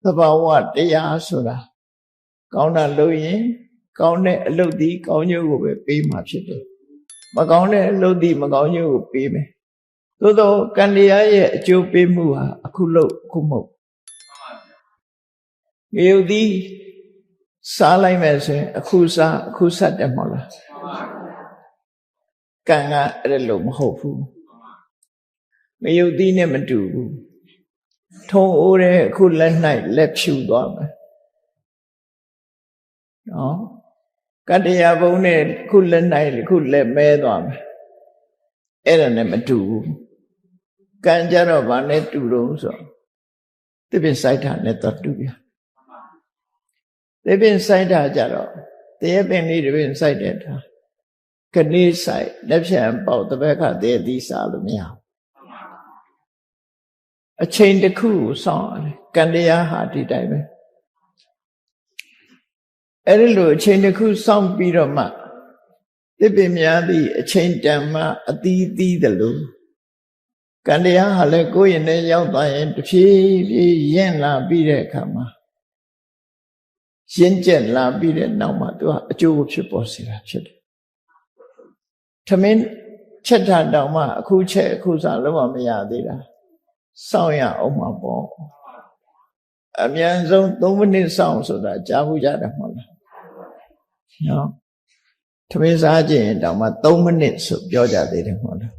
သဘာဝတရားဆိုတာကောင်းတာလုပ်ရင်ကောင်းတဲ့အလုပ်ဒီကောင်းကျိုးကိုပဲပေးမှာဖြစ်တယ်မကောင်းတဲ့အလုပ်ဒီမကောင်းကျိုးကိုပေးမယ်သို့သောကံတရားရဲ့အကျိုးပေးမှုဟာအခုလုပ်အခုမဟုတ်ငရုတ်ဒီစားလိုက်မယ်ဆိုရင်အခုစားအခုဆက်တယ်မဟုတ်လားကံကအဲ့လိုမဟုတ်ဘူးငရုတ်ဒီနဲ့မတူဘူးထုံအိုးတဲ့အခုလက်၌လက်ဖြူသွားမယ်နော်ကတ္တရာဘုံနဲ့ခုလက်၌ခုလက်မဲသွားမယ်အဲ့ဒါနဲ့မတူဘူးကံကြတော့ဗာနဲ့တူတော့ဆိုသစ်ပင်စိုက်တာနဲ့တော့တူပြန်သစ်ပင်စိုက်တာကြတော့တရပင်လေးတစ်ပင်စိုက်တဲ့တာခဏိစိုက်လက်ဖြံပေါက်တစ်ဘက်ကတည်းသီးစားလို့မရဘူးအချိန်တစ်ခုကိုစောင့်ရတယ်ကံတရားဟာဒီတိုင်းပဲအဲ့ဒီလိုအချိန်တစ်ခုစောင့်ပြီးတော့မှသစ်ပင်များသည့်အချိန်တန်မှအသီးသီးတယ်လို့ကံတရားဟာလည်းကိုယ်ရင်နဲ့ရောက်သွားရင်တဖြည်းဖြည်းရင့်လာပြီးတဲ့အခါမှာရင့်ကျက်လာပြီးတဲ့နောက်မှာသူကအကျိုးကိုဖြစ်ပေါ်စေတာဖြစ်တယ်ထမင်းချက်တာတောင်မှအခုချက်အခုစားလုံးဝမရသေးတာစောင့်ရအောင်မှာပေါ့အမြန်ဆုံး3မိနစ်စောင့်ဆိုတာကြားဘူးကြတယ်မဟုတ်လားနော်ထမင်းစားခြင်းတောင်မှ3မိနစ်ဆိုပြောကြသေးတယ်မဟုတ်လား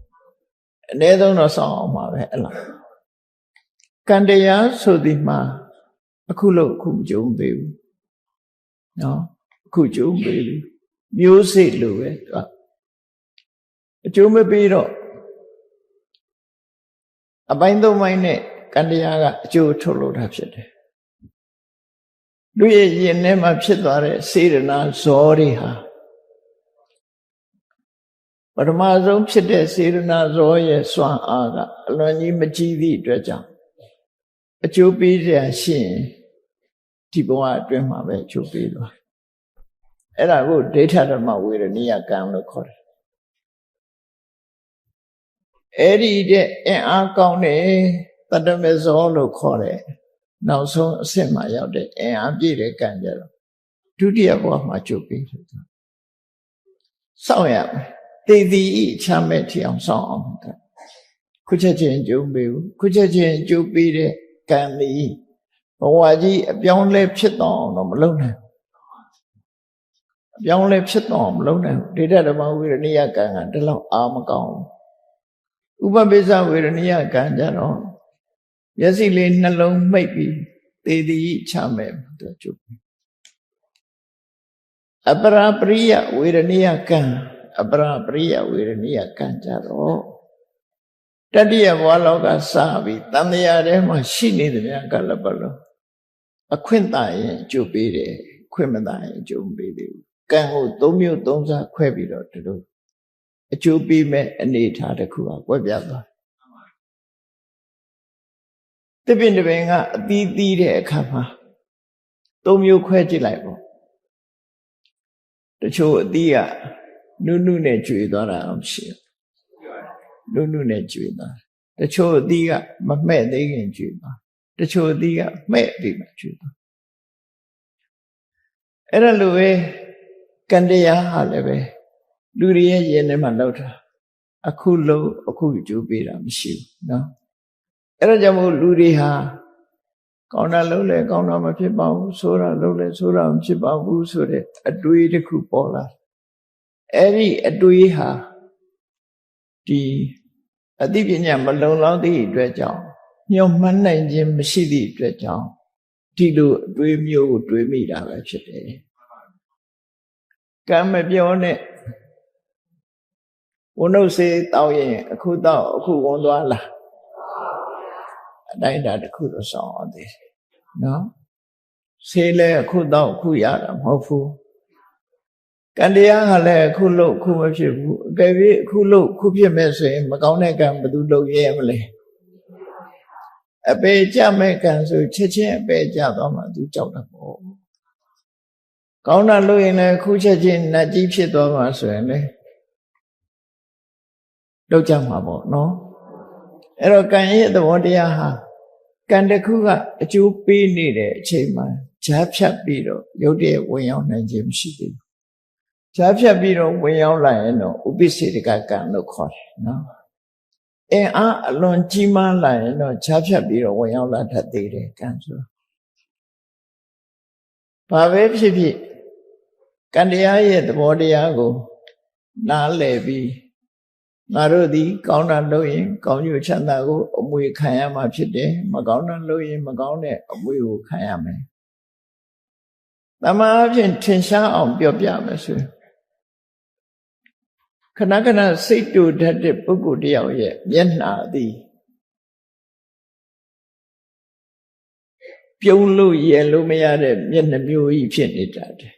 အနည်းဆုံးတော့စောင့်အောင်မှာပဲအဲ့လားကံတရားဆိုဒီမှာအခုလို့အခုမကြုံပေးဘူးနော်အခုကြုံပေးဘူးမျိုးစိတ်လိုပဲသူအကျိုးမပေးတော့အပိုင်း3ပိုင်းနဲ့ကံတရားကအကျိုးထုတ်လို့တာဖြစ်တယ်လူရဲ့ရင်ထဲမှာဖြစ်သွားတဲ့စေတနာဇောတွေဟာပထမဆုံးဖြစ်တဲ့စေတနာဇောရဲ့စွမ်းအားကအလွန်ကြီးမကြီးသည့်အတွက်ကြောင့်အကျိုးပေးရရှိရင်ဒီဘဝအတွင်းမှာပဲအကျိုးပေးသွားအဲ့ဒါကိုဒိဋ္ဌဓမ္မဝေရဏိယကံလို့ခေါ်တယ်အဲ့ဒီတဲ့အင်အားကောင်းတဲ့တတ္တမေဇောလို့ခေါ်တယ်နောက်ဆုံးအဆင့်မှာရောက်တဲ့အင်အားပြည့်တဲ့ကံကြတော့ဒုတိယဘဝမှာကျုပ်ပြီးတယ်စောင့်ရမယ်သေသည်ချမ်းမဲ့ထီအောင်စောင့်အောင်ခုချက်ချင်းကျုံပေးဘူးခုချက်ချင်းကျုပ်ပြီးတဲ့ကံသည်ဘဝကြီးအပြောင်းလဲဖြစ်တော့အောင်တော့မလုပ်နိုင်အပြောင်းလဲဖြစ်တော့မလုပ်နိုင်ဒိဋ္ဌဓမ္မဝေရဏိယကံကဒီလောက်အာမကောင်းဥပပိစ္ဆဝေရဏိယကံကြတော့မျက်စိလေးနှလုံးမှိတ်ပြီးသေသည်ချမဲ့သူကျုပ်အပရာပရိယဝေရဏိယကံအပရာပရိယဝေရဏိယကံကြတော့တတိယဘဝလောကစပြီးတန်တရားထဲမှာရှိနေတယ်များကလပတ်လို့အခွင့်တာရင်ကျုပ်ပေးတယ်ခွင့်မတာရင်ကျုပ်မပေးသေးဘူးကံကို3မျိုး3စားခွဲပြီးတော့ဒီလိုအကျိုးပေးမဲ့အနေထားတစ်ခုကကွဲပြားသွားတပင်တပင်ကအသီးသီးတဲ့အခါမှာ3မျိုးခွဲကြည့်လိုက်ပေါ့တချို့အသီးကနုနုနဲ့ကျွေသွားတာမရှိဘူးနုနုနဲ့ကျွေသွားတချို့အသီးကမမှဲ့သေးခင်ကျွေသွားတချို့အသီးကမှဲ့ပြီးမှကျွေသွားအဲ့ဒါလိုပဲကံတရားဟာလည်းပဲလူတွေရဲ့ရင်ထဲမှာလောက်တာအခုလို့အခုကြိုးပေးတာမရှိဘူးနော်အဲ့ဒါကြောင့်မို့လူတွေဟာကောင်းတာလုပ်လဲကောင်းတာမဖြစ်ပါဘူးဆိုးတာလုပ်လဲဆိုးတာမဖြစ်ပါဘူးဆိုတဲ့အတွေးတစ်ခုပေါ်လာအဲ့ဒီအတွေးဟာဒီအသိပညာမလုံလောက်သည့်အတွက်ကြောင့်ညှော်မှန်းနိုင်ခြင်းမရှိသည့်အတွက်ကြောင့်ဒီလိုအတွေးမျိုးကိုတွေးမိတာပဲဖြစ်တယ်ကံမပြောနဲ့ဝုဏ္ဏစေတောက်ရင်အခုတောက်အခုဝန်သွားလားအတိုင်းတာတစ်ခုတော့ဆောင်အောင်သေးတယ်နော်ဆေးလဲအခုတောက်အခုရတာမဟုတ်ဘူးကံတရားကလည်းအခုလို့အခုမဖြစ်ဘူးအကယ်၍အခုလို့အခုဖြစ်မဲ့ဆိုရင်မကောင်းတဲ့ကံဘယ်သူလုပ်ရဲမလဲအပေကြမဲ့ကံဆိုချက်ချင်းအပေကြသွားမှသူကြောက်တာပေါ့ကောင်းတာလုပ်ရင်လည်းခုချက်ချင်းနတ်ကြီးဖြစ်သွားမှာဆိုရင်လေလောက်ကြမှာပေါ့နော်အဲ့တော့ကံရဲ့သဘောတရားဟာ ကံတစ်ခုကအကျိုးပေးနေတဲ့အချိန်မှာဈာဖြတ်ပြီးတော့ရုပ်တရက်ဝင်ရောက်နိုင်ခြင်းမရှိသေးဘူးဈာဖြတ်ပြီးတော့ဝင်ရောက်လာရင်တော့ဥပိ္ပစေတကကံလို့ခေါ်တယ်နော်အင်အားအလွန်ကြီးမားလာရင်တော့ဈာဖြတ်ပြီးတော့ဝင်ရောက်လာတတ်သေးတယ်ကံဆိုဘာပဲဖြစ်ဖြစ်ကံတရားရဲ့သဘောတရားကိုနားလည်ပြီးငါတို့သည်ကောင်းတာလုပ်ရင်ကောင်းကျိုးချမ်းသာကိုအမွေခံရမှာဖြစ်တယ်မကောင်းတာလုပ်ရင်မကောင်းတဲ့အမွေကိုခံရမယ်တမန်အဖြစ်ထင်ရှားအောင်ပြောပြမယ်ဆိုခဏခဏစိတ်တူတတ်တဲ့ပုဂ္ဂိုလ်တယောက်ရဲ့မျက်နှာသည်ပြုံးလို့ရလို့မရတဲ့မျက်နှာမျိုးကြီးဖြစ်နေတတ်တယ်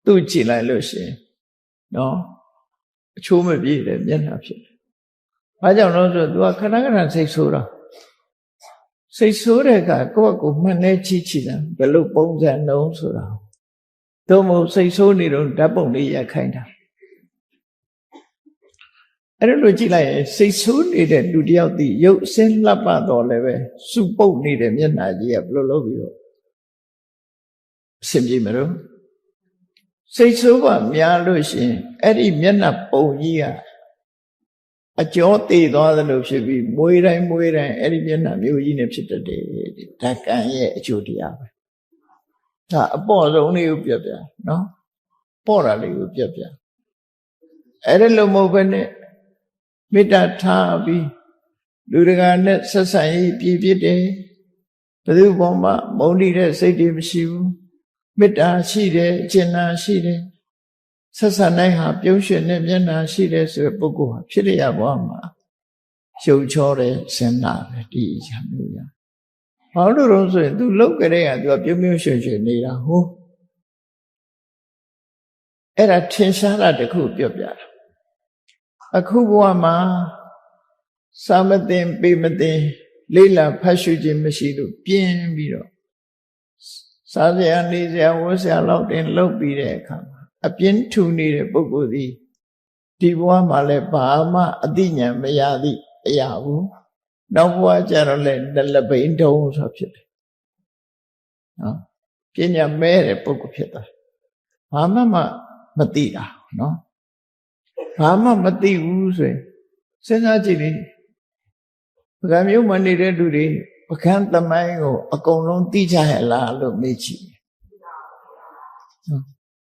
သူ့ကြည့်လိုက်လို့ရှိရင်နော်အချိုးမပြည့်တဲ့မျက်နှာဖြစ်တယ်။ဘာကြောင့်လဲဆိုတော့ तू ကခဏခဏစိတ်ဆိုးတာစိတ်ဆိုးတဲ့အခါကိုယ့်အကိုမှန်နေချီတယ်ဘယ်လိုပုံစံနှုံးဆိုတာသို့မဟုတ်စိတ်ဆိုးနေတော့ဓာတ်ပုံလေးရိုက်ခိုင်းတာအဲ့လိုကြည့်လိုက်ရင်စိတ်ဆိုးနေတဲ့လူတယောက်ဒီရုပ်အစင်းလှပတော့လည်းပဲစုပုတ်နေတဲ့မျက်နှာကြီးကဘယ်လိုလုပ်ပြီးတော့အဆင်ပြေမလို့စိတ်ဆိုးပါများလို့ရှိရင်အဲ့ဒီမျက်နှာပုံကြီးကအကျော်သေးသွားသလိုဖြစ်ပြီးမွေးတိုင်းအဲ့ဒီမျက်နှာမျိုးကြီးနဲ့ဖြစ်တတ်တယ်ဓာတ်ကံရဲ့အကျိုးတရားပဲဒါအပေါ့ဆုံးလေးကိုပြပြနော်ပေါ့တာလေးကိုပြပြအဲ့ဒါလိုမဟုတ်ဘဲနဲ့မေတ္တာထားပြီးလူတကာနဲ့ဆက်ဆံရေးပြည့်ပြည့်တယ်ဘယ်သူပေါ်မှာမုန်းတိတဲ့စိတ်တွေမရှိဘူးမေတ္တာရှိတယ်အကျဉ်းနာရှိတယ်ဆက်ဆံနိုင်ဟာပြုံးရွှင်တဲ့မျက်နှာရှိတယ်ဆိုတဲ့ပုဂ္ဂိုလ်ဟာဖြစ်ရဘဝမှာရှုပ်ချောတဲ့စဉ်းစားပဲဒီအရာမျိုးရဘာလို့လို့ဆိုရင် तू လုတ်ကြတဲ့က तू ပြုံးပြုံးရွှင်ရွှင်နေတာဟုတ်အဲ့ဒါထင်ရှားတာတခုပြောပြတာအခုဘဝမှာစာမသိပေမသိလေးလာဖတ်ရှုခြင်းမရှိလို့ပြင်းပြီးတော့စားစရာနေစရာဝတ်စရာလောက်တင်လုပ်ပြီးတဲ့အခါမှာအပြင်းထူနေတဲ့ပုဂ္ဂိုလ်သည်ဒီဘဝမှာလည်းဘာမှအသိဉာဏ်မရသည့်အရာဘူးနောက်ဘဝကျတော့လည်းလပိန်တုံးဆိုဖြစ်တယ်နော်ပညာမဲတဲ့ပုဂ္ဂိုလ်ဖြစ်သွားဘာမှမသိတာနော်ဘာမှမသိဘူးဆိုရင်စဉ်းစားကြည့်လေပကံမျိုးမနေတဲ့လူတွေပကံသမိုင်းကိုအကုန်လုံးသိကြရလားလို့မေးကြည့်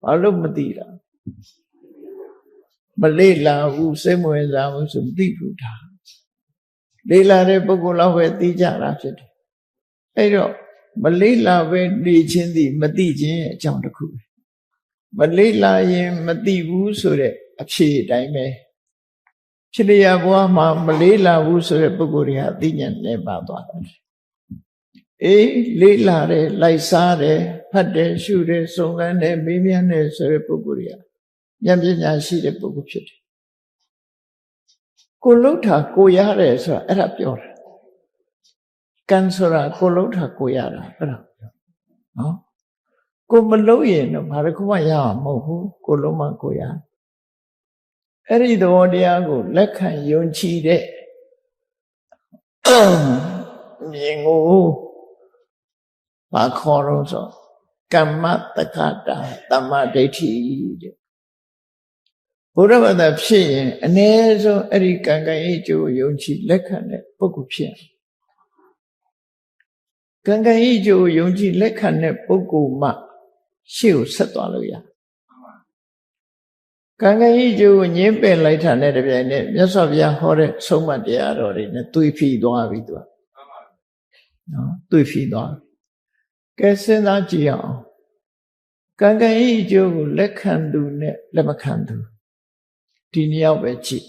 ဘာလို့မသိတာမလေ့လာဘူးစိတ်မဝင်စားဘူးဆိုမသိဘူးဒါလေ့လာတဲ့ပုဂ္ဂိုလ်လောက်ပဲသိကြတာဖြစ်တယ်အဲ့တော့မလေ့လာပဲနေခြင်းသည်မသိခြင်းရဲ့အကြောင်းတစ်ခုပဲမလေ့လာရင်မသိဘူးဆိုတဲ့အဖြေအတိုင်းပဲဖြစ်ရဘဝမှာမလေးလာဘူးဆိုတဲ့ပုဂ္ဂိုလ်တွေဟာအသိဉာဏ်နဲ့ပါသွားတယ်အေးလေးလာတယ်လိုက်စားတယ်ဖတ်တယ်ရှုတယ်စုံစမ်းတယ်မေးမြန်းတယ်ဆိုတဲ့ပုဂ္ဂိုလ်တွေကဉာဏ်ပညာရှိတဲ့ပုဂ္ဂိုလ်ဖြစ်တယ်ကိုလှုပ်တာကိုရတယ်ဆိုတာအဲ့ဒါပြောတာကံဆိုတာကိုလှုပ်တာကိုရတာအဲ့ဒါနော်ကိုမလှုပ်ရင်တော့ဘာတစ်ခုမှရမှာမဟုတ်ဘူးကိုလုံးမှကိုရအဲ့ဒီသဘောတရားကိုလက်ခံယုံကြည်တဲ့မြင်ကိုဘာခေါ်တော့ဆိုကမ္မတက္ကတာသမ္မာဒိဋ္ဌိတဲ့ဘုရားဘာသာဖြစ်ရင် အ ਨੇ ဆုံးအဲ့ဒီကံကံရဲ့အကျိုးယုံကြည်လက်ခံတဲ့ပုဂ္ဂိုလ်ဖြစ်ကံကံရဲ့အကျိုးယုံကြည်လက်ခံတဲ့ပုဂ္ဂိုလ်မှရှေ့ကိုဆက်သွားလို့ရကံကံဤကျိုးကိုညင်းပယ်လိုက်တာနဲ့တပြိုင်နက်မြတ်စွာဘုရားဟောတဲ့ဆုံးမတရားတော်တွေနဲ့တွေ့ဖီသွားပြီသူကနော်တွေ့ဖီသွားကဲစဉ်းစားကြည့်အောင်ကံကံဤကျိုးကိုလက်ခံသူနဲ့လက်မခံသူဒီနှစ်ယောက်ပဲကြည့်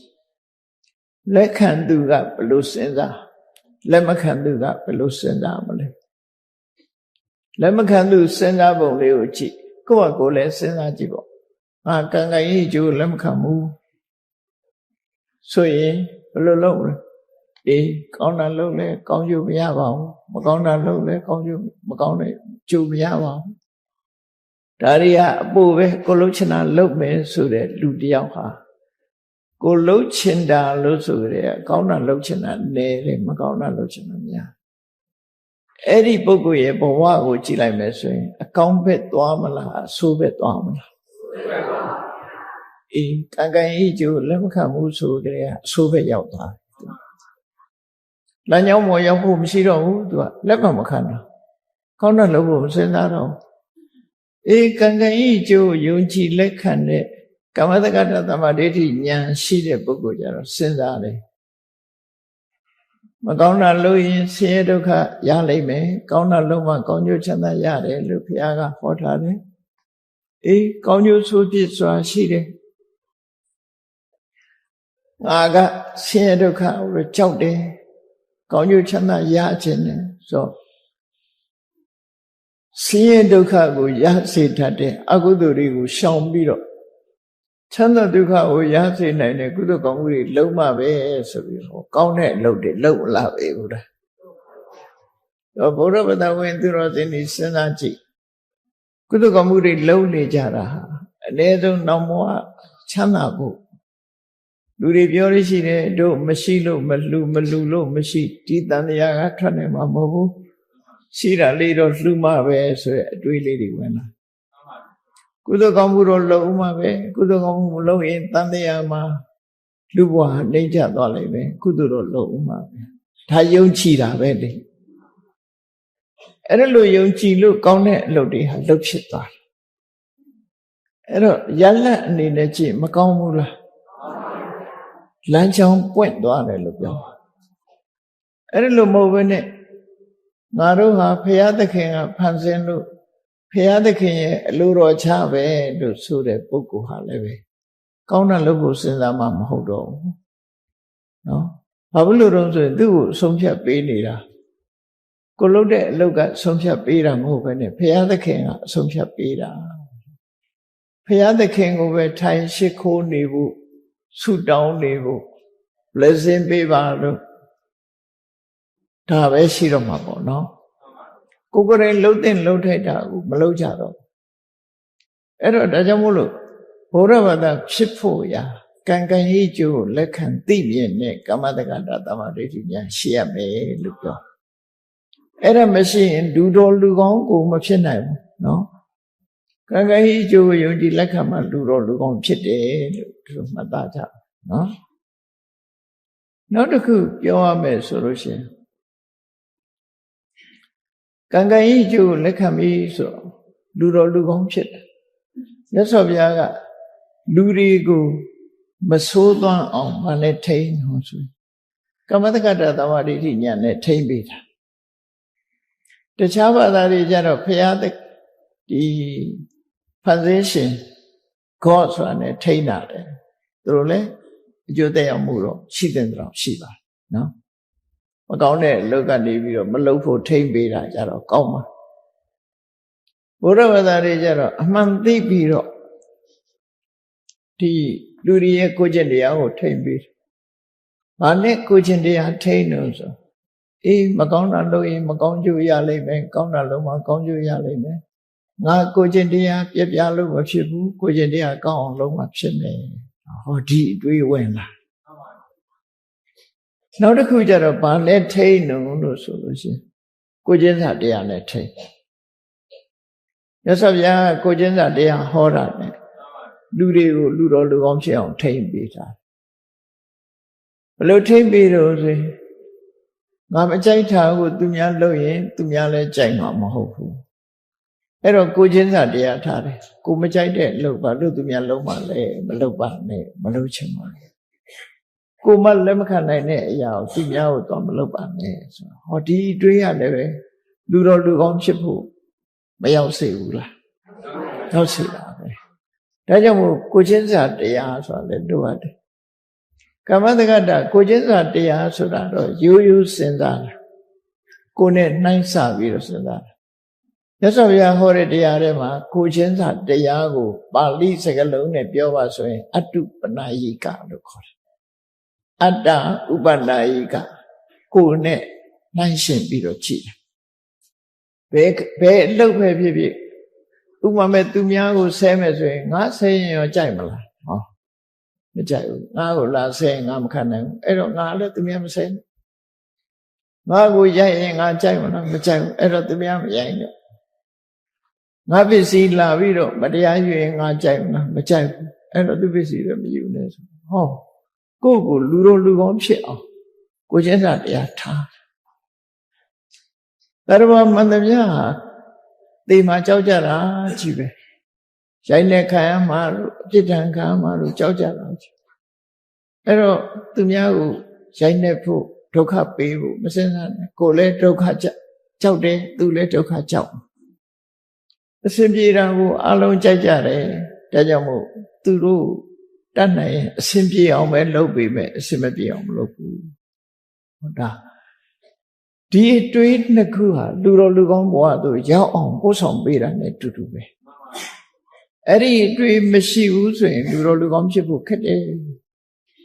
လက်ခံသူကဘယ်လိုစဉ်းစားလက်မခံသူကဘယ်လိုစဉ်းစားမလဲလက်မခံသူစဉ်းစားပုံလေးကိုကြည့်ကိုယ့်ဟာကိုယ်လည်းစဉ်းစားကြည့်ပေါ့ကံကံကြီးကျိုးလက်မခံဘူးဆိုရင်ဘယ်လိုလုပ်လဲအေးကောင်းတာလုပ်လဲကောင်းကျိုးမရပါဘူးမကောင်းတာလုပ်လဲကောင်းကျိုးမကောင်းတဲ့ကျိုးမရပါဘူးဒါတွေကအပို့ပဲကိုလှုပ်ချင်တာလုပ်မယ်ဆိုတဲ့လူတယောက်ဟာကိုလှုပ်ချင်တာလို့ဆိုကြတယ်ကောင်းတာလှုပ်ချင်တာနည်းတယ်မကောင်းတာလှုပ်ချင်တာများ အဲ့ဒီပုဂ္ဂိုလ်ရဲ့ဘဝကိုကြည့်လိုက်မယ်ဆိုရင်အကောင်းဘက်သွားမလားအဆိုးဘက်သွားမလားအေးကံကံဤကျိုးလက်မခံမှုဆိုကြတဲ့အဆိုးဘက်ရောက်သွားလမ်းကြောင်းပေါ်ရောက်ဖို့မရှိတော့ဘူးသူကလက်မခံတာကောင်းတဲ့လုပ်ဖို့မစဉ်းစားတော့အေးကံကံဤကျိုးယုံကြည်လက်ခံတဲ့ကမ္မတက္ကတသမ္မာဒိဋ္ဌိဉာဏ်ရှိတဲ့ပုဂ္ဂိုလ်ကြတော့စဉ်းစားတယ်မကောင်းတာလုပ်ရင်ဆင်းရဲဒုက္ခရလိမ့်မယ်ကောင်းတာလုပ်မှကောင်းကျိုးချမ်းသာရတယ်လို့ဘုရားကဟောထားတယ်အေးကောင်းကျိုးဆိုးပြစ်စွာရှိတယ်ငါကဆင်းရဲဒုက္ခကိုကြောက်တယ်ကောင်းကျိုးချမ်းသာရခြင်းနဲ့ဆိုဆင်းရဲဒုက္ခကိုရစေတတ်တဲ့အကုသိုလ်တွေကိုရှောင်ပြီးတော့ချမ်းသာဒုက္ခကိုရစေနိုင်တဲ့ကုသိုလ်ကောင်းမှုတွေလုံးမပဲဆိုပြီးဟောကောင်းတဲ့အလုပ်တွေလုပ်လာပဲဘုရားတော့ဘုရားဗတဝင်သူတော်စင်ဒီစဉ်းစားကြည့်ကုသိုလ်ကောင်းမှုတွေလုပ်နေကြတာဟာအနည်းဆုံးနောက်ဘဝချမ်းသာဖို့လူတွေပြောရရှိတယ်တို့မရှိလို့မလူလို့မရှိဒီတန်တရားကထွက်နေမှာမဟုတ်ဘူးရှိတာလေးတော့လှူမှပဲဆိုတဲ့အတွေးလေးတွေဝင်လာကုသိုလ်ကောင်းမှုတော့လုပ်မှပဲကုသိုလ်ကောင်းမှုမလုပ်ရင်တန်တရားမှာလူဘဝနှိမ့်ချသွားလိမ့်မယ်ကုသိုလ်တော့လုပ်မှပဲဒါယုံကြည်တာပဲလေအဲ့ဒါလိုယုံကြည်လို့ကောင်းတဲ့အလုပ်တွေဟာလုပ်ဖြစ်သွားတယ်အဲ့တော့ရလက်အနေနဲ့ကြည့်မကောင်းဘူးလားလမ်းကြောင်းပွင့်သွားတယ်လို့ပြောအဲ့ဒါလိုမဟုတ်ဘဲနဲ့ငါတို့ဟာဘုရားသခင်ကဖန်ဆင်းလို့ဘုရားသခင်ရဲ့အလိုတော်ချပဲလို့ဆိုတဲ့ပုဂ္ဂိုလ်ဟာလည်းပဲကောင်းတာလုပ်ဖို့စဉ်းစားမှမဟုတ်တော့ဘူးနော်ဘာဖြစ်လို့တော့ဆိုရင်သူ့ကိုဆုံးဖြတ်ပေးနေတာကိုလုပ်တဲ့အလုပ်ကဆုံးဖြတ်ပေးတာမဟုတ်ဘဲနဲ့ဘုရားသခင်ကအဆုံးဖြတ်ပေးတာဘုရားသခင်ကိုပဲထိုင်ရှိခိုးနေဖို့ဆုတောင်းနေဖို့ blessing ပေးပါလို့ဒါပဲရှိတော့မှာပေါ့နော်ကိုယ်ကိုယ်တိုင်လှုပ်တဲ့လှုပ်ထိုက်တာကိုမလှုပ်ကြတော့အဲ့တော့ဒါကြောင့်မို့လို့ဘုရားဘာသာဖြစ်ဖို့ရာကံကံဤကျိုးလက်ခံသိမြင်တဲ့ကမ္မတက္ကတာသမ္မာဒိဋ္ဌိဉာဏ်ရှိရမယ်လို့ပြောအဲ့ဒါမရှိရင်လူတော်လူကောင်းကိုမဖြစ်နိုင်ဘူးနော်ကံကံဤကျိုးကိုယုံကြည်လက်ခံမှလူတော်လူကောင်းဖြစ်တယ်လို့ဒီလိုမှတ်သားကြနော်နောက်တစ်ခုပြောရမယ်ဆိုလို့ရှိရင်ကံကံဤကျိုးလက်ခံပြီးဆိုလူတော်လူကောင်းဖြစ်တယ်မြတ်စွာဘုရားကလူတွေကိုမဆိုးသွမ်းအောင်မနဲ့ထိန်းဟောဆိုကမ္မတက္ကတာသမ္မာဒိဋ္ဌိဉာဏ်နဲ့ထိန်းပေးတာတခြားဘာသာတွေကြတော့ဘုရားဒီဖန်ဆင်းရှင် God ဆိုတာနဲ့ထိန်းတာတယ်သူတို့လည်းအကျိုးသက်ရောက်မှုတော့ရှိတဲ့တော့ရှိပါတယ်နော်မကောင်းတဲ့အလုပ်ကနေပြီးတော့မလုပ်ဖို့ထိန်းပေးတာကြတော့ကောင်းပါဘုရားဘာသာတွေကြတော့အမှန်သိပြီးတော့ဒီလူတွေရဲ့ကိုယ်ကျင့်တရားကိုထိန်းပေးတယ်။ဘာနဲ့ကိုယ်ကျင့်တရားထိန်းလို့ဆိုအေးမကောင်းတာလုပ်ရင်မကောင်းကျိုးရလိမ့်မယ်ကောင်းတာလုပ်မှကောင်းကျိုးရလိမ့်မယ်ငါကိုယ်ကျင့်တရားပြပြလို့မဖြစ်ဘူးကိုယ်ကျင့်တရားကောင်းအောင်လုပ်မှဖြစ်မယ်ဟောဒီအတွေးဝင်လာနောက်တစ်ခုကျတော့ဘာလဲထိန်းလို့ဆိုလို့ရှိရင်ကိုယ်ကျင့်စာတရားနဲ့ထိန်းရသော်ဗျာကိုယ်ကျင့်စာတရားဟောတာနဲ့လူတွေကိုလူတော်လူကောင်းဖြစ်အောင်ထိန်းပေးတာဘလို့ထိန်းပေးလို့ဆိုငါမကြိုက်တာကိုသူများလုပ်ရင်သူများလည်းကြိုက်မှာမဟုတ်ဘူးအဲ့တော့ကိုချင်းစာတရားထားတယ်ကိုမကြိုက်တဲ့လုပ်ပါလို့သူများလုပ်မှလည်းမလုပ်ပါနဲ့မလုပ်ချင်ပါနဲ့ကိုမလက်မခံနိုင်တဲ့အရာကိုသူများကိုတော့မလုပ်ပါနဲ့ဆိုဟောဒီတွေးရလည်းပဲလူတော်လူကောင်းဖြစ်ဖို့မရောက်စေဘူးလားရောက်စေတာပဲဒါကြောင့်မို့ကိုချင်းစာတရားဆိုတာလည်းတို့ရတယ်ကမ္မတက္ကတာကိုချင်းစာတရားဆိုတာတော့ရိုးရိုးစဉ်းစားတာကိုနဲ့နှိုင်းဆပြီးတော့စဉ်းစားတာမြတ်စွာဘုရားဟောတဲ့တရားထဲမှာကိုချင်းစာတရားကိုပါဠိစကားလုံးနဲ့ပြောပါဆိုရင်အတုပနာယိကလို့ခေါ်တယ်အတ္တဥပနာယိကကိုနဲ့နှိုင်းရှင်ပြီးတော့ကြည့်တယ်ဘယ်အလုပ်ပဲဖြစ်ဖြစ်ဥပမာသူများကိုဆဲမယ်ဆိုရင်ငါဆဲရင်ရောကြိုက်မလားဟောမကြိုက်ဘူးငါကိုလာဆဲရင်ငါမခံနိုင်ဘူးအဲ့တော့ငါလည်းသူများမဆဲ ငါကိုရိုက်ရင်ငါကြိုက်မလားမကြိုက်ဘူးအဲ့တော့သူများမရိုက်နဲ့ငါပစ္စည်းလာပြီးတော့မတရားယူရင်ငါကြိုက်မလားမကြိုက်ဘူးအဲ့တော့သူပစ္စည်းလည်းမယူနဲ့ဆိုဟောကိုယ့်ကိုလူတော်လူကောင်းဖြစ်အောင်ကိုကျင့်စာတရားထားတရဝမန္တမြဟာတေမှာကြောက်ကြတာကြီးပဲရိုက်နေခံရမှာလို့အပြစ်ဒဏ်ခံရမှာလို့ကြောက်ကြတာကြီးအဲ့တော့သူများကိုရိုက်နေဖို့ဒုက္ခပေးဖို့မစင်စားနဲ့ကိုယ်လည်းဒုက္ခကြောက်တယ်သူလည်းဒုက္ခကြောက်အစဉ်ပြေတာကိုအလုံးကြိုက်ကြတယ်ဒါကြောင့်မို့သူတို့တတ်နိုင်ရင်အစဉ်ပြေအောင်ပဲလုပ်ပေးမယ်အစဉ်မပြေအောင်မလုပ်ဘူးဟုတ်တာဒီအတွေးနှစ်ခုဟာလူတော်လူကောင်းဘဝသို့ရောက်အောင်ပို့ဆောင်ပေးတာ ਨੇ တူတူပဲအဲ့ဒီအတွေးမရှိဘူးဆိုရင်လူတော်လူကောင်းဖြစ်ဖို့ခက်တယ်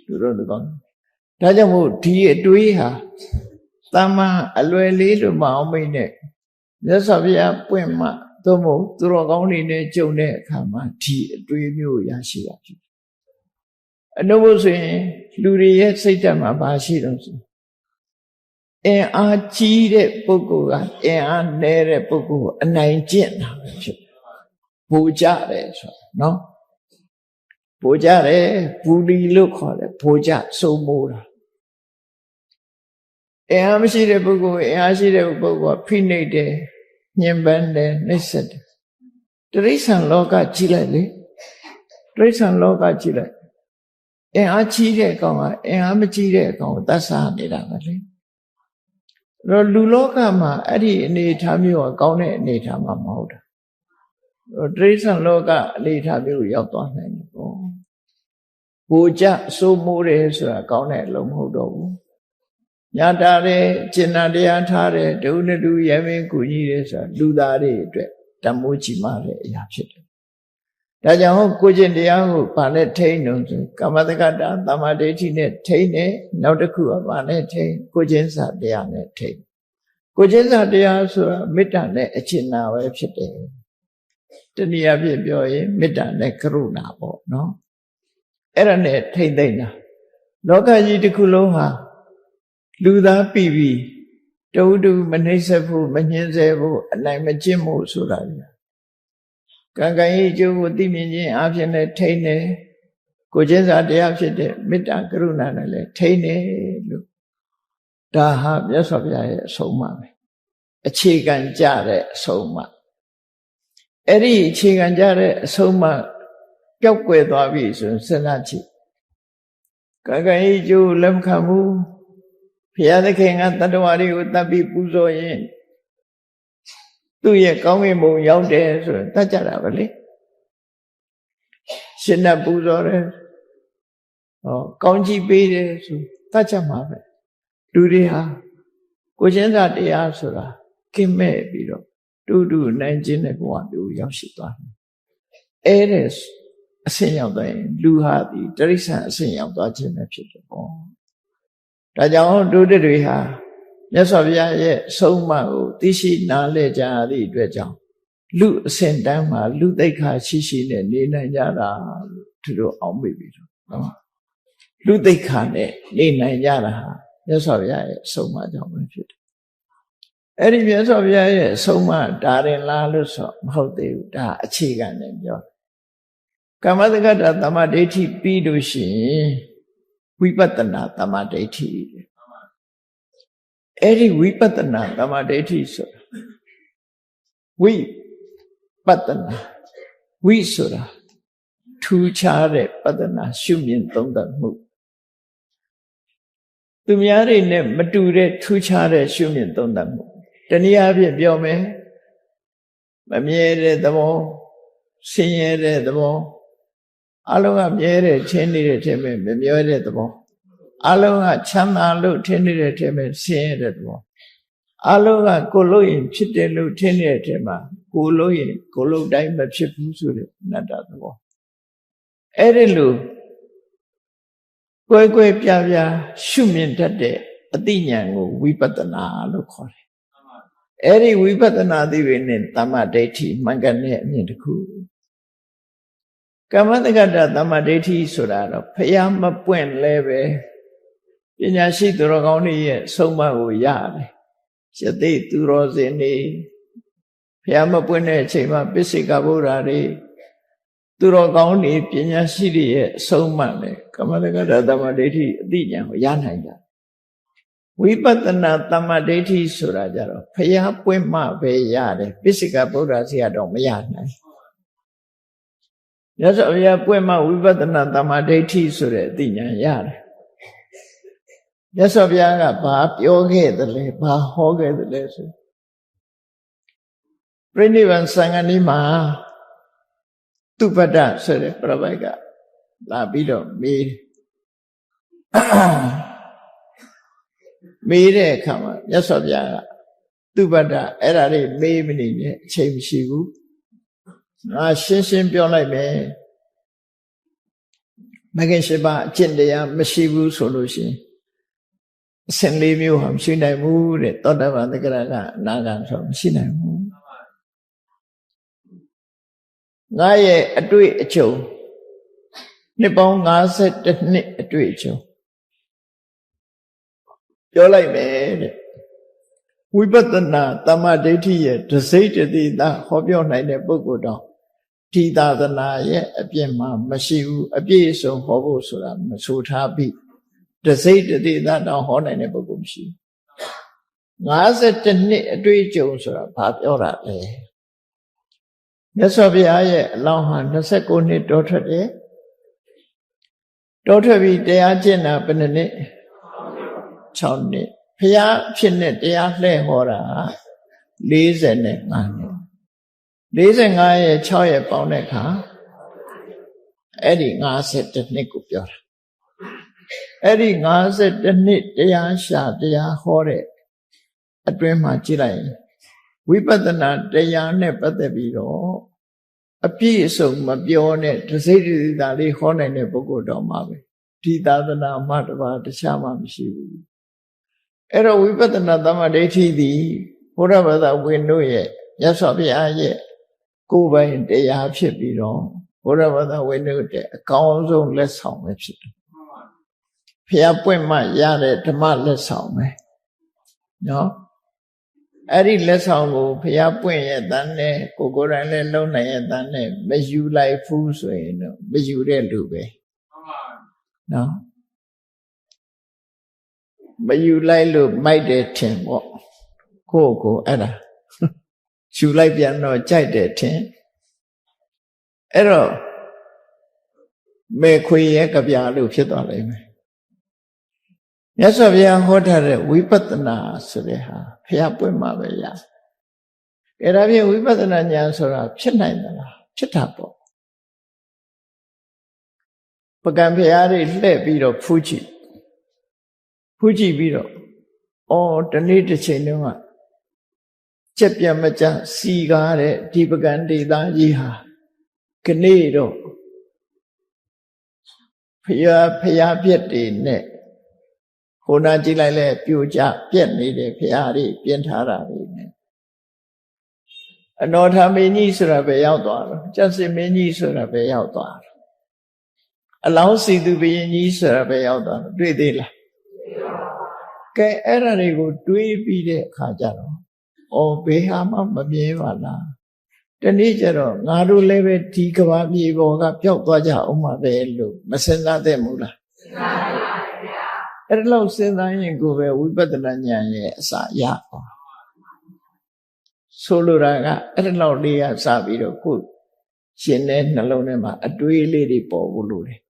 လူတော်လူကောင်းဒါကြောင့်မို့ဒီအတွေးဟာတမန်အလွယ်လေးလို့မအောင်မိတ်နဲ့မြတ်စွာဘုရားပွင့်မှသို့မဟုတ်သူတော်ကောင်းတွေနဲ့ကြုံတဲ့အခါမှာဒီအတွေးမျိုးရရှိတာဖြစ်အနှုတ်ဖို့ဆိုရင်လူတွေရဲ့စိတ်ဓာတ်မှာဘာရှိတော့ဆိုအင်အားကြီးတဲ့ပုဂ္ဂိုလ်ကအင်အားနည်းတဲ့ပုဂ္ဂိုလ်ကိုအနိုင်ကျင့်တာပဲဖြစ်ဘူကြတယ်ဆိုနော်ဘူကြတယ်ဘူလီလို့ခေါ်တယ်ဘူကြစိုးမိုးတာအင်အားမရှိတဲ့ပုဂ္ဂိုလ်အင်အားရှိတဲ့ပုဂ္ဂိုလ်ကဖိနှိပ်တယ်ညှဉ်းပန်းတယ်နှိပ်စက်တယ်တိရစ္ဆာန်လောကကြည့်လိုက်လေတိရစ္ဆာန်လောကကြည့်လိုက်အင်အားကြီးတဲ့အကောင်ကအင်အားမကြီးတဲ့အကောင်ကိုတတ်စားနေတာပဲလေတော့လူလောကမှာအဲ့ဒီအနေအထားမျိုးကကောင်းတဲ့အနေအထားမှာမဟုတ်တာတိရစ္ဆာန်လောကအနေအထားမျိုးရောက်သွားနိုင်တယ်ပေါ့ဘူကြစိုးမိုးတယ်ဆိုတာကောင်းတဲ့အလုံးမဟုတ်တော့ဘူးညာတာတယ်ကျင်နာတရားထားတယ်ဒုနဲ့ဒုရဲမင်းကူကြီးတယ်ဆိုတာလူသားတွေအတွက်တမိုးကြီးမားတဲ့အရာဖြစ်တယ်ဒါကြောင့်ကိုကျင့်တရားကိုဗာနဲ့ထိန်းလို့ဆိုကမ္မတက္ကတာသမာဓိဋ္ဌိနဲ့ထိန်းတယ်နောက်တစ်ခုကဗာနဲ့ထိန်းကိုကျင့်စာတရားနဲ့ထိန်းကိုကျင့်စာတရားဆိုတာမေတ္တာနဲ့အကျဉ်းနာပဲဖြစ်တယ်တနည်းအားဖြင့်ပြောရင်မေတ္တာနဲ့ကရုဏာပေါ့နော်အဲ့ဒါနဲ့ထိန်းသိမ်းတာလောကကြီးတစ်ခုလုံးဟာလူသားပြီးတူတူမနှိမ့်ဆက်ဖို့မညှင်းဆဲဖို့အနိုင်မကျင့်ဖို့ဆိုတာကံကံရဲ့အကျိုးကိုသိမြင်ခြင်းအပြင်နဲ့ထိန်းတယ်ကိုကျင့်စာတရားဖြစ်တဲ့မေတ္တာကရုဏာနဲ့လည်းထိန်းတယ်လို့ဒါဟာမြတ်စွာဘုရားရဲ့အဆုံးအမပဲအခြေခံကြတဲ့အဆုံးအမအဲ့ဒီအခြေခံကြတဲ့အဆုံးအမပျောက်ကွယ်သွားပြီဆိုရင်စဉ်းစားကြည့်ကံကံရဲ့အကျိုးလက်မခံဘူးဘုရားသခင်ကတတ္တဝါတွေကိုတတ်ပြီးပူဇော်ရင်သူ့ရဲ့ကောင်းကင်ဘုံရောက်တယ်ဆိုရင်တတ်ကြတာပဲလေရှင်နဲ့ပူဇော်တယ်ကောင်းကြီးပေးတယ်ဆိုတတ်ကြမှာပဲလူတွေဟာကိုကျင့်စာတရားဆိုတာကင်းမဲ့ပြီးတော့တူတူနိုင်ခြင်းတဲ့ဘဝမျိုးရောက်ရှိသွားတယ်အဲ့ဒါအဆင့်ရောက်သွားရင်လူဟာဒီတိရစ္ဆာန်အဆင့်ရောက်သွားခြင်းပဲဖြစ်တယ်ပေါ့ဒါကြောင့်တို့တွေဟာမြတ်စွာဘုရားရဲ့ဆုံးမကိုသိရှိနားလည်ကြသည့်အတွက်ကြောင့်လူအစဉ်တန်းမှာလူသိက္ခာရှိရှိနဲ့နေနိုင်ကြတာလို့သူတို့အောက်မေ့ပြီးတော့နော်လူသိက္ခာနဲ့နေနိုင်ကြတာဟာမြတ်စွာဘုရားရဲ့ဆုံးမကြောင့်ပဲဖြစ်တယ်အဲ့ဒီမြတ်စွာဘုရားရဲ့ဆုံးမဒါရင်လားလို့ဆိုမဟုတ်သေးဘူးဒါအခြေခံနဲ့ပြောကမ္မတက္ကတာသမ္မာဒိဋ္ဌိပြီးလို့ရှိရင်ဝိပဿနာသမ္မာဒိဋ္ဌိအဲ့ဒီဝိပဿနာသမ္မာဒိဋ္ဌိဆိုတာဝိပဿနာဝိဆိုတာထူးခြားတဲ့ပဿနာရှုမြင်သုံးသပ်မှုသူများတွေနဲ့မတူတဲ့ထူးခြားတဲ့ရှုမြင်သုံးသပ်မှုတနည်းအားဖြင့်ပြောမယ်မမြဲတဲ့သဘောဆင်းရဲတဲ့သဘောအလုံးကမြဲတဲ့ထင်နေတဲ့ထင်မဲ့မမြဲတဲ့သဘောအလုံးကချမ်းသာလို့ထင်နေတဲ့ထင်မဲ့ဆင်းရဲတဲ့သဘောအလုံးကကိုလို့ရင်ဖြစ်တယ်လို့ထင်နေတဲ့ထင်မှာကိုလို့ရင်ကိုလို့တိုင်းမဖြစ်ဘူးဆိုတဲ့အနတ္တသဘောအဲ့ဒီလိုကွဲကွဲပြားပြားရှုမြင်တတ်တဲ့အသိဉာဏ်ကိုဝိပဿနာလို့ခေါ်တယ်အဲ့ဒီဝိပဿနာသိရနဲ့သမ္မာဒိဋ္ဌိမှန်ကန်တဲ့အမြင်တစ်ခုကမ္မတက္ကတာသမ္မာဒိဋ္ဌိဆိုတာတော့ဖျားမပွင့်လဲပဲပညာရှိသူတော်ကောင်းတွေရဲ့ဆုံးမကိုရတယ် ယသိသူတော်စင်နေဘုရားမပွင့်တဲ့အချိန်မှာပိစိကဗုဒ္ဓတွေသူတော်ကောင်းတွေပညာရှိတွေရဲ့အဆုံးအမနဲ့ကမ္မတက္ကတာသမ္မာဒိဋ္ဌိအသိဉာဏ်ကိုရနိုင်ကြဝိပဿနာသမ္မာဒိဋ္ဌိဆိုတာကြတော့ဘုရားပွင့်မှပဲရတယ်ပိစိကဗုဒ္ဓစီကတော့မရနိုင်ရသော်ဘုရားပွင့်မှဝိပဿနာသမ္မာဒိဋ္ဌိဆိုတဲ့အသိဉာဏ်ရတယ်မြတ်စွာဘုရားကဘာပြောခဲ့သလဲဘာဟောခဲ့သလဲဆိုပြိဋိဘံသံဃာနီးမှာသူပတ္တဆိုတဲ့ပြပိုက်ကလာပြီးတော့မေးတဲ့အခါမှာမြတ်စွာဘုရားကသူပတ္တအဲ့ဒါလေးမေးမနေနဲ့အချိန်မရှိဘူးငါရှင်းရှင်းပြောလိုက်မယ်မဂ္ဂင်၈ပါးအကျင့်တရားမရှိဘူးဆိုလို့ရှိရင်အစဉ်၄မျိုးဟာမရှိနိုင်ဘူးတဲ့သောတာပန်သက္ကရာကအနာဂံဆိုမရှိနိုင်ဘူးငါရဲ့အတွေ့အကြုံနှစ်ပေါင်း52နှစ်အတွေ့အကြုံပြောလိုက်မယ်တဲ့ဝိပဿနာသမ္မာဒိဋ္ဌိရဲ့တစိတ်တတိသာဟောပြောနိုင်တဲ့ပုဂ္ဂိုလ်တော့ဒီသာသနာရဲ့အပြည့်မှာမရှိဘူးအပြည့်အစုံဟောဖို့ဆိုတာမဆိုထားပြီးတစိတ်တတိသာတော့ဟောနိုင်တဲ့ပုဂ္ဂိုလ်မရှိဘူး52နှစ်အတွေ့အကြုံဆိုတာဘာပြောတာလဲမြတ်စွာဘုရားရဲ့အလောင်းဟာ29နှစ်တောထွက်တယ်တောထွက်ပြီးတရားကျင့်တာဘယ်နှစ်6နှစ်ဘုရားဖြစ်နဲ့တရားလှည့်ဟောတာ45နှစ်45ရဲ့6ရဲ့ပေါင်းတဲ့အခါအဲ့ဒီ52နှစ်ကိုပြောတာအဲ့ဒီ52နှစ်တရားရှာတရားဟောတဲ့အတွင်းမှာကြည့်လိုက်ဝိပဿနာတရားနဲ့ပတ်သက်ပြီးတော့အပြည့်အစုံမပြောနဲ့တစိတ်တည်းသာလေးဟောနိုင်တဲ့ပုဂ္ဂိုလ်တော်မှာပဲဒီသာသနာမှတပါးတခြားမှမရှိဘူးအဲ့တော့ဝိပဿနာသမ္မာဒိဋ္ဌိသည်ဘုရားဘာသာဝင်တို့ရဲ့မြတ်စွာဘုရားရဲ့ကိုယ်ပိုင်တရားဖြစ်ပြီးတော့ဘုရားဘာသာဝင်တို့တဲ့အကောင်းဆုံးလက်ဆောင်ပဲဖြစ်တယ်ဘုရားပွင့်မှရတဲ့ဓမ္မလက်ဆောင်ပဲနော်အဲ့ဒီလက်ဆောင်ကိုဘုရားပွင့်ရဲ့တန်းနဲ့ကိုယ်တိုင်လည်းလုံနိုင်ရဲ့တန်းနဲ့မယူလိုက်ဘူးဆိုရင်တော့မယူတဲ့လူပဲနော်မယူလိုက်လို့မိုက်တယ်ထင်ပေါ့ကိုအဲ့ဒါယူလိုက်ပြန်တော့ကြိုက်တယ်ထင်အဲ့တော့မေခွေရဲ့ကြပြလို့ဖြစ်သွားလိမ့်မယ်မြတ်စွာဘုရားဟောထားတဲ့ဝိပဿနာဆိုတဲ့ဟာဘုရားပွင့်မှာပဲရအဲ့ဒါဖြင့်ဝိပဿနာဉာဏ်ဆိုတာဖြစ်နိုင်သလားဖြစ်တာပေါ့ပကံဘုရားတွေလှည့်ပြီးတော့ဖူးကြည့်ပြီးတော့တနေ့တစ်ချိန်တုန်းကကြက်ပြတ်မကြစီကားတဲ့ဒီပကံဒေသကြီးဟာခနေ့တော့ဘုရားပြက်တွေနဲ့ဟိုနာကြည့်လိုက်လဲပြိုကျပြက်နေတဲ့ဘုရားတွေပြင်ထားတာတွေနဲ့အနောထမင်းကြီးဆိုတာပဲရောက်သွားတော့ကျက်စင်မင်းကြီးဆိုတာပဲရောက်သွားတော့အလောင်းစီသူဘုရင်ကြီးဆိုတာပဲရောက်သွားတော့တွေ့သေးလားကဲအဲ့ဒါတွေကိုတွေးပြီးတဲ့အခါကျတော့ဘယ်ဟာမှမမြဲပါလားတနေ့ကျတော့ငါတို့လည်းပဲဒီကဘာမြေပေါ်ကပျောက်သွားကြအောင်မှာပဲလို့မစင်စားသင့်ဘူးလားအဲ့ဒါလို့စဉ်းစားရင်ကိုပဲဝိပဿနာဉာဏ်ရဲ့အစရပါဆိုလိုတာကအဲ့ဒါလို့လေးကစပြီးတော့ကိုရှင်တဲ့နှလုံးထဲမှာအတွေးလေးတွေပေါ်ဖို့လိုတယ်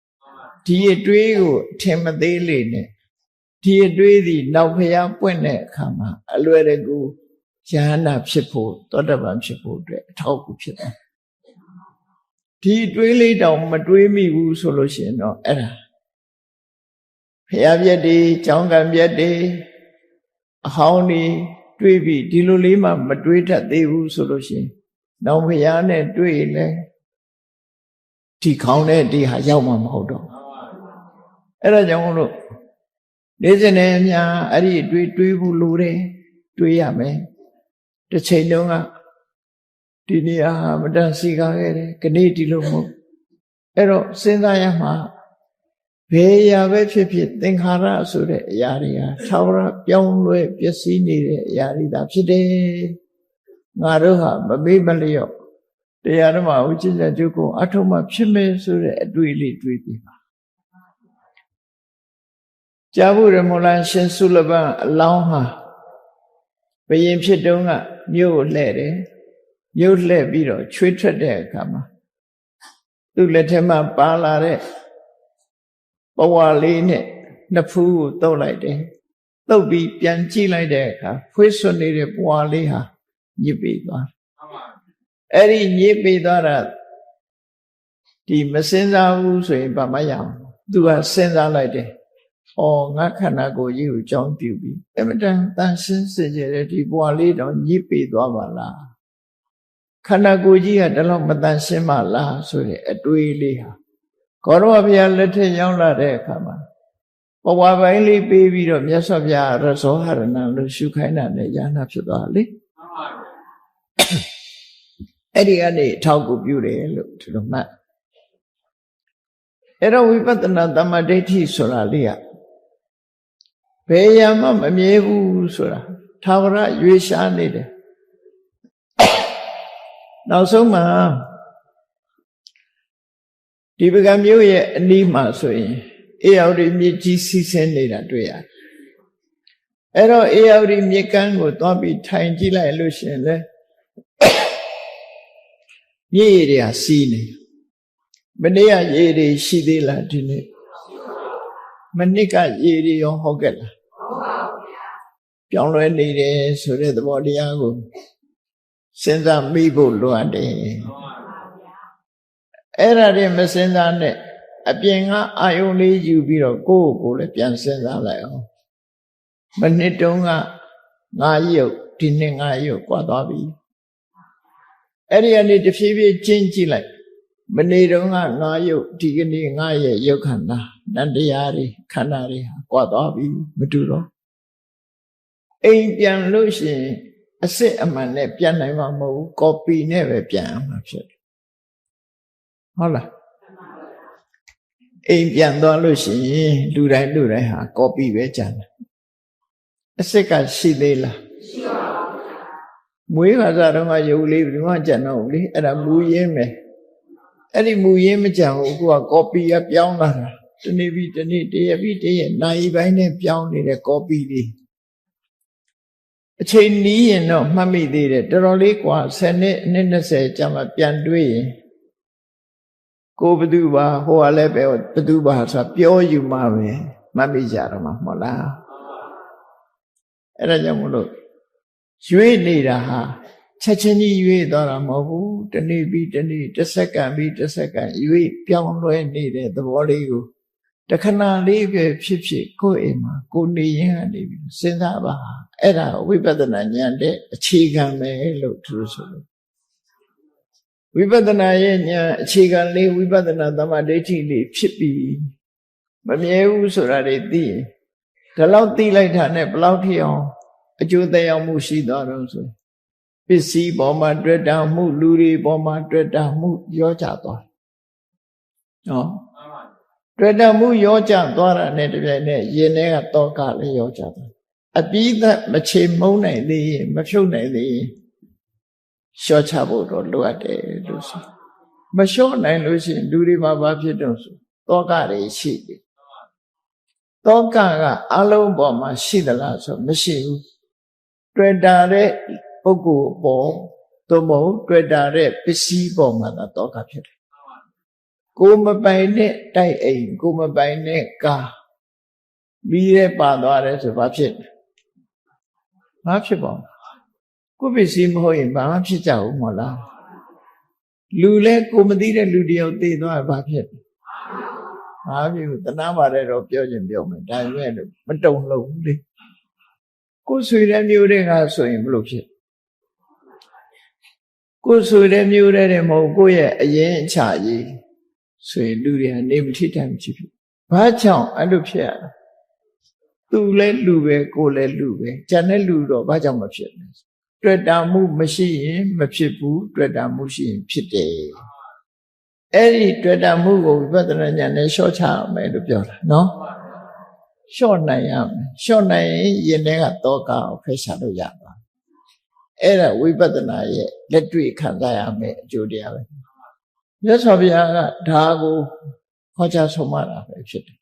ဒီအတွေးကိုထင်မသေးလေနဲ့ဒီအတွေးသည်နောက်ဖျားပွင့်တဲ့အခါမှာအလွယ်တကူဉာဏ်နာဖြစ်ဖို့သောတပန်ဖြစ်ဖို့အတွက်အထောက်အကူဖြစ်တယ်ဒီတွေးလေးတောင်မတွေးမိဘူးဆိုလို့ရှိရင်တော့အဲ့ဒါဘုရားပြည့်တွေကျောင်းကံပြည့်တွေအဟောင်းတွေတွေးပြီးဒီလိုလေးမှမတွေးတတ်သေးဘူးဆိုလို့ရှိရင်နောက်ဘုရားနဲ့တွေ့လဲဒီခေါင်းနဲ့ဒီဟာရောက်မှာမဟုတ်တော့အဲ့ဒါကြောင့်လို့နေ့စဉ်နဲ့အများအဲ့ဒီတွေးဖို့လိုတယ်တွေးရမယ်တစ်ချိန်တုန်းကဒီနေရာမတန်စီကားခဲ့တယ်ခဏဒီလိုမဟုတ်အဲ့တော့စဉ်းစားရမှာဘ ဘယ်အရာပဲဖြစ်ဖြစ်သင်္ခါရဆိုတဲ့အရာတွေဟာထာဝရပြောင်းလဲပျက်စီးနေတဲ့အရာတွေသာဖြစ်တယ်ငါတို့ဟာမမေ့မလျော့တရားဓမ္မဝိจิตကျုပ်ကိုအထုံးမှဖြစ်မယ်ဆိုတဲ့အတွေ့လေးတွေ့ပြီပါကြားဖို့ရမလားရှင်ဆုလဘအလောင်းဟာဘယင်ဖြစ်တုန်းကမြို့ကိုလှဲ့တယ်မြို့လှဲ့ပြီးတော့ချွေးထွက်တဲ့အခါမှာသူ့လက်ထက်မှာပါလာတဲ့ပဝါလေးနဲ့နှစ်ဖူးကိုတုပ်လိုက်တယ်တုပ်ပြီးပြန်ကြည့်လိုက်တဲ့အခါဖွေးဆွနေတဲ့ပဝါလေးဟာညစ်ပေသွားအဲ့ဒီညစ်ပေသွားတာဒီမစင်စားဘူးဆိုရင်ဘာမှရအောင်သူကစဉ်းစားလိုက်တယ်ဩငါခန္ဓာကိုယ်ကြီးကိုကြောင်းပြုပြီးအမတန်တန်ရှင်းစေကြတဲ့ဒီဘဝလေးတော့ညစ်ပေသွားပါလားခန္ဓာကိုယ်ကြီးကတလောက်မတန်ရှင်းပါလားဆိုတဲ့အတွေးလေးဟာကောရမဘုရားလက်ထက်ရောက်လာတဲ့အခါမှာဘဝပိုင်းလေးပေးပြီးတော့မြတ်စွာဘုရားရဇောဟရဏလို့ရှုခိုင်းတာနဲ့ဉာဏ်ဖြစ်သွားလေအဲ့ဒီကနေအထောက်ကူပြုတယ်လို့ဒီလိုမှတ်အဲ့တော့ဝိပဿနာသမ္မာဒိဋ္ဌိဆိုတာလေးကဘယ်ရမှမမြဲဘူးဆိုတာသာဝရရွေရှားနေတယ်နောက်ဆုံးမှာဒီပကံမျိုးရဲ့အနီးမှာဆိုရင်အေယဝတီမြစ်ကြီးစီးဆင်းနေတာတွေ့ရတယ်အဲ့တော့အေယဝတီမြစ်ကမ်းကိုသွားပြီးထိုင်ကြည့်လိုက်လို့ရှိရင်လေမြစ်ရည်တွေကစီးနေမနေ့ကရေတွေရှိသေးလားဒီနေ့မနေ့ကရေတွေရောဟုတ်ကဲ့လားပြောင်းလဲနေတယ်ဆိုတဲ့သဘောတရားကိုစဉ်းစားမိဖို့လိုအပ်တယ်အဲ့ဒါတွေမစဉ်းစားနဲ့အပြင်ကအာယုံလေးယူပြီးတော့ကိုယ့်ကိုယ်လည်းပြန်စဉ်းစားလိုက်အောင်မနှစ်တုန်းကငါရုပ်ဒီနှစ်ငါရုပ်ကွာသွားပြီအဲ့ဒီကနေတဖြည်းဖြည်းကျင့်ကြည့်လိုက်မနေ့တုန်းကငါရုပ်ဒီကနေ့ငါရဲ့ရုပ်ခန္ဓာနန္တရားတွေခန္ဓာတွေဟာကွာသွားပြီမတူတော့အိမ်ပြန်လို့ရှိရင်အစစ်အမှန်နဲ့ပြန်နိုင်မှာမဟုတ်ဘူးကော်ပီနဲ့ပဲပြန်အောင်မှာဖြစ်တယ်ဟုတ်လားအိမ်ပြန်သွားလို့ရှိရင်လူတိုင်းဟာကော်ပီပဲကြံတယ်အစစ်ကရှိသေးလားရှိပါဘူးမွေးခါစားတော့ကရုပ်လေးဘယ်မှကြံတော့ဘူးလေအဲ့ဒါမူရင်းပဲအဲ့ဒီမူရင်းမကြံဘူးအခုကကော်ပီကပြောင်းလာတာတနေ့ပြီးတနေ့တရက်ပြီးတရက်နိုင်ပိုင်းနဲ့ပြောင်းနေတဲ့ကော်ပီလေးအချိန်နီးရင်တော့မှတ်မိသေးတယ်တော်တော်လေးกว่า10နှစ်အနည်း20ကြာမှပြန်တွေးရင်ကိုဘသူပါဟိုကလည်းပဲဘသူပါဆိုတာပြောယူမှပဲမှတ်မိကြတော့မှာမဟုတ်လားအဲ့ဒါကြောင့်မလို့ရွေးနေတာဟာချက်ချင်းကြီးရွေးသွားတာမဟုတ်ဘူးတနေ့ပြီးတနေ့တစ်စက္ကန့်ပြီးတစ်စက္ကန့်ရွေးပြောင်းလဲနေတဲ့သဘောလေးကိုတခဏလေးပဲဖြစ်ဖြစ်ကိုယ့်အိမ်မှာကိုနေရင်ကနေပြီးစဉ်းစားပါအဲ့ဒါဝိပဿနာဉာဏ်တဲ့အခြေခံပဲလို့သူတို့ဆိုလို့ဝိပဿနာရဲ့ဉာဏ်အခြေခံလေးဝိပဿနာသမ္မာဒိဋ္ဌိလေးဖြစ်ပြီးမမြဲဘူးဆိုတာတွေသိရင်ဒီလောက်သိလိုက်တာနဲ့ဘလောက်ထိအောင်အကျိုးသက်ရောက်မှုရှိသွားတော့ဆိုပစ္စည်းပေါ်မှာတွေ့တာမှုလူတွေပေါ်မှာတွေ့တာမှုရောကြသွားနော်တွေ့တာမှုရောကြသွားတာနဲ့တပြိုင်နက်ရင်ထဲကတောကလည်းရောကြသွားအပြီးသက်မချေမုန်းနိုင်သေးရင်မဖြုတ်နိုင်သေးရင်လျှော့ချဖို့တော့လိုအပ်တယ်လို့ဆိုမလျှော့နိုင်လို့ရှိရင်လူတွေမှာဘာဖြစ်တော့ဆိုတောကတွေရှိတယ်တောကကအလုံးပေါ်မှာရှိသလားဆိုမရှိဘူးတွေ့တာတဲ့ပုဂ္ဂိုလ်ပေါ်သို့မဟုတ်တွေ့တာတဲ့ပစ္စည်းပေါ်မှာသာတောကဖြစ်တယ်ကိုမပိုင်နဲ့တိုက်အိမ်ကိုမပိုင်နဲ့ကားပြီးရဲပါသွားတယ်ဆိုဘာဖြစ်ဘာဖြစ်ပါ့ကိုပစ္စည်းမဟုတ်ရင်ဘာမှဖြစ်ကြဘူးမဟုတ်လားလူလဲကိုမသိတဲ့လူတယောက်သိသွားဘာဖြစ်ဘာဖြစ်ဘူးတဏှာပါတယ်တော့ပြောခြင်းပြောမယ်ဒါပေမဲ့မတုံလို့ဘူးလေကိုဆွေတဲ့မျိုးတွေကဆိုရင်ဘလို့ဖြစ်ကိုဆွေတဲ့မျိုးတွေမဟုတ်ကိုရဲ့အရင်အချကြီးဆိုရင်လူတွေကနေမထိတိုင်မဖြစ်ဘူးဘာကြောင့်အဲ့လိုဖြစ်ရလဲသူလဲလူပဲကိုလည်းလူပဲကျန်တဲ့လူတော့ဘာကြောင့်မဖြစ်လဲတွေ့တာမှုမရှိရင်မဖြစ်ဘူးတွေ့တာမှုရှိရင်ဖြစ်တယ် အဲ့ဒီတွေ့တာမှုကိုဝိပဿနာဉာဏ်နဲ့လျှော့ချရမယ်လို့ပြောတာနော်လျှော့နိုင်ရမယ်လျှော့နိုင်ရင်ယင်ထဲကတောကကိုဖယ်ရှားလို့ရပါအဲ့ဒါဝိပဿနာရဲ့လက်တွေ့ခံစားရမယ်အကျိုးတရားပဲမြတ်စွာဘုရားကဒါကိုဟောကြားဆုံးမတာပဲဖြစ်တယ်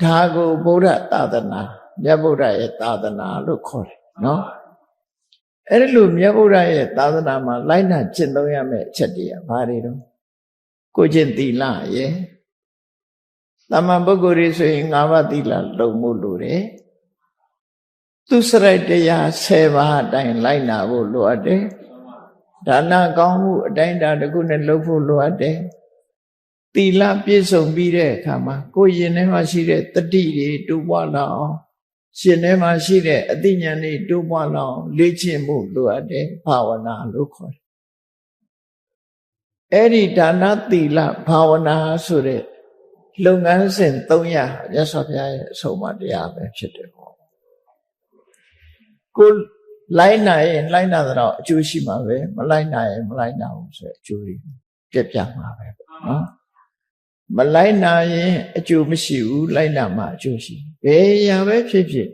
ဒါကိုဗုဒ္ဓသာသနာမြတ်ဗုဒ္ဓရဲ့သာသနာလို့ခေါ်တယ်နော်အဲ့ဒီလိုမြတ်ဗုဒ္ဓရဲ့သာသနာမှာလိုက်နာကျင့်သုံးရမယ့်အချက်တွေကဘာတွေတော့ကိုကျင့်သီလရဲ့သမ္မာပုဂ္ဂိုလ်တွေဆိုရင်၅ပါးသီလလုံမှုလိုတယ်သူစရိုက်တရား10ပါးအတိုင်းလိုက်နာဖို့လိုအပ်တယ်ဒါနကောင်းမှုအတိုင်းတာတစ်ခုနဲ့လုပ်ဖို့လိုအပ်တယ်သီလပြည့်စုံပြီးတဲ့အခါမှာကိုယ်ရင်ထဲမှာရှိတဲ့တတိတွေတိုးပွားလာအောင်ရှင်ထဲမှာရှိတဲ့အသိဉာဏ်တွေတိုးပွားလာအောင်လေ့ကျင့်ဖို့လိုအပ်တယ်ဘာဝနာလို့ခေါ်တယ်အဲ့ဒီဒါနသီလဘာဝနာဆိုတဲ့လုပ်ငန်းစဉ်300မြတ်စွာဘုရားရဲ့အဆုံးအမတရားပဲဖြစ်တယ်ပေါ့ကိုလိုက်နိုင်ရင်လိုက်နာတော့အကျိုးရှိမှာပဲမလိုက်နိုင်ရင်မလိုက်နာဘူးဆိုတဲ့အကျိုးတွေပြတ်ပြမှာပဲပေါ့နော်မလိုက်နာရင်အကျိုးမရှိဘူးလိုက်နာမှအကျိုးရှိဘယ်ရာပဲဖြစ်ဖြစ်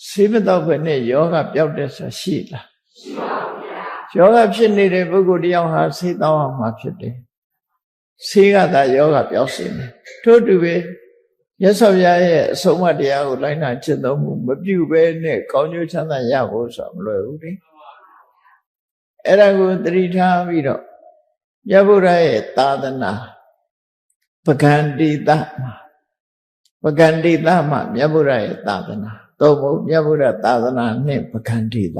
ဆေးမတော့ဘဲနဲ့ယောဂပျောက်တဲ့ဆိုရှိလားရှိပါဘူးဗျာယောဂဖြစ်နေတဲ့ပုဂ္ဂိုလ်တယောက်ဟာဆေးတောင်းအောင်မှဖြစ်တယ်ဆေးကသာယောဂပျောက်စေတယ်ထို့တူပဲမြတ်စွာဘုရားရဲ့အဆုံးအမတရားကိုလိုက်နာကျင့်သုံးမှုမပြုဘဲနဲ့ကောင်းကျိုးချမ်းသာရဖို့ဆိုတာမလွယ်ဘူးလေအဲ့ဒါကိုသတိထားပြီးတော့မြတ်ဗုဒ္ဓရဲ့သာသနာပကံတိတမှာမြတ်ဗုဒ္ဓရဲ့သာသနာသို့မဟုတ်မြတ်ဗုဒ္ဓသာသနာနဲ့ပကံတိတ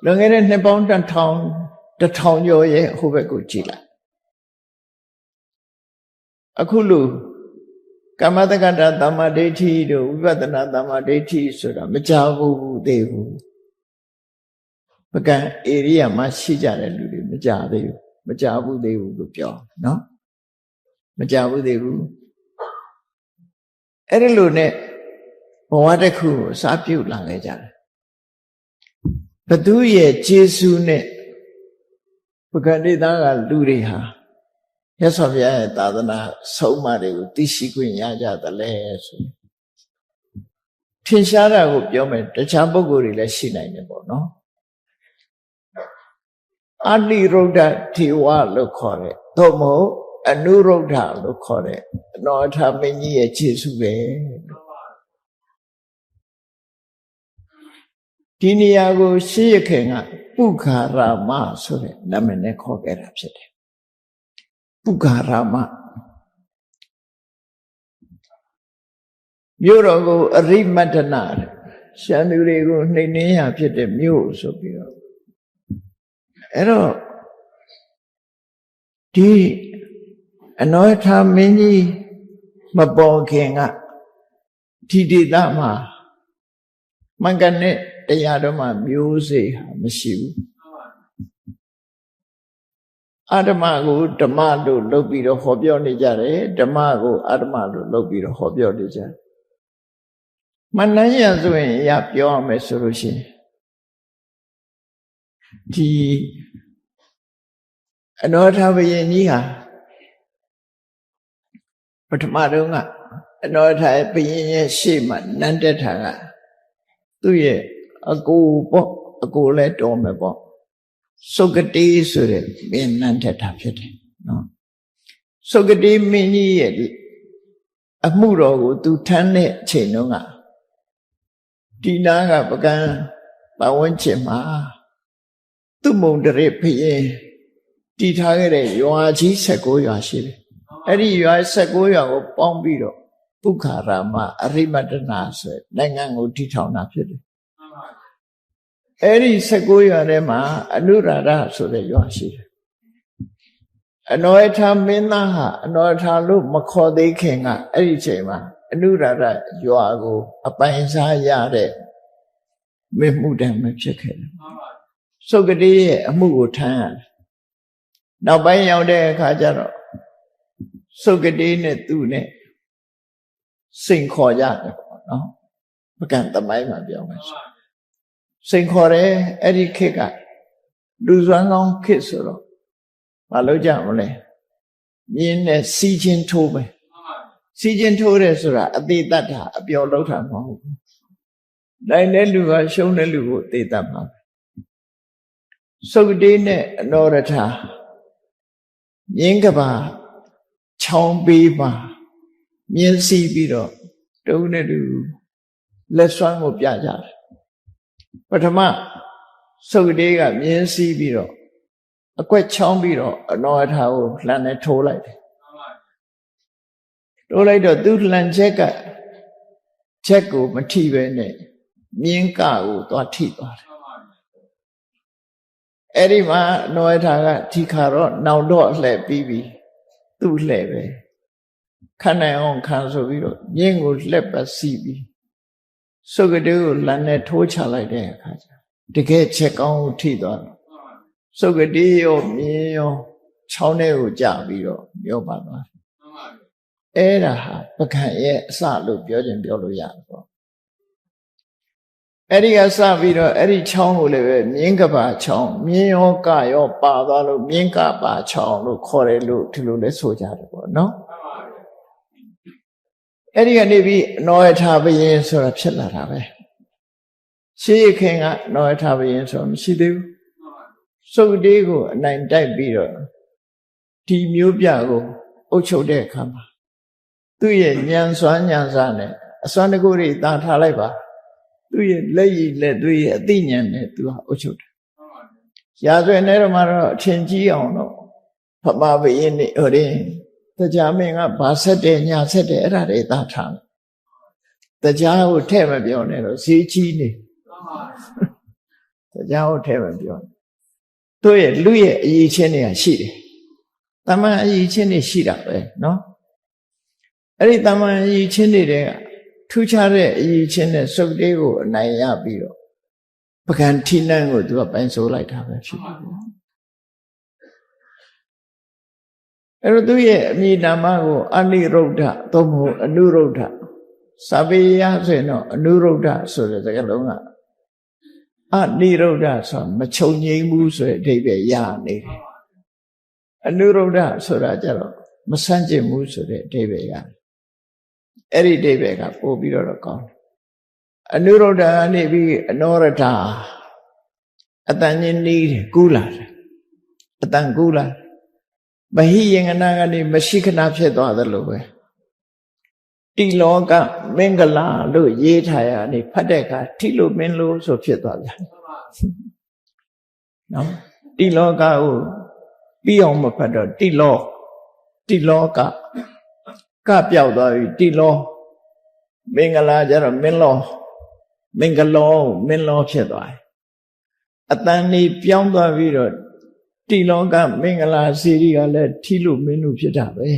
လွန်ခဲ့တဲ့နှစ်ပေါင်း1000ကျော်ရဲ့ဟိုဘက်ကိုကြည့်လိုက်အခုလိုကမ္မတက္ကတာသမ္မာဒိဋ္ဌိတို့ဝိပဿနာသမ္မာဒိဋ္ဌိဆိုတာမကြဘူးသေးဘူးပကံဧရိယာမှာရှိကြတဲ့လူတွေမကြသေးဘူးမကြဘူးသေးဘူးလို့ပြောနော်မကြဘူးသေးဘူးအဲ့ဒီလိုနဲ့ဘဝတစ်ခုကိုစပြုလာခဲ့ကြတယ်ဘသူရဲ့ကျေးဇူးနဲ့ပကံဒေသကလူတွေဟာမြတ်စွာဘုရားရဲ့သာသနာဆုံးမတွေကိုသိရှိခွင့်ရကြသလဲဆိုထင်ရှားတာကိုပြောမယ်တခြားပုဂ္ဂိုလ်တွေလည်းရှိနိုင်တယ်ပေါ့နော်အနိရုဒ္ဓထေဝလို့ခေါ်တယ်သို့မဟုတ်အနုရုဒ္ဓလို့ခေါ်တယ်အနောထမင်းကြီးရဲ့ခြေဆုပဲဒီနေရာကိုရှေးရခင်ကပုခါရမဆိုတဲ့နာမည်နဲ့ခေါ်ခဲ့တာဖြစ်တယ်ပုခါရမမြို့တော်ကိုအရိမတ္တနာရှမ်းသူတွေကိုနှိမ်နှင်းရဖြစ်တဲ့မြို့ဆိုပြီးတော့အဲ့တော့ဒီအနောထမင်းကြီးမပေါ်ခင်ကဒီဒေသမှာမင်္ဂနဲ့တရားတော်မှာမျိုးစေ့ဟာမရှိဘူးအဓမ္မကိုဓမ္မလို့လုပ်ပြီးတော့ဟောပြောနေကြတယ်ဓမ္မကိုအဓမ္မလို့လုပ်ပြီးတော့ဟောပြောနေကြတယ်မနှမ်းရဆိုရင်ရပြောရမယ်ဆိုလို့ရှိရင်ဒီအနောထဘုရင်ကြီးဟာပထမတုန်းကအနောထဘုရင်ရဲ့ရှေ့မှာနန်းတက်တာကသူ့ရဲ့အကိုပေါ့အကိုလည်းတော်မယ်ပေါ့သုကတိဆိုတဲ့မင်းနန်းတက်တာဖြစ်တယ်နော်သုကတိမင်းကြီးရဲ့အမှုတော်ကိုသူထမ်းတဲ့အချိန်တုန်းကဒီနာကပကံပဝန်းကျင်မှာသူ့မုံတရစ်ဘုရင်တည်ထားခဲ့တဲ့ရွာကြီး16ရွာရှိတယ်အဲ့ဒီရွာ16ရွာကိုပေါင်းပြီးတော့ပုခါရမအရိမတ္တနာဆိုနိုင်ငံကိုတည်ထောင်တာဖြစ်တယ်အဲ့ဒီ16ရွာထဲမှာအနုရာဓဆိုတဲ့ရွာရှိတယ်အနောထမင်းသားဟာအနောထလို့မခေါ်သေးခင်ကအဲ့ဒီချိန်မှာအနုရာဓရွာကိုအပိုင်စားရတဲ့မင်းမှုတမ်းမဖြစ်ခဲ့ဘူးသုကတိရဲ့အမှုကိုထမ်းရတယ်နောက်ပိုင်းရောက်တဲ့အခါကျတော့သုကတိနဲ့သူနဲ့စိန်ခေါ်ကြတယ်ပေါ့နော်ပကံသမိုင်းမှာပြောမယ်ဆိုစိန်ခေါ်တယ်အဲ့ဒီခေတ်က လူစွမ်းကောင်းခေတ်ဆိုတော့မလုပ်ကြမလဲမြင်းနဲ့စီးချင်းထိုးပဲစီးချင်းထိုးတယ်ဆိုတာအသေးတတ်တာအပျော်လောက်တာမဟုတ်ဘူးနိုင်တဲ့လူကရှုံးတဲ့လူကိုအသေးတတ်မှာစုတ်တေးနဲ့အနောရထမြင်းကဘာချောင်းပေးမှာမြင်းစီးပြီးတော့တုံးတဲ့လူလက်စွမ်းကိုပြကြတယ်ပထမစုတ်တေးကမြင်းစီးပြီးတော့အကွက်ချောင်းပြီးတော့အနောရထကိုလှန်နဲ့ထိုးလိုက်တယ်ထိုးလိုက်တော့သူလှန်ချက်ကိုမထိပဲနဲ့မြင်းကကိုသွားထိသွားတယ်အဲ့ဒီမှာအနောရထကထိခါတော့နောင်တော့လှည့်ပြီးပြီသူ့လှည့်ပဲခံနိုင်အောင်ခံဆိုပြီးတော့မြင်းကိုလှည့်ပတ်စီးပြီးစုတ်ကတေးကိုလှန်နဲ့ထိုးချလိုက်တဲ့အခါကျတကယ်ချက်ကောင်းကိုထိသွားတော့စုတ်ကတေးရောမြင်းရောချောင်းထဲကိုကျပြီးတော့မျောပါသွားတယ်အဲ့ဒါဟာပကံရဲ့အစလို့ပြောလို့ရတယ်ပေါ့အဲ့ဒီကစပြီးတော့အဲ့ဒီချောင်းကိုလည်းပဲမြင်းကပါချောင်းမြင်းရောကရောပါသွားလို့မြင်းကပါချောင်းလို့ခေါ်တယ်လို့ဒီလိုလဲဆိုကြတယ်ပေါ့နော်အဲ့ဒီကနေပြီးအနောယထာဘယင်ဆိုတာဖြစ်လာတာပဲရှေးခင်ကအနောယထာဘယင်ဆိုတာမရှိသေးဘူးစုတ်တေးကိုအနိုင်တိုက်ပြီးတော့ဒီမျိုးပြကိုအုပ်ချုပ်တဲ့အခါမှာသူ့ရဲ့ဉာဏ်စွမ်းဉာဏ်စားနဲ့အစွမ်းတကူတွေတာထားလိုက်ပါသူ့ရဲ့လက်ရည်လက်သွေးရဲ့အသိဉာဏ်နဲ့သူကအုပ်ချုပ်တယ်ရာဇဝင်ထဲမှာတော့အထင်ကြီးအောင်တော့ဖမဘယင်းနေဟိုရင်တရားမင်းကဘာဆက်တယ်ညာဆက်တယ်အဲ့ဒါတွေတာထားတယ်တရားကိုထဲ့မပြောနဲ့တော့ဈေးကြီးနေတရားကိုထဲ့မပြောသူ့ရဲ့လူရဲ့အရေးချင်းတွေကရှိတယ်တမန်အရေးချင်းတွေရှိတာပဲနော်အဲ့ဒီတမန်အရေးချင်းတွေကထူးခြားတဲ့အရေးချင်းနဲ့စုတ်တေးကိုအနိုင်ရပြီးတော့ပကံထိနှံကိုသူကပိုင်းဆိုးလိုက်တာပဲဖြစ်တယ်အဲ့တော့သူရဲ့အမည်နာမကိုအနိရုဒ္ဓသို့မဟုတ်အနုရုဒ္ဓစာပေရဆိုရင်တော့အနုရုဒ္ဓဆိုတဲ့စကားလုံးကအနိရုဒ္ဓဆိုမချုပ်ငြိမ်းဘူးဆိုတဲ့အဓိပ္ပာယ်ရနေတယ်အနုရုဒ္ဓဆိုတာကြတော့မဆန့်ကျင်ဘူးဆိုတဲ့အဓိပ္ပာယ်ရတယ်အဲ့ဒီအဓိပ္ပာယ်ကပို့ပြီးတော့ကောင်းတယ်အနုရုဒ္ဓကနေပြီးအနောရထအတန်ချင်းနီးတယ်ကူးလာတယ်အတန်ကူးလာမဟိယင်္ဂနာကနေမရှိခဏဖြစ်သွားသလိုပဲတိလောကမင်္ဂလာလို့ရေးထားရနေဖတ်တဲ့အခါထိလို့မင်းလို့ဆိုဖြစ်သွားပြန်နော်တိလောကကိုပြီးအောင်မဖတ်တော့တိလောကပြောက်သွားပြီတိလောမင်္ဂလာကြတော့မင်းလောမင်္ဂလောဖြစ်သွားတယ်အတန်နေပြောင်းသွားပြီးတော့တိလောကမင်္ဂလာစီရီကလည်းထိလို့မင်းလို့ဖြစ်တာပဲ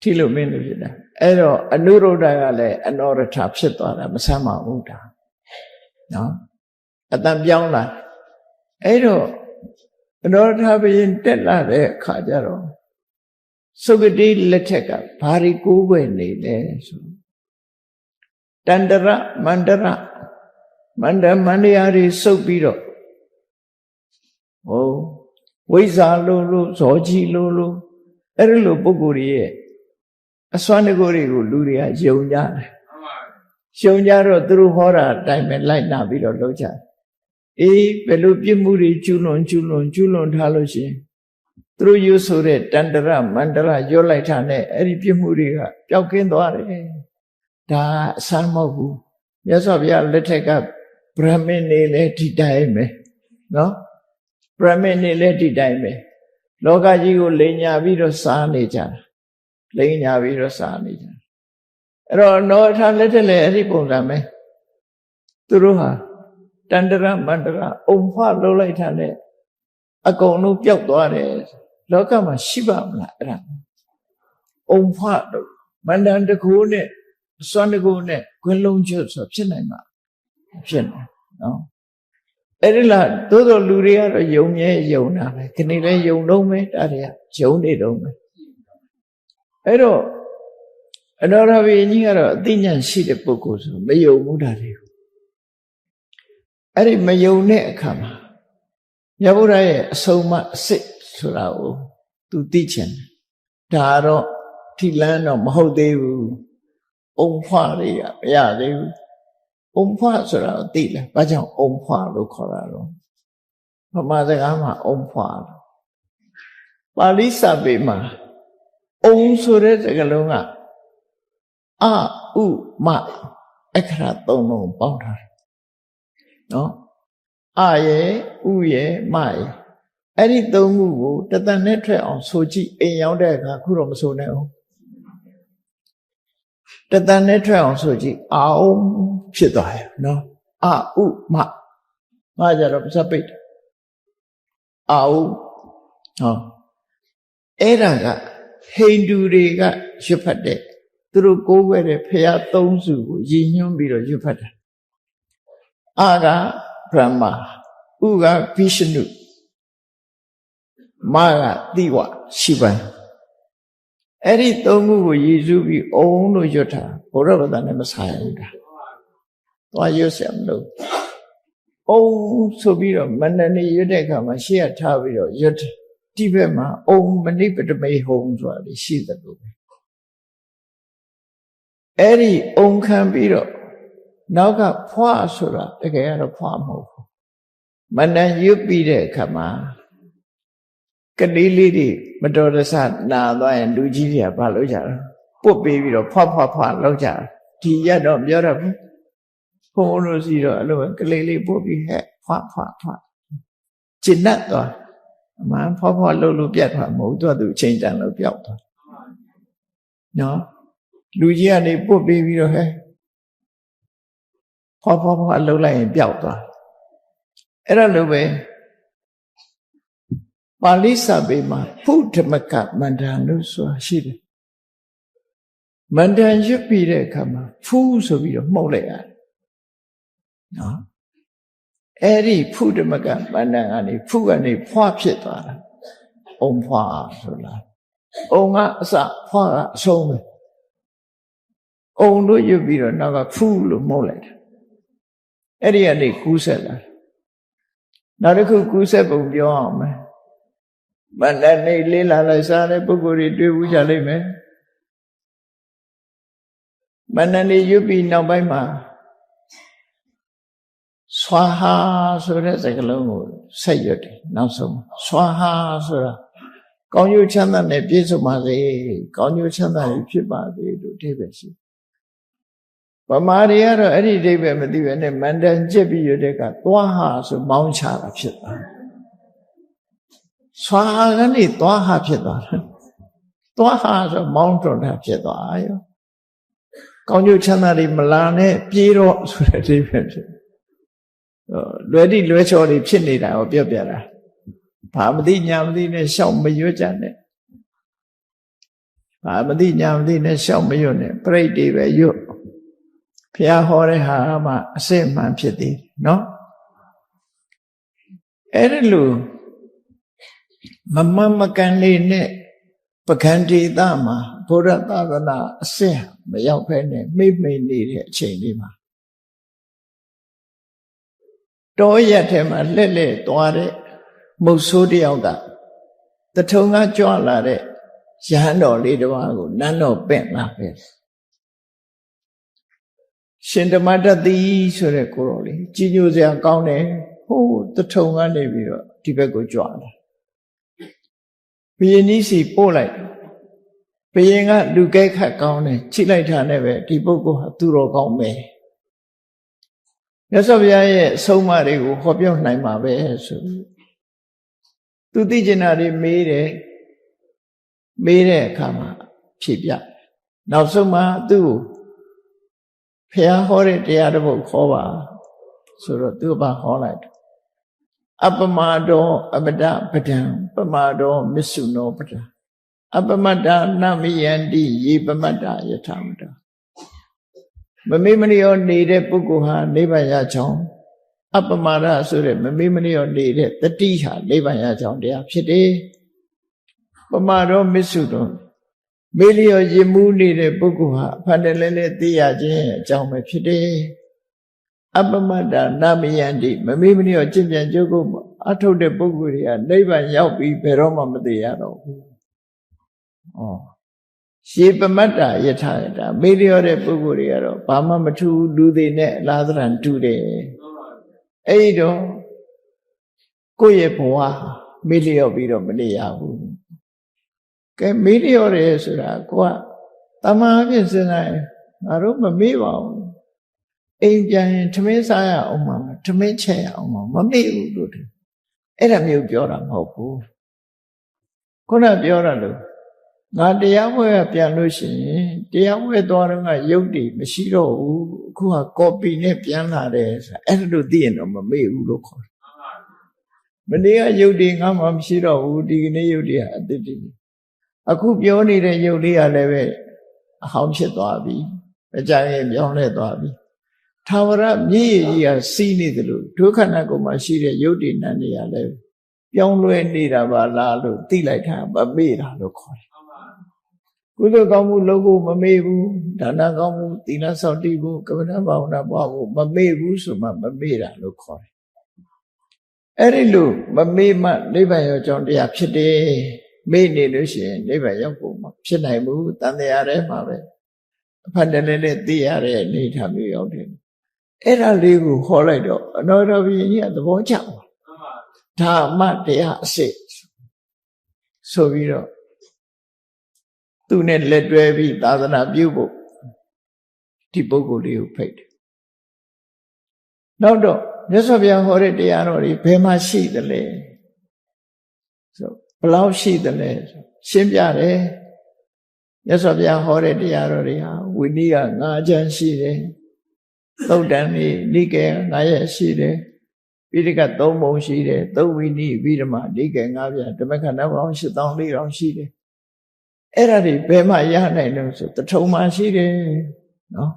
ထိလို့မင်းလို့ဖြစ်တာအဲ့တော့အနုရုဒ္ဓကလည်းအနောရထဖြစ်သွားတာမဆမ်းပါဘူးဒါနော်အတန်ပြောင်းလာအဲ့တော့အနောရထဘယင်တက်လာတဲ့အခါကျတော့စုဂတိလက်ထက်ကဘာရီကိုးကွယ်နေလဲဆိုတန္တရမန္တရာတွေစုပ်ပြီးတော့ဝိဇ္ဇာလို့ဇောကြီးလို့အဲ့ဒီလိုပုဂ္ဂိုလ်ရဲ့အစွမ်းတကူတွေကိုလူတွေကယုံကြတယ်ယုံကြတော့သူတို့ဟောတာအတိုင်းပဲလိုက်နာပြီးတော့လုပ်ကြတယ်အေးဘယ်လိုပြစ်မှုတွေကျူးလွန်ထားလို့ရှိရင်သူတို့ယူဆိုတဲ့တန္တရမန္တရရွတ်လိုက်တာနဲ့အဲ့ဒီပြစ်မှုတွေကပျောက်ကင်းသွားတယ်ဒါအဆန်းမဟုတ်ဘူးမြတ်စွာဘုရားလက်ထက်ကဗြဟ္မင်းနေလည်းဒီတိုင်းပဲနော်ဗြဟ္မင်းနေလည်းဒီတိုင်းပဲလောကကြီးကိုလိမ်ညာပြီးတော့စားနေကြတာလိမ်ညာပြီးတော့စားနေကြအဲ့တော့နောထလက်ထက်လည်းအဲ့ဒီပုံစံပဲသူတို့ဟာတန္တရမန္တရအုံဖွလှုပ်လိုက်တာနဲ့အကုန်လုံးပျောက်သွားတယ်လောကမှာရှိပါမလားအဲ့ဒါအုံဖွလို့မန္တန်တကူနဲ့စွမ်းတကူနဲ့ခွင်းလုံးကျွတ်ဆိုဖြစ်နိုင်မှာဖြစ်နေနော်အဲ့ဒီလားသို့သောလူတွေကတော့ယုံမြဲယုံတာပဲခဏလည်းယုံတော့မယ်ဒါတွေကယုံနေတော့မယ်အဲ့တော့အနောရဘိကြီးကတော့အသိဉာဏ်ရှိတဲ့ပုဂ္ဂိုလ်ဆိုမယုံဘူးဒါတွေကိုအဲ့ဒီမယုံတဲ့အခါမှာ မြတ်ဗုဒ္ဓရဲ့အဆုံးအမအစစ်ဆိုတာကိုသူသိချင်တယ်ဒါတော့ထိလန်းတော့မဟုတ်သေးဘူးအုံဖွားတွေကမရသေးဘူးအုံဖွားဆိုတာကိုသိလဲဘာကြောင့်အုံဖွားလို့ခေါ်တာတော့ဗမာစကားမှာအုံဖွားပါဠိစာပေမှာအုံဆိုတဲ့စကားလုံးကအဥမအခရာသုံးလုံးပေါင်းထားတယ်နော်အရဲ့ဥရဲ့မရဲ့အဲ့ဒီသုံးခုကိုတသနဲ့ထွက်အောင်ဆိုကြည့်အိမ်ရောက်တဲ့အခါခုတော့မဆိုနဲ့အောင်တသနဲ့ထွက်အောင်ဆိုကြည့်အောင်ဖြစ်သွားရဲ့နော်အဥမငါကြတော့ပါစပိတ်အောင်ဟောအဲ့ဒါကဟိန္ဒူတွေကရွတ်ဖတ်တဲ့သူတို့ကိုးကွယ်တဲ့ဘုရားသုံးစုကိုရည်ညွှန်းပြီးတော့ရွတ်ဖတ်တာအကဗြဟ္မာဥကဗိရှနုမကတိဝရှိပံအဲ့ဒီသုံးခုကိုရည်စူးပြီးအုံလို့ရွတ်တာဘုရားဘာသာနဲ့မဆိုင်ဘူးဒါသွားရွတ်ဆက်မလို့အုံဆိုပြီးတော့မန္တနေရွတ်တဲ့အခါမှာရှေ့ကထားပြီးတော့ရွတ်ဒီဘက်မှာအုံမနိပတမေဟုံဆိုတာရှိတယ်လို့အဲ့ဒီအုံခံပြီးတော့နောက်ကဖွာဆိုတာတကယ်ကတော့ဖွာမဟုတ်ဘူးမန္တန်ရွတ်ပြီးတဲ့အခါမှာကလေးလေးတွေမတော်တဆနာသွားရင်လူကြီးတွေကဘာလုပ်ကြလဲပုတ်ပေးပြီးတော့ဖွာလောက်ကြဒီရက်တော့ပြောတော့ဘူးဘုန်းလို့စီတော့အဲ့လိုကလေးလေးပုတ်ပြီးဟဲ့ဖွာကျဉ်တ်သွားအမှန်ဖွာလှုပ်လို့ပြတ်သွားမဟုတ်သူအချိန်တန်လို့ပျောက်သွားနော်လူကြီးကနေပုတ်ပေးပြီးတော့ဟဲ့ဖွာလှုပ်လိုက်ရင်ပျောက်သွားအဲ့ဒါလိုပဲပါဠိစာပေမှာဖုဓမ္မကမန္တန်လို့ဆိုတာရှိတယ်မန္တန်ရွတ်ပြီးတဲ့အခါမှာဖူးဆိုပြီးတော့မှုတ်လိုက်ရတယ်နော်အဲ့ဒီဖုဓမ္မကမန္တန်ကနေဖုကနေဖွာဖြစ်သွားတာအုံဖွာဆိုလားအုံကအစဖွာကအဆုံးပဲအုံလို့ရွတ်ပြီးတော့နောက်ကဖူးလို့မှုတ်လိုက်တယ်အဲ့ဒီကနေကူးဆက်လာနောက်တစ်ခုကူးဆက်ပုံပြောအောင်မယ်မန္တန်နေလေးလာလိုက်စားတဲ့ပုဂ္ဂိုလ်တွေတွေ့ဘူးကြလိမ့်မယ်မန္တန်နေရွတ်ပြီးနောက်ပိုင်းမှာဆွာဟာဆိုတဲ့စကားလုံးကိုဆက်ရွတ်တယ်နောက်ဆုံးဆွာဟာဆိုတာကောင်းကျိုးချမ်းသာနဲ့ပြည့်စုံပါစေကောင်းကျိုးချမ်းသာဖြစ်ပါစေလို့အဓိပ္ပာယ်ရှိဗမာတွေကတော့အဲ့ဒီအဓိပ္ပာယ်မသိဘဲနဲ့မန္တန်ကျက်ပြီးရွတ်တဲ့ကသွားဟာဆိုမောင်းချတာဖြစ်သွားဆွာဟာကနေသွားဟာဖြစ်သွားတယ်သွားဟာဆိုမောင်းတော်တာဖြစ်သွားရောကောင်းကျိုးချမ်းသာတွေမလာနဲ့ပြေးတော့ဆိုတဲ့အဓိပ္ပာယ်ဖြစ်လွယ်တိလွယ်ချော်တွေဖြစ်နေတာကိုပြောပြတာဘာမသိညာမသိနဲ့ရှောက်မရွတ်ကြနဲ့ဘာမသိညာမသိနဲ့ရှောက်မရွတ်နဲ့ပြိတ္တိပဲရွတ်ဘုရားဟောတဲ့ဟာမှအစစ်မှန်ဖြစ်သေးနော်အဲ့ဒါလို့မမမကန်လေးနဲ့ပကံဒေသမှာဘုရားသာသနာအစစ်မရောက်ဖဲနဲ့မိမ့်နေတဲ့အချိန်လေးမှာတောရက်ထဲမှာလှည့်လှည့်သွားတဲ့မုတ်ဆိုးတယောက်ကတထုံကကြွလာတဲ့ရဟန်းတော်လေးတစ်ပါးကိုနန်းတော်ပင့်လာပဲရှင်ဓမ္မတတိဆိုတဲ့ကိုတော်လေးကြီးညိုစရာကောင်းတယ်ဟိုးတထုံကနေပြီးတော့ဒီဘက်ကိုကြွလာဘုရင်ကြီးစီပို့လိုက်ဘုရင်ကလူကဲခတ်ကောင်းတယ်ချိလိုက်တာနဲ့ပဲဒီပုဂ္ဂိုလ်ဟာသူတော်ကောင်းပဲမြတ်စွာဘုရားရဲ့အဆုံးအမတွေကိုဟောပြောနိုင်မှာပဲဆိုသူသိကျင်တာတွေမေးတယ်မေးတဲ့အခါမှာဖြေပြနောက်ဆုံးမှသူ့ကိုဘုရားဟောတဲ့တရားတစ်ပုဒ်ခေါ်ပါဆိုတော့သူကဟောလိုက်တယ်အပမတောအပဒပဒံပမတောမစ္ဆုနောပဒံအပမတ္တနမယန္တိယေပမတ္တယထာမတမမေ့မလျောနေတဲ့ပုဂ္ဂိုလ်ဟာနိဗ္ဗာန်ရကြောင်းအပမရဆိုတဲ့မမေ့မလျောနေတဲ့တတိဟာနိဗ္ဗာန်ရကြောင်းတရားဖြစ်တယ်ပမတောမစ္ဆုတောမေ့လျောရင်မှုနေတဲ့ပုဂ္ဂိုလ်ဟာအဖန်တလဲလဲသိရခြင်းအကြောင်းပဲဖြစ်တယ်အပမတ္တနမယန္တိမမေ့မလျောကျင့်ပြန်ကြိုးကို အထုတ်တဲ့ပုဂ္ဂိုလ်တွေကနိဗ္ဗာန်ရောက်ပြီးဘယ်တော့မှမသိရတော့ဘူးရှေးပမတ္တယထာယတာမေ့လျော့တဲ့ပုဂ္ဂိုလ်တွေကတော့ဘာမှမထူးလူသေးနဲ့အလားသဏ္ဍာန်တူတယ်အဲ့တော့ကိုယ့်ရဲ့ဘဝမေ့လျော့ပြီးတော့မနေရဘူးကဲမေ့လျော့တယ်ဆိုတာကိုကတမန်အဖြစ်စဉ်းစားရင်ငါတို့မမေ့ပါဘူးအိမ်ပြန်ရင်ထမင်းစားရအောင်မှာထမင်းချက်ရအောင်မှာမမေ့ဘူးလို့အဲ့ဒါမျိုးပြောတာမဟုတ်ဘူးခုနပြောတာလို့ငါတရားဝဲပြန်လို့ရှိရင်တရားဝဲသွားတော့ကယုတ်တိမရှိတော့ဘူးအခုကကော်ပီနဲ့ပြန်လာတယ်ဆိုအဲ့ဒါလို့သိရင်တော့မမေ့ဘူးလို့ခေါ်တယ်မနေ့ကယုတ်တိငါမှမရှိတော့ဘူးဒီကနေ့ယုတ်တိကအတိတ်တိအခုပြောနေတဲ့ယုတ်လေးကလည်းပဲအဟောင်းဖြစ်သွားပြီအကြရင်ပြောင်းလဲသွားပြီထာဝရမြည်ရည်ကြီးကစီးနေတယ်လို့ဒုက္ခနာကုမှာရှိတဲ့ယုတ်တိနန္တွေကလည်းပြောင်းလဲနေတာပါလားလို့သိလိုက်တာမမေ့တာလို့ခေါ်တယ်ကုသိုလ်ကောင်းမှုလုပ်ဖို့မမေ့ဘူးဒါနကောင်းမှုသီလစောင့်တည်ဖို့ကမ္မဋ္ဌာန်းဘာဝနာပွားဖို့မမေ့ဘူးဆိုမှမမေ့တာလို့ခေါ်တယ်အဲ့ဒီလိုမမေ့မှနိဗ္ဗာန်ရောက်ကြောင်းတရားဖြစ်တယ်မေ့နေလို့ရှိရင်နိဗ္ဗာန်ရောက်ဖို့မဖြစ်နိုင်ဘူးတန်တရားထဲမှာပဲအဖတ်တလဲနဲ့သိရတဲ့အနေထားမျိုးရောက်တယ်အဲ့ဒါလေးကိုဟောလိုက်တော့အနောရဘုရင်ကြီးကသဘောကျပါဓမ္မတရားအစစ်ဆိုပြီးတော့သူနဲ့လက်တွဲပြီးသာသနာပြုဖို့ဒီပုဂ္ဂိုလ်လေးကိုဖိတ်တယ်နောက်တော့မြတ်စွာဘုရားဟောတဲ့တရားတော်တွေဘယ်မှာရှိသလဲဆိုဘလောက်ရှိသလဲရှင်းပြတယ်မြတ်စွာဘုရားဟောတဲ့တရားတော်တွေဟာဝိနည်းက9ချမ်းရှိတယ်သုတ်တန်နိကေ9ရက်ရှိတယ်ပိဋက3ပုံရှိတယ်သုတ်ဝိနည်းပြီးဓမ္မနိကေ9ပြဓမ္မခန္ဓာပေါင်း8400ရှိတယ်အဲ့ဒါတွေဘယ်မှာရနိုင်လို့ဆိုတထုံမှာရှိတယ်နော်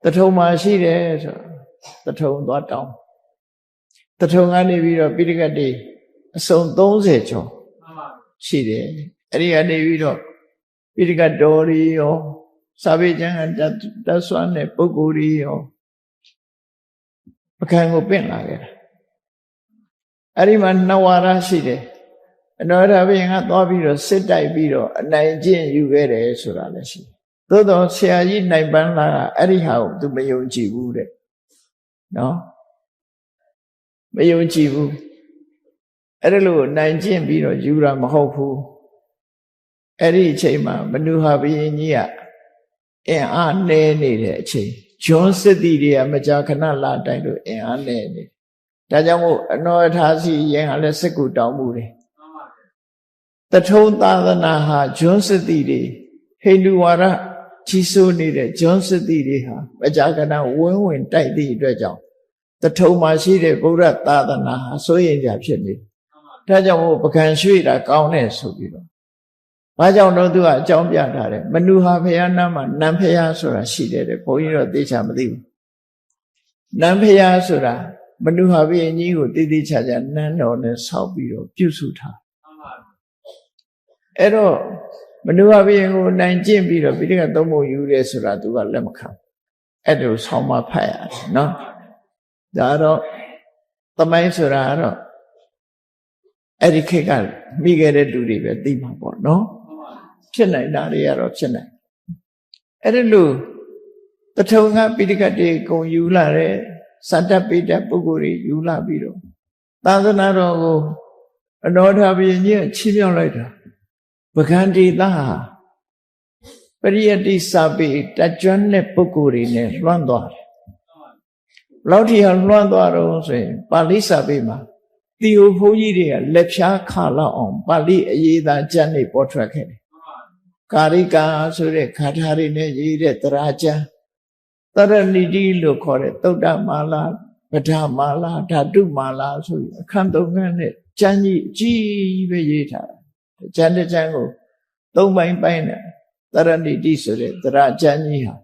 တထုံမှာရှိတယ်ဆိုတထုံသွားတောင်းတထုံကနေပြီးတော့ပိဋကတိအစုံ30ကျော်ရှိတယ်အဲ့ဒီကနေပြီးတော့ပိဋကတော်ရီရောစာပေကျမ်းတတ်စွမ်းတဲ့ပုဂ္ဂိုလ်တွေရောပကံကိုပင့်လာခဲ့တာအဲ့ဒီမှာ2ဝါဒရှိတယ်အနောရဘုရင်ကသွားပြီးတော့စစ်တိုက်ပြီးတော့အနိုင်ကျင့်ယူခဲ့တယ်ဆိုတာလည်းရှိသို့တော့ဆရာကြီးနိုင်ပန်းလာကအဲ့ဒီဟာကိုသူမယုံကြည်ဘူးတဲ့နော်မယုံကြည်ဘူးအဲ့ဒါလို့နိုင်ကျင့်ပြီးတော့ယူတာမဟုတ်ဘူးအဲ့ဒီအချိန်မှာမနုဟာဘုရင်ကြီးကအင်အားနည်းနေတဲ့အချိန်ဂျွန်းစစ်တီတွေကမကြာခဏလာတိုက်လို့အင်အားနည်းနေဒါကြောင့်မို့အနောထာစီရင်ကလည်းစစ်ကူတောင်းမှုတယ်တထုံသာသနာဟာဂျွန်းစစ်တီတွေဟိန္ဒူဝါဒကြီးစိုးနေတဲ့ဂျွန်းစစ်တီတွေဟာမကြာခဏဝင်းဝင်တိုက်သည့်အတွက်ကြောင့်တထုံမှာရှိတဲ့ဗုဒ္ဓသာသနာဟာစိုးရိမ်ကြဖြစ်နေဒါကြောင့်မို့ပကံရွှေ့တာကောင်းတယ်ဆိုပြီးတော့ဘာကြောင့်တော့သူကအကြောင်းပြထားတယ်မနုဟာဖယားနားမှာနံဖယားဆိုတာရှိတယ်တဲ့ဘုန်းကြီးတော့သိချာမသိဘူးနံဖယားဆိုတာမနုဟာဘုရင်ကြီးကိုတည်တည်ချာချာနန်းတော်နဲ့ဆောက်ပြီးတော့ပြုစုထားအဲ့တော့မနုဟာဘုရင်ကိုနိုင်ကျင့်ပြီးတော့ပိဋကသုံးပုံယူရဲဆိုတာသူကလက်မခံအဲ့ဒါကိုဆောင်းမဖတ်ရတယ်နော်ဒါတော့သမိုင်းဆိုတာကတော့အဲ့ဒီခေတ်ကမိခဲ့တဲ့လူတွေပဲသိမှာပေါ့နော်ဖြစ်နိုင်တာတွေကတော့ဖြစ်နိုင်အဲ့ဒါလို့တထုံကပိဋကတေကုံယူလာတဲ့စတ္တပိဋကပုဂ္ဂိုလ်တွေယူလာပြီးတော့သာသနာတော်ကိုအနောထဘုရင်ကြီးချီးမြှောက်လိုက်တာပကံတိသားပရိယတိစာပေတကျွမ်းတဲ့ပုဂ္ဂိုလ်တွေနဲ့လွှမ်းသွားတယ်ဘလောက်ထိအောင်လွှမ်းသွားတော့ဆိုရင်ပါဠိစာပေမှာတီဟိုဘုန်းကြီးတွေကလက်ဖြားခလောက်အောင်ပါဠိအရေးသားကျမ်းတွေပေါ်ထွက်ခဲ့တယ်ကာရိကာဆိုတဲ့ခါထာတွေနဲ့ရေးတဲ့တရာကျမ်းတရဏိတိလို့ခေါ်တဲ့သုတ္တမာလာပဋ္ဌာမာလာဓာတုမာလာဆိုပြီးအခန်း3ခန်းနဲ့ကျမ်းကြီးအကြီးပဲရေးထားတယ်ကျမ်းတစ်ကျမ်းကို3ပိုင်းပိုင်းနဲ့တရဏိတိဆိုတဲ့တရာကျမ်းကြီးဟာ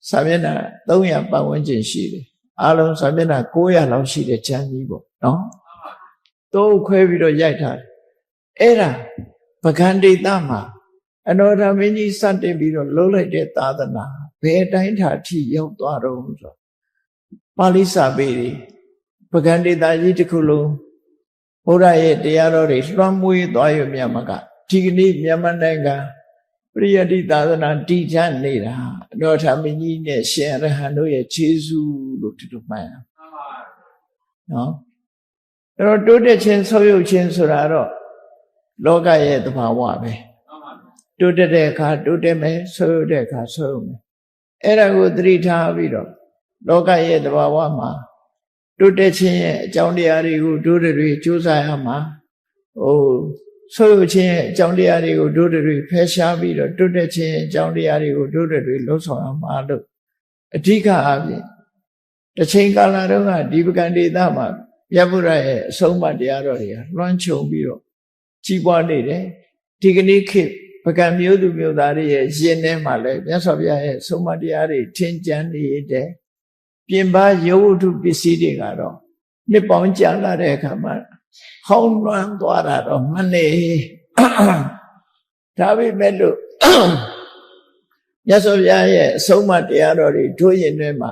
စာမျက်နှာ300ပတ်ဝန်းကျင်ရှိတယ်အားလုံးစာမျက်နှာ900လောက်ရှိတဲ့ကျမ်းကြီးပေါ့နော်တိုးခွဲပြီးတော့ရိုက်ထားတယ်အဲ့ဒါပကံတိတမှာအနောထမင်းကြီးစတင်ပြီးတော့လှုပ်လိုက်တဲ့သာသနာဘယ်တိုင်းထာထိရောက်သွားတော့ဆိုပါဠိစာပေတွေ ပကံဒေတာကြီးတစ်ခုလုံးဘုရားရဲ့တရားတော်တွေလွှမ်းမွေးသွားရမြတ်မကဒီကနေ့မြန်မာနိုင်ငံပရိယတ္တိသာသနာတည်ချနေတာအတော်ထာမင်းကြီးနဲ့ရှင်ရဟန်းတို့ရဲ့ခြေဆုလို့ဒီလိုမှတ်ရနော်အဲ့တော့တိုးတက်ခြင်းဆုပ်ယုပ်ခြင်းဆိုတာတော့လောကရဲ့သဘာဝပဲတိုးတက်တဲ့အခါတိုးတက်မယ်ဆုပ်ယုပ်တဲ့အခါဆုပ်ယုပ်မယ်အဲ့ဒါကိုသတိထားပြီးတော့လောကရဲ့သဘာဝမှာတိုးတက်ခြင်းရဲ့အကြောင်းတရားတွေကိုဒုတွေကြိုးစားရမှာဆုပ်ယုပ်ခြင်းရဲ့အကြောင်းတရားတွေကိုဒုတွေဖယ်ရှားပြီးတော့တိုးတက်ခြင်းရဲ့အကြောင်းတရားတွေကိုဒုတွေလှုပ်ဆောင်ရမှာလို့အဓိကအပြင်တစ်ချိန်ကာလတုန်းကဒီပကံဒေသမှာမြတ်ဗုဒ္ဓရဲ့အဆုံးအမတရားတော်တွေကလွှမ်းခြုံပြီးတော့ကြီးပွားနေတယ်ဒီကနေ့ခေတ်ပကံမျိုးသူမျိုးသားတွေရဲ့ယဉ်ထဲမှာလည်းမြတ်စွာဘုရားရဲ့အဆုံးအမတရားတွေထင်ကြံနေတယ်ပြင်ပရုပ်ဝတ္ထုပစ္စည်းတွေကတော့နှစ်ပေါင်းကြာလာတဲ့အခါမှာဟောင်းလွှမ်းသွားတာတော့မနေဒါပေမဲ့လို့မြတ်စွာဘုရားရဲ့အဆုံးအမတရားတော်တွေတို့ရင်ထဲမှာ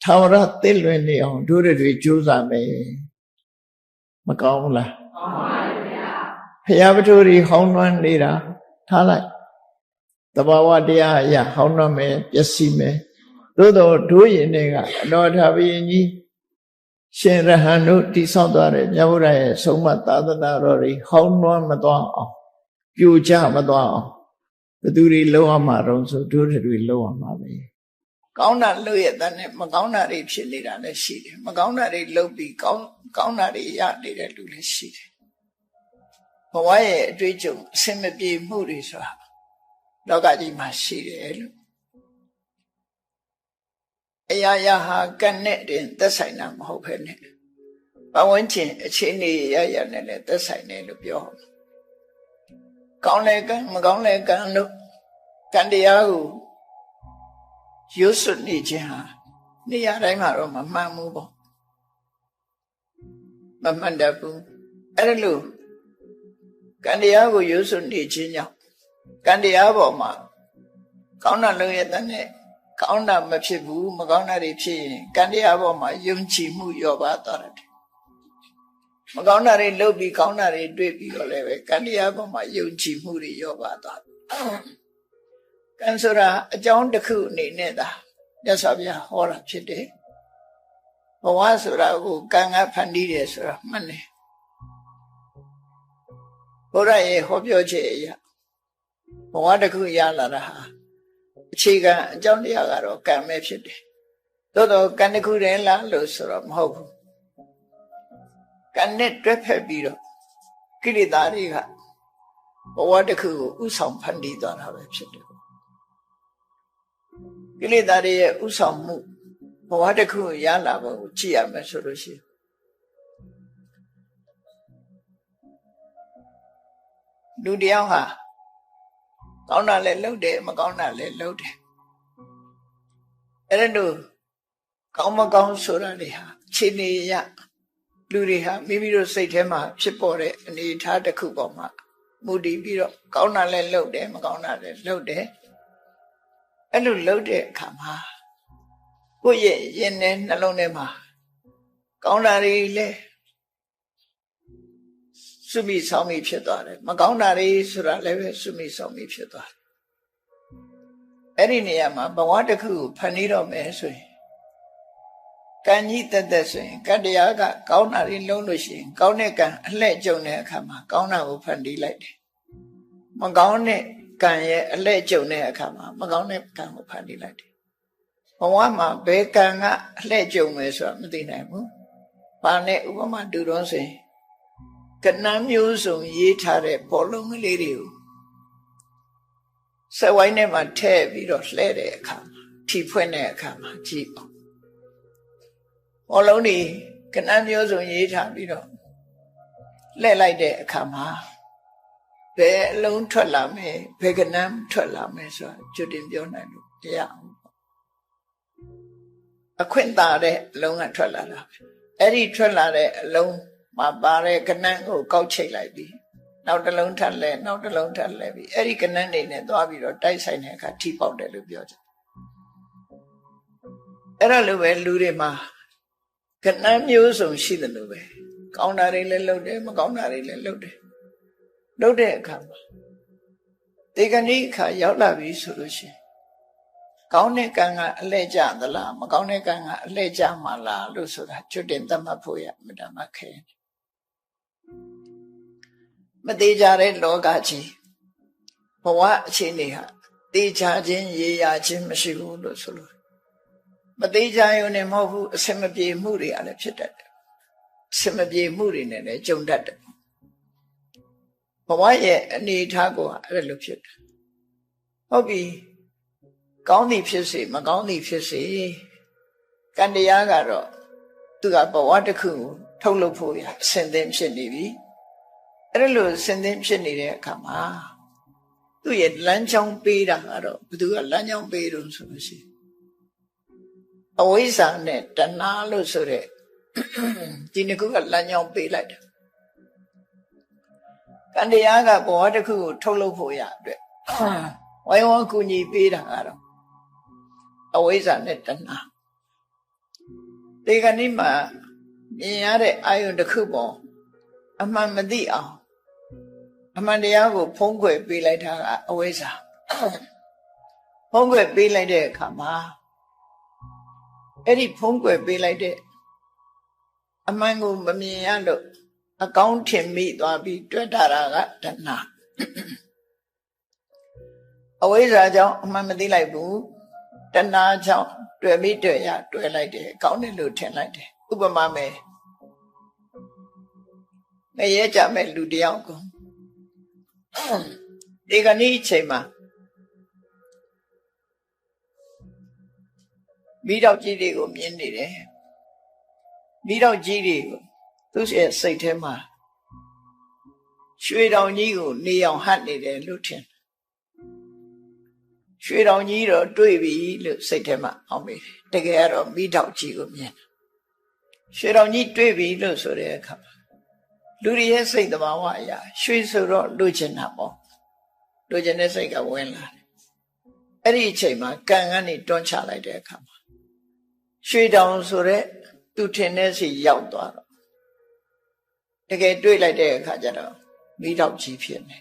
ထာဝရသိလွင်နေအောင်တို့တွေကြိုးစားမယ်မကောင်းဘူးလားကောင်းပါဗျာဘုရားပထုတွေဟောင်းလွှမ်းနေတာထားလိုက်သဘာဝတရားအရာဟောင်းလွှမ်းမယ်ပျက်စီးမယ်သို့တော့တို့ရင်တွေကအတော်ထာဘုရင်ကြီးရှင်ရဟန်းတို့တိဆောက်သွားတဲ့မြတ်ဗုဒ္ဓရဲ့ဆုံးမသာသနာတော်တွေဟောင်းလွှမ်းမသွားအောင်ပြိုကျမသွားအောင်ဘသူတွေလုံးဝမှာတော့ဆိုတို့တွေလုံးဝမှာပဲကောင်းတာလုပ်ရတဲ့နဲ့မကောင်းတာတွေဖြစ်နေတာလည်းရှိတယ်မကောင်းတာတွေလုပ်ပြီးကောင်းတာတွေရနေတဲ့လူလည်းရှိတယ်ဘဝရဲ့အတွေ့အကြုံအဆင်မပြေမှုတွေဆိုတာလောကကြီးမှာရှိတယ်လို့အရာရာဟာကံနဲ့တင်သက်ဆိုင်တာမဟုတ်ဘဲနဲ့ဘဝဝင်ချင်းအခြေအနေရရနဲ့လည်းသက်ဆိုင်တယ်လို့ပြောကောင်းလဲကံမကောင်းလဲကံလို့ကံတရားကိုရွတ်စွနေခြင်းဟာနေရာတိုင်းမှာတော့မမှန်ဘူးပေါ့မမှန်တတ်ဘူးအဲ့ဒါလို့ကံတရားကိုရွတ်စွနေခြင်းကြောင့်ကံတရားပေါ်မှာကောင်းတာလုပ်ရတဲ့နဲ့ကောင်းတာမဖြစ်ဘူးမကောင်းတာတွေဖြစ်ရင်ကံတရားပေါ်မှာယုံကြည်မှုလျော့ပါသွားတယ်မကောင်းတာတွေလုပ်ပြီးကောင်းတာတွေတွေ့ပြီးတော့လည်းပဲကံတရားပေါ်မှာယုံကြည်မှုတွေလျော့ပါသွားတယ်ကံဆိုတာအကြောင်းတစ်ခုအနေနဲ့သာမြတ်စွာဘုရားဟောတာဖြစ်တယ်ဘဝဆိုတာကိုကံကဖန်တီးတယ်ဆိုတာမှန်တယ်ဘုရားရဲ့ဟောပြောချက်အရဘဝတစ်ခုရလာတာဟာအခြေခံအကြောင်းတရားကတော့ကံပဲဖြစ်တယ်သို့တော့ကံတစ်ခုတည်းလားလို့ဆိုတော့မဟုတ်ဘူးကံနဲ့တွဲဖက်ပြီးတော့ကိလေသာတွေကဘဝတစ်ခုကိုဥဆောင်ဖန်တီးသွားတာပဲဖြစ်တယ်ကိလေသာတွေရဲ့ဥဆောင်မှုဘဝတစ်ခုရလာဖို့ကြည့်ရမယ်ဆိုလို့ရှိရင်လူတယောက်ဟာကောင်းတာလည်းလုပ်တယ်မကောင်းတာလည်းလုပ်တယ်အဲ့ဒါတို့ကောင်းမကောင်းဆိုတာတွေဟာခြေနေရလူတွေဟာမိမိတို့စိတ်ထဲမှာဖြစ်ပေါ်တဲ့အနေအထားတစ်ခုပေါ်မှာမူတည်ပြီးတော့ကောင်းတာလည်းလုပ်တယ်မကောင်းတာလည်းလုပ်တယ်အဲ့လိုလုပ်တဲ့အခါမှာကိုယ့်ရဲ့ရင်ထဲနှလုံးထဲမှာကောင်းတာတွေလည်းစုမိဆောင်မိဖြစ်သွားတယ်မကောင်းတာတွေဆိုတာလည်းပဲစုမိဆောင်မိဖြစ်သွားတယ်အဲ့ဒီနေရာမှာဘဝတစ်ခုကိုဖန်တီးတော့မယ်ဆိုရင်ကံကြီးတက်တက်ဆိုရင်ကံတရားကကောင်းတာတွေလုံးလို့ရှိရင်ကောင်းတဲ့ကံအလှည့်ကျုံတဲ့အခါမှာကောင်းတာကိုဖန်တီးလိုက်တယ်မကောင်းတဲ့ကံရဲ့အလှည့်ကျုံတဲ့အခါမှာမကောင်းတဲ့ကံကိုဖန်တီးလိုက်တယ်ဘဝမှာဘယ်ကံကအလှည့်ကျုံမယ်ဆိုတာမသိနိုင်ဘူးဘာနဲ့ဥပမာတူတော့ဆိုရင်ကဏ္ဍမျိုးစုံရေးထားတဲ့ဘောလုံးကလေးတွေကိုစက်ဝိုင်းထဲမှာထည့်ပြီးတော့လှဲတဲ့အခါမှာထီဖွင့်တဲ့အခါမှာကြည့်ပေါ့ဘောလုံးတွေကဏ္ဍမျိုးစုံရေးထားပြီးတော့လှဲလိုက်တဲ့အခါမှာဘယ်အလုံးထွက်လာမယ်ဘယ်ကဏ္ဍထွက်လာမယ်ဆိုတာကြွတင်ပြောနိုင်လို့တရားအောင်ပေါ့အခွင့်သာတဲ့အလုံးကထွက်လာတာအဲ့ဒီထွက်လာတဲ့အလုံးမှာပါတဲ့ကဏ္ဍကိုကောက်ချိတ်လိုက်ပြီးနောက်တစ်လုံးထပ်လဲနောက်တစ်လုံးထပ်လဲပြီးအဲ့ဒီကဏ္ဍနေနဲ့သွားပြီးတော့တိုက်ဆိုင်တဲ့အခါထိပေါက်တယ်လို့ပြောကြတယ်အဲ့ဒါလိုပဲလူတွေမှာ ကဏ္ဍမျိုးစုံရှိတယ်လို့ပဲကောင်းတာတွေလည်းလုပ်တယ်မကောင်းတာတွေလည်းလုပ်တယ်လုပ်တဲ့အခါမှာဒီကနေ့အခါရောက်လာပြီဆိုလို့ရှိရင်ကောင်းတဲ့ကံကအလှည့်ကျသလားမကောင်းတဲ့ကံကအလှည့်ကျမှလားလို့ဆိုတာကျွတ်တင်သတ်မှတ်ဖို့ရမတမခဲမသေးကြတဲ့လောကကြီးဘဝအခြေအနေဟာတေချာခြင်းရေရာခြင်းမရှိဘူးလို့ဆိုလို့မသေးကြရုံနဲ့မဟုတ်ဘူးအစင်မပြေမှုတွေအလည်းဖြစ်တတ်တယ်အစင်မပြေမှုတွေနဲ့လည်းကြုံတတ်တယ်ဘဝရဲ့အနေအထားကိုအဲ့လိုဖြစ်တယ်ဟုတ်ပြီကောင်းသည်ဖြစ်စေမကောင်းသည်ဖြစ်စေကံတရားကတော့သူကဘဝတစ်ခုကိုထုတ်လုပ်ဖို့ရအစဉ်သင်ဖြစ်နေပြီအဲ့လိုအစဉ်သင်ဖြစ်နေတဲ့အခါမှာသူ့ရဲ့လမ်းကြောင်းပေးတာကတော့ဘယ်သူကလမ်းကြောင်းပေးလို့ဆိုလို့ရှိရင်အဝိဇ္ဇာနဲ့တဏှာလို့ဆိုတဲ့ဒီနှစ်ခုကလမ်းကြောင်းပေးလိုက်တယ်ကံတရားကဘဝတစ်ခုကိုထုတ်လုပ်ဖို့ရအတွက်ဝိုင်းဝန်းကူညီပေးတာကတော့အဝိဇ္ဇာနဲ့တဏှာဒီကနေ့မှာမြင်ရတဲ့အာယုန်တစ်ခုပေါ်အမှန်မသိအောင်အမှန်တရားကိုဖုံးကွယ်ပေးလိုက်တာကအဝိဇ္ဇာဖုံးကွယ်ပေးလိုက်တဲ့အခါမှာအဲ့ဒီဖုံးကွယ်ပေးလိုက်တဲ့အမှန်ကိုမမြင်ရလို့အကောင်းထင်မိသွားပြီးတွေ့တာကတဏှာအဝိဇ္ဇာကြောင့်အမှန်မသိလိုက်ဘူးတဏှာကြောင့်တွေ့မိတွေ့ရတွေ့လိုက်တယ်ကောင်းတယ်လို့ထင်လိုက်တယ်ဥပမာမယ်ငရဲကြမဲ့လူတယောက်ကိုဒီကနေ့အချိန်မှာမိတော့ကြီးတွေကိုမြင်နေတယ်မိတော့ကြီးတွေကိုသူ့ရဲ့စိတ်ထဲမှာရွှေတောင်ကြီးကိုနေအောင်ဟတ်နေတယ်လို့ထင်ရွှေတောင်ကြီးတော့တွေ့ပြီလို့စိတ်ထဲမှာအောင်းမိတယ်တကယ်ကတော့မိတော့ကြီးကိုမြင်ရွှေတောင်ကြီးတွေ့ပြီလို့ဆိုတဲ့အခါလူတွေရဲ့စိတ်သဘာဝအရာရွှေဆိုတော့လိုချင်တာပေါ့လိုချင်တဲ့စိတ်ကဝင်လာတယ်အဲ့ဒီအချိန်မှာကံကနေတွန်းချလိုက်တဲ့အခါမှာရွှေတောင်ဆိုတဲ့သူထင်တဲ့စီရောက်သွားတော့တကယ်တွေ့လိုက်တဲ့အခါကျတော့မိတော့ကြီးဖြစ်နေ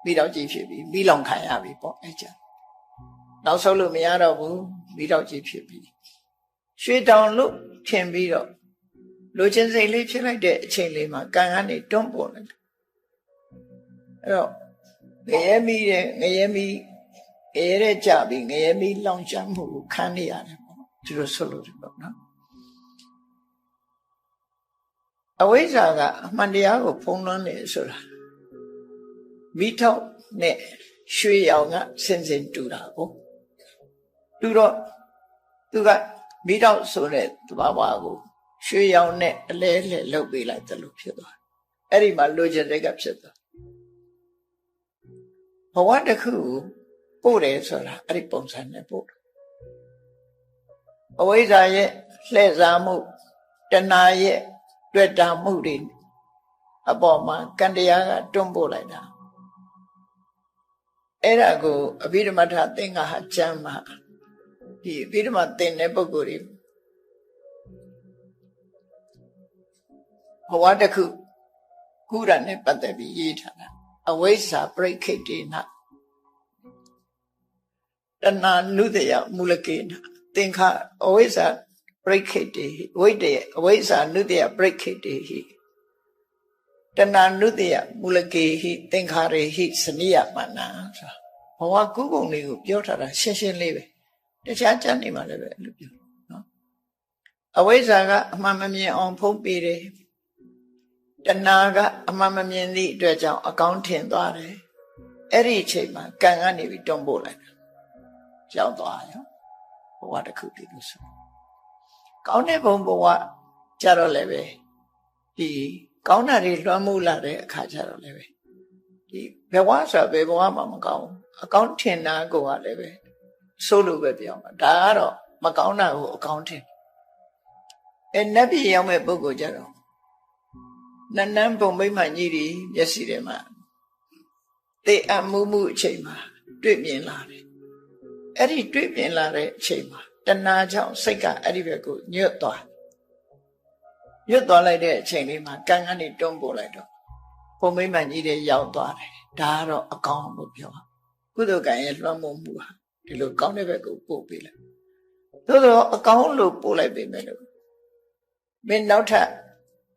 မိတော့ကြီးဖြစ်ပြီးမိလောင်ခံရပြီပေါ့အဲ့ကြနောက်ဆုံးလို့မရတော့ဘူးမိတော့ကြီးဖြစ်ပြီးရွှေတောင်လို့ထင်ပြီးတော့လိုချင်စိတ်လေးဖြစ်လိုက်တဲ့အချိန်လေးမှာကံကနေတွန်းပေါ်လိုက်အဲ့တော့ငရဲမီးတဲ့ငရဲမီးငရဲတဲ့ကြပြီးငရဲမီးလောင်ကျွမ်းမှုကိုခံနေရတယ်ပေါ့ဒီလိုဆိုလို့ပေါ့နော်အဝိဇ္ဇာကအမှန်တရားကိုဖုံးလွှမ်းနေဆိုတာမိထောက်နဲ့ရွှေရောင်ကစင်စင်တူတာကိုတူတော့သူကမိထောက်ဆိုတဲ့သဘာဝကိုရွှေရောင်နဲ့အလဲလဲလှုပ်ပေးလိုက်တယ်လို့ဖြစ်သွားအဲ့ဒီမှာလိုချင်တဲ့ကဖြစ်သွားဘဝတစ်ခုပို့တယ်ဆိုတာအဲ့ဒီပုံစံနဲ့ပို့အဝိဇ္ဇာရဲ့လှည့်စားမှုတဏှာရဲ့တွေ့တာမှုတွေအပေါ်မှာကံတရားကတွန်းပို့လိုက်တာအဲ့ဒါကိုအဘိဓမ္မထသင်္ဃဟကျမ်းမှာဒီအဘိဓမ္မာသင်တဲ့ပုဂ္ဂိုလ်တွေဘဝတစ်ခုကုရနဲ့ပတ်သက်ပြီးရေးထားတာအဝိဇ္ဇာပရိခိတ်တေနတဏှာနုတယမူလကေနသင်္ခအဝိဇ္ဇာပရိခိတ်တေဝိတ္တယအဝိဇ္ဇာနုတယပရိခိတ်တေဟိတဏှာနုတယမူလကေဟိသင်္ခါရေဟိစနိယမနာဆိုဘဝကုပုံလေးကိုပြောထားတာရှင်းရှင်းလေးပဲတခြားကျမ်းနေမှာလည်းပဲအဲ့လိုပြောနော်အဝိဇ္ဇာကအမှန်မမြင်အောင်ဖုံးပေးတယ်တဏှာကအမှန်မမြင်သည့်အတွက်ကြောင့်အကောင်းထင်သွားတယ်အဲ့ဒီအချိန်မှာကံကနေပြီးတွန်းပို့လိုက်တာရောက်သွားရောဘဝတစ်ခုတည်းလို့ဆိုကောင်းတဲ့ဘုံဘဝကြတော့လည်းပဲဒီကောင်းတာတွေလွှမ်းမိုးလာတဲ့အခါကျတော့လည်းပဲဒီဘဝဆိုဘယ်ဘဝမှမကောင်းအကောင်းထင်တာကိုကလည်းပဲဆိုးလို့ပဲပြောမှာဒါကတော့မကောင်းတာကိုအကောင်းထင်နတ်ပြည်ရောက်မဲ့ပုဂ္ဂိုလ်ကြတော့နန်းနန်းပုံမိမ့်မှကြီးတွေမျက်စိထဲမှာတေအမှုမှုအချိန်မှာတွေ့မြင်လာတယ်အဲ့ဒီတွေ့မြင်လာတဲ့အချိန်မှာတ တဏှာကြောင့်စိတ်ကအဲ့ဒီဘက်ကိုညွတ်သွားလိုက်တဲ့အချိန်လေးမှာကံကနေတွန်းပို့လိုက်တော့ဘုံမိမ့်မှန်ကြီးတွေရောက်သွားတယ်ဒါကတော့အကောင်းလို့ပြောကုသိုလ်ကံရဲ့လွှမ်းမိုးမှုဟာဒီလိုကောင်းတဲ့ဘက်ကိုပို့ပေးလိုက်သို့တော့အကောင်းလို့ပို့လိုက်ပေမဲ့လို့မင်းနောက်ထပ်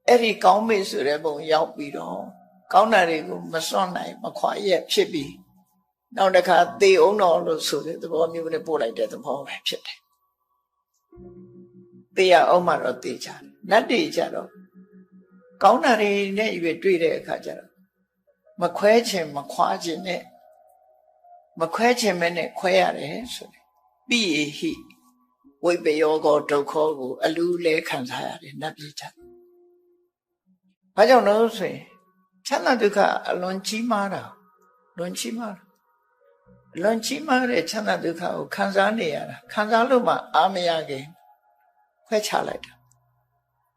အဲ့ဒီကောင်းမေ့ဆိုတဲ့ဘုံရောက်ပြီးတော့ကောင်းတာတွေကိုမစွန့်နိုင်မခွာရက်ဖြစ်ပြီးနောက်တစ်ခါသေအောင်တော်လို့ဆိုတဲ့သဘောမျိုးနဲ့ပို့လိုက်တဲ့သဘောပဲဖြစ်တယ်သေရအောင်မှတော့သေချာနတ်တွေကြတော့ကောင်းတာတွေနဲ့ရွေတွေ့တဲ့အခါကျတော့မခွဲခြင်းမခွာခြင်းနဲ့မခွဲခြင်းမဲနဲ့ခွဲရတယ်ဆိုတယ်ပိယေဟိဝိပယောကောဒုက္ခကိုအလူလဲခံစားရတယ်နတ်ပြည်ကြဘာကြောင့်လဲဆိုရင်ချမ်းသာဒုက္ခအလွန်ကြီးမားတာလွန်ကြီးမားတဲ့ချမ်းသာဒုက္ခကိုခံစားနေရတာခံစားလို့မှအာမရခင်ခွဲခြားလိုက်တာ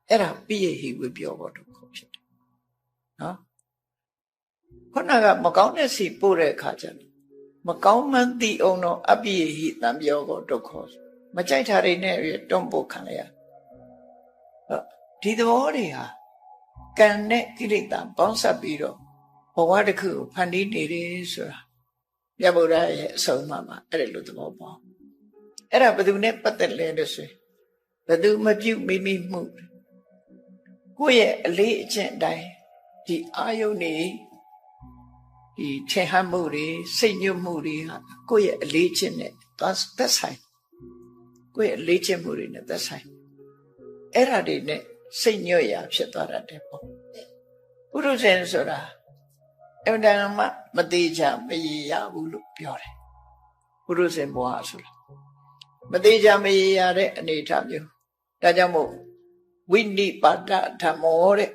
အဲ့ဒါပိယေဟိဝိပယောကောဒုက္ခဖြစ်တယ်နော်ခုနကမကောင်းတဲ့စီပို့တဲ့အခါကျတော့မကောင်းမှန်းသိအောင်တော့အပိယေဟိတံပြောကောဒုက္ခမကြိုက်တာတွေနဲ့တွန်းပို့ခံရဒီသဘောတွေဟာကံနဲ့ကိလေသာပေါင်းစပ်ပြီးတော့ဘဝတစ်ခုကိုဖန်တီးနေတယ်ဆိုတာမြတ်ဗုဒ္ဓရဲ့အဆုံးအမမှာအဲ့ဒီလိုသဘောပေါက်အဲ့ဒါဘယ်သူနဲ့ပတ်သက်လဲလို့ဆိုရင်ဘယ်သူမပြုတ်မိမိမှုကိုယ့်ရဲ့အလေးအကျင့်အတိုင်းဒီအာယုန်တွေဒီထင်ဟပ်မှုတွေစိတ်ညွတ်မှုတွေဟာကိုယ့်ရဲ့အလေးအကျင့်နဲ့သက်ဆိုင်ကိုယ့်ရဲ့အလေးအကျင့်မှုတွေနဲ့သက်ဆိုင်အဲ့ဒါတွေနဲ့စိတ်ညွတ်ရာဖြစ်သွားတတ်တယ်ပေါ့ပုရုဇဉ်ဆိုတာအမှန်တမ်းမသေးချာမရရဘူးလို့ပြောတယ်ပုရုဇဉ်ဘဝဆိုတာမသေးချာမရရတဲ့အနေအထားမျိုးဒါကြောင့်မို့ဝိနိပါဒဓမ္မောတဲ့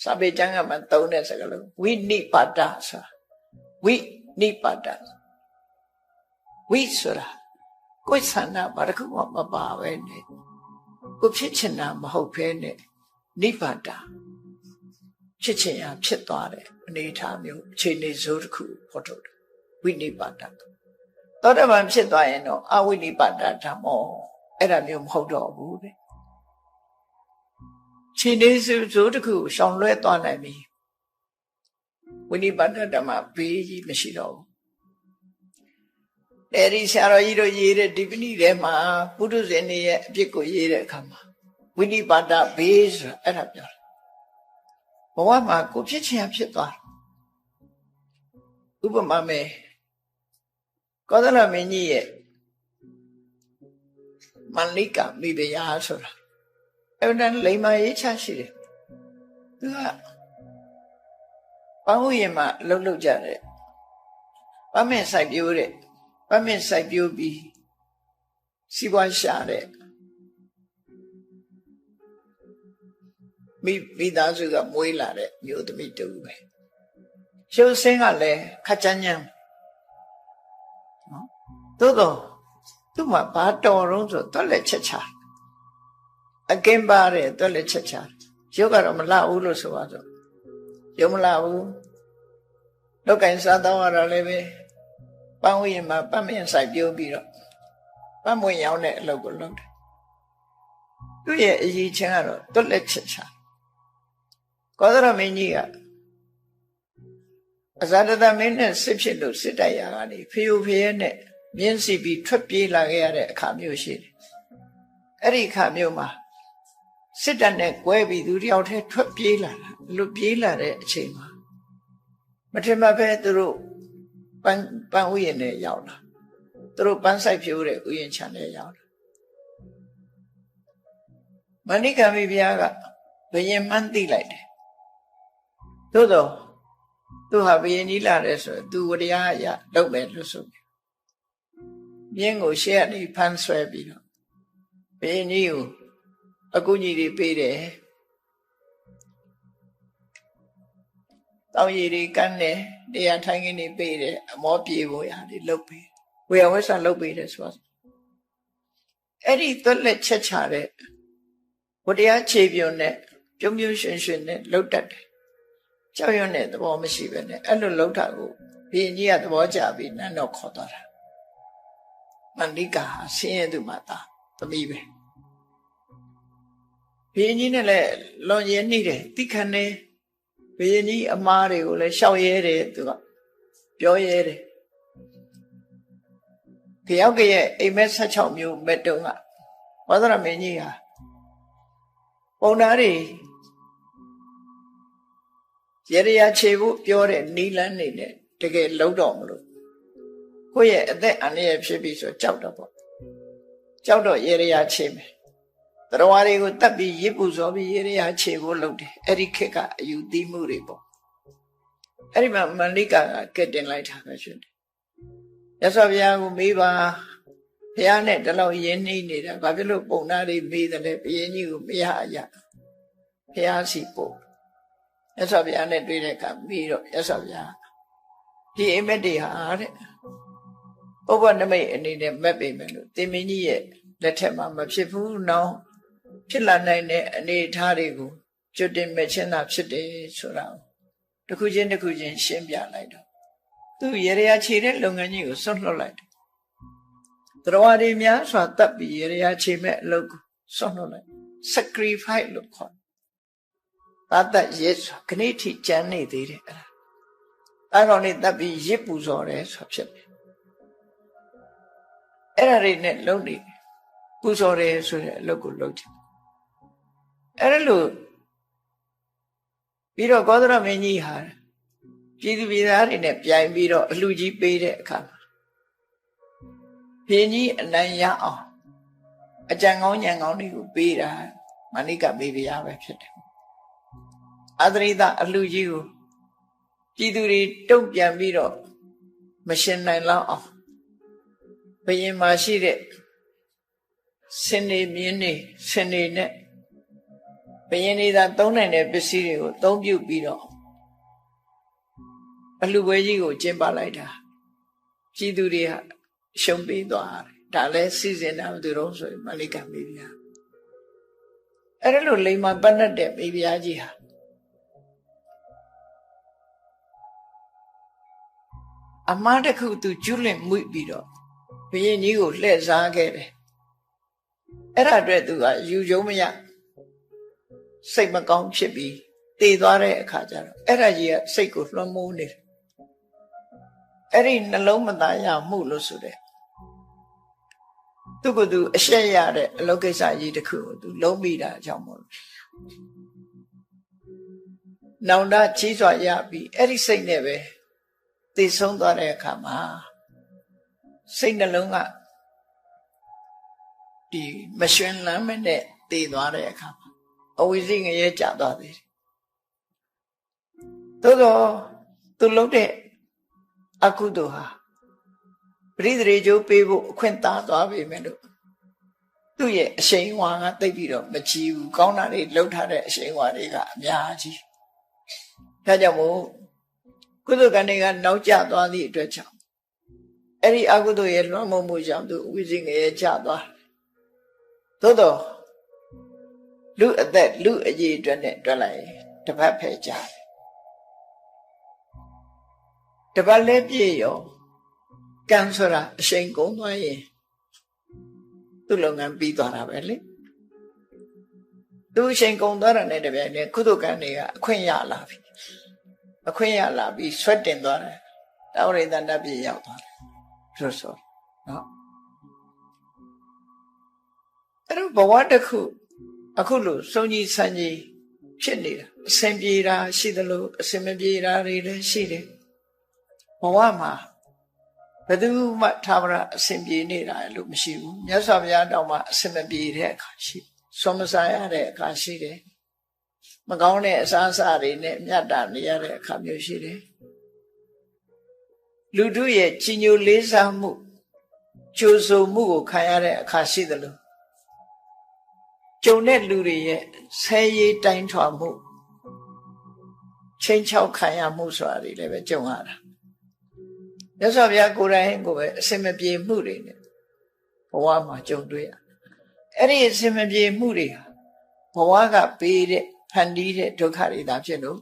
စာပေကျမ်းကမှသုံးတဲ့စကားလုံးဝိနိပါဒဆိုတာဝိနိပါဒဝိဆိုတာကိုယ်ဆန္ဒဘာတစ်ခုမှမပါပဲနဲ့ကိုဖြစ်ချင်တာမဟုတ်ဘဲနဲ့နိဗ္ဗာန်ဖြစ်ချင်ရဖြစ်သွားတဲ့အနေအထားမျိုးအခြေအနေဇိုးတစ်ခုဖော်ထုတ်တယ်ဝိနိဗ္ဗာန်သောတပန်ဖြစ်သွားရင်တော့အဝိနိဗ္ဗာန်ဓမ္မောအဲ့ဒါမျိုးမဟုတ်တော့ဘူးတဲ့ခြေနေစုဇိုးတစ်ခုရှောင်လွဲသွားနိုင်ပြီဝိနိဗ္ဗာန်ဓမ္မဘေးကြီးမရှိတော့ဘူးအဲဒီဆရာတော်ကြီးတို့ရေးတဲ့ဒီပဏိထဲမှာပုထုဇဉ်တွေရဲ့အပြစ်ကိုရေးတဲ့အခါမှာဝိနိပါဒဘေးဆိုတာအဲ့ဒါပြောတယ်ဘဝမှာကိုဖြစ်ချင်ဖြစ်သွားဥပမာမယ်ကောသလမင်းကြီးရဲ့မန္လိကမိဖုရားဆိုတာအဲ့ဒါလိမ္မာရေးချရှိတယ်သူကပေါင်းဥယျာဉ်မှာလှုပ်ကြတယ်ပမင်းစိုက်ပြိုးတဲ့ပမင်းစိုက်ပြိုးပြီးစီးပွားရှာတဲ့မိသားစုကမွေးလာတဲ့မျိုးသမီးတူပဲရှုပ်စင်းကလည်းခက်ချမ်းချမ်းနော်သို့တော့သူ့မှာဘာတော်တော့ဆိုတော့လက်ချက်ချအကင်းပါတယ်တော့လက်ချက်ချရုပ်ကတော့မလှဘူးလို့ဆိုပါတော့ရုပ်မလှဘူးလောက်ကင်စားတော့ရတာလည်းပဲပန်းဝရင်မှာပတ်မင်းဆိုင်ပြိုးပြီးတော့ပတ်မွေရောင်းတဲ့အလုပ်ကိုလုပ်တယ်သူ့ရဲ့အရေးချင်းကတော့တွက်လက်ချက်ချကောသရမင်းကြီးကအဇာတတမင်းနဲ့စစ်ဖြစ်လို့စစ်တိုက်ရာကနေဖေယိုဖေရဲနဲ့မြင်းစီပြီးထွက်ပြေးလာခဲ့ရတဲ့အခါမျိုးရှိတယ်အဲ့ဒီအခါမျိုးမှာစစ်တပ်နဲ့ကွဲပြီးသူတယောက်တည်းထွက်ပြေးလာတာလူပြေးလာတဲ့အချိန်မှာမထင်မှပဲသူတို့ပန်းဥယျာဉ်နဲ့ရောက်လာသူတို့ပန်းဆိုင်ဖြိုးတဲ့ဥယျာဉ်ခြံနဲ့ရောက်လာမဏိကမိဘုရားကဘယင်မှန်းသိလိုက်တယ်သို့တော့သူဟာဘယင်ကြီးလာတယ်ဆိုသူဝတရားအရာလုပ်မယ်လို့ဆိုပြီးမြင်းကိုရှေ့ကနေဖမ်းဆွဲပြီးတော့ဘယင်ကြီးကိုအကူကြီးတွေပေးတယ်တောင်ရည်တွေကန်းတယ်တရားထိုင်ခင်းတွေပေးတယ်အမောပြေဖို့ရာတွေလုပ်ပေးဝေယဝဆလုပ်ပေးတယ်ဆိုတော့အဲ့ဒီသွက်လက်ချက်ချတဲ့ဝတရားခြေပြုံနဲ့ပြုံးပြုံးရွှင်ရွှင်နဲ့လှုပ်တတ်တယ်ကြောက်ရွံ့တဲ့သဘောမရှိပဲနဲ့အဲ့လိုလှုပ်တာကိုဘုရင်ကြီးကသဘောကျပြီးနန်းတော်ခေါ်သွားတာမ န္တိကာဆင်းရဲသူမှသာသမီးပဲဘုရင်ကြီးနဲ့လည်းလွန်ရည်နှိတယ်တိခဏနေဘုရင်ကြီးအမားတွေကိုလည်းရှောက်ရဲတယ်သူကပြောရဲတယ်ကြောက်ကရဲ့အိမ်မက်16မျိုးမဲ့တုံးကဝါသရမင်းကြီးဟာပုံနာတွေရရချေဖို့ပြောတဲ့နီလန်းနေနဲ့တကယ်လုံးတော့မလို့ကိုယ့်ရဲ့အသက်အန္တရာယ်ဖြစ်ပြီဆိုကြောက်တော့ပေါ့ကြောက်တော့ရရချေမယ်တရားတွေကိုတတ်ပြီးရစ်ပူစောပြီးရရချေဖို့လုပ်တယ်အဲ့ဒီခေတ်ကအယူသီးမှုတွေပေါ့အဲ့ဒီမှာမန္လိကာကကဲ့တင်လိုက်တာပဲဖြစ်တယ်ရသော်ဘုရားကိုမေးပါဘုရားနဲ့တလောက်ရင်းနှီးနေတာဘာဖြစ်လို့ပုံနာတွေမေးတယ်လဲဘုရင်ကြီးကိုမရအရဘုရားစီပို့ရသော်ဘုရားနဲ့တွေ့တဲ့အခါပြီးတော့ရသော်ဘုရားဒီအိမ်မက်တွေဟာတဲ့ဥပ္ပနမိတ်အနေနဲ့မက်ပေမယ်လို့တင်မင်းကြီးရဲ့လက်ထက်မှာမဖြစ်ဘူးနော်ဖြစ်လာနိုင်တဲ့အနေအထားတွေကိုကျွတ်တင်မဲ့ချင်းသာဖြစ်တယ်ဆိုတာတစ်ခုချင်းတစ်ခုချင်းရှင်းပြလိုက်တော့သူရရချေတဲ့လုပ်ငန်းကြီးကိုဆွန့်လွတ်လိုက်တယ်တရားတွေများစွာတပ်ပြီးရရချေမဲ့အလုပ်ကိုဆွန့်လွတ်လိုက် sacrifice လို့ခေါ်တာတတ်ရဲ့ခဏထိကြမ်းနေသေးတယ်အဲ့ကောင်လေးတပ်ပြီးရစ်ပူစော်တယ်ဆိုဖြစ်တယ်အဲ့ဒါတွေနဲ့လုံနေပူစော်တယ်ဆိုတဲ့အလုပ်ကိုလုပ်တယ်အဲ့ဒါလို့ပြီးတော့ကောသရမင်းကြီးဟာပြည်သူပြည်သားတွေနဲ့ပြိုင်ပြီးတော့အလှကြီးပေးတဲ့အခါမှာဘုရင်ကြီးအနိုင်ရအောင်အကြံကောင်းဉာဏ်ကောင်းတွေကိုပေးတာမဏိကမေဘုရားပဲဖြစ်တယ်အသရိတအလှကြီးကိုပြည်သူတွေတုံ့ပြန်ပြီးတော့မရှင်နိုင်လောက်အောင်ဘုရင်မှာရှိတဲ့စင်နေမြင်းနေစင်နေနဲ့ဘုရင်တွေသာသုံးနိုင်တဲ့ပစ္စည်းတွေကိုသုံးပြုပြီးတော့အလှပွဲကြီးကိုကျင်းပလိုက်တာပြည်သူတွေကရှုံးပေးသွားတယ်ဒါလည်းစီစဉ်တာသူတို့ဆိုရင်မလိကမေဘုရားအဲ့ဒါလို့လိမ္မာပတ်တ်တဲ့မေဘုရားကြီးဟာအမှားတစ်ခုသူကျွလွင့်မှုပြီးတော့ဘုရင်ကြီးကိုလှည့်စားခဲ့တယ်အဲ့ဒါအတွက်သူကယူကျုံမရစိတ်မကောင်းဖြစ်ပြီးတည်သွားတဲ့အခါကျတော့အဲ့ဒါကြီးကစိတ်ကိုလွှမ်းမိုးနေတယ်အဲ့ဒီနှလုံးမသားရမှုလို့ဆိုတဲ့သူကသူအရှက်ရတဲ့အလုပ်ကိစ္စကြီးတစ်ခုကိုသူလုံးမိတာအကြောင်းမို့လို့နောင်တကြီးစွာရပြီးအဲ့ဒီစိတ်နဲ့ပဲတည်ဆုံးသွားတဲ့အခါမှာစိတ်နှလုံးကဒီမရွှင်လန်းမနဲ့တည်သွားတဲ့အခါမှာအဝိဇ္ဇငရဲကျသွားသေးတယ်သို့တော့သူလုပ်တဲ့အကုသိုလ်ဟာပရိသေကျိုးပေးဖို့အခွင့်သားသွားပေမဲ့လို့သူ့ရဲ့အရှိန်ဝါကသိပ်ပြီးတော့မကြည့်ဘူးကောင်းတာတွေလှုပ်ထားတဲ့အရှိန်ဝါတွေကအများကြီးဒါကြောင့်မို့ကုသိုလ်ကံတွေကနောက်ကျသွားသည့်အတွက်ကြောင့်အဲ့ဒီအကုသိုလ်ရဲ့လွှမ်းမိုးမှုကြောင့်သူဝိဇ္ဇငရဲကျသွားသို့တော့လူအသက်လူအရေးအတွက်နဲ့တွက်လိုက်ရင်တစ်ပတ်ဖယ်ကြတယ်တပတ်လည်းပြည့်ရောကံဆိုတာအရှိန်ကုန်သွားရင်သူ့လုပ်ငန်းပြီးသွားတာပဲလေသူအရှိန်ကုန်သွားတာနဲ့တပြိုင်တည်းကုသိုလ်ကံတွေကအခွင့်ရလာပြီအခွင့်ရလာပြီးဆွတ်တင်သွားတယ်တောရိတန္တပြည့်ရောက်သွားတယ်ဆိုနော်အဲ့တော့ဘဝတစ်ခုအခုလို့စုံကြီးဆန်းကြီးဖြစ်နေတာအစဉ်ပြေတာရှိသလိုအစဉ်မပြေတာတွေလည်းရှိတယ်ဘဝမှာဘယ်သူမှသာဝရအစဉ်ပြေနေတာလို့မရှိဘူးမြတ်စွာဘုရားတောင်မှအစဉ်မပြေတဲ့အခါရှိစွန့်မစားရတဲ့အခါရှိတယ်မကောင်းတဲ့အစားအစာတွေနဲ့မြတ်တာနေရတဲ့အခါမျိုးရှိတယ်လူတို့ရဲ့ကြီးညိုလေးစားမှုကြိုးဆိုမှုကိုခံရတဲ့အခါရှိသလိုကြုံတဲ့လူတွေရဲ့ဆဲရေးတိုင်းထွာမှုချင်းချောက်ခံရမှုဆိုတာတွေလည်းပဲကြုံရတာမြတ်စွာဘုရားကိုယ်တိုင်ကိုပဲအစင်မပြေမှုတွေနဲ့ဘဝမှာကြုံတွေ့ရအဲ့ဒီအစင်မပြေမှုတွေဟာဘဝကပေးတဲ့ဖန်တီးတဲ့ဒုက္ခတွေသာဖြစ်လို့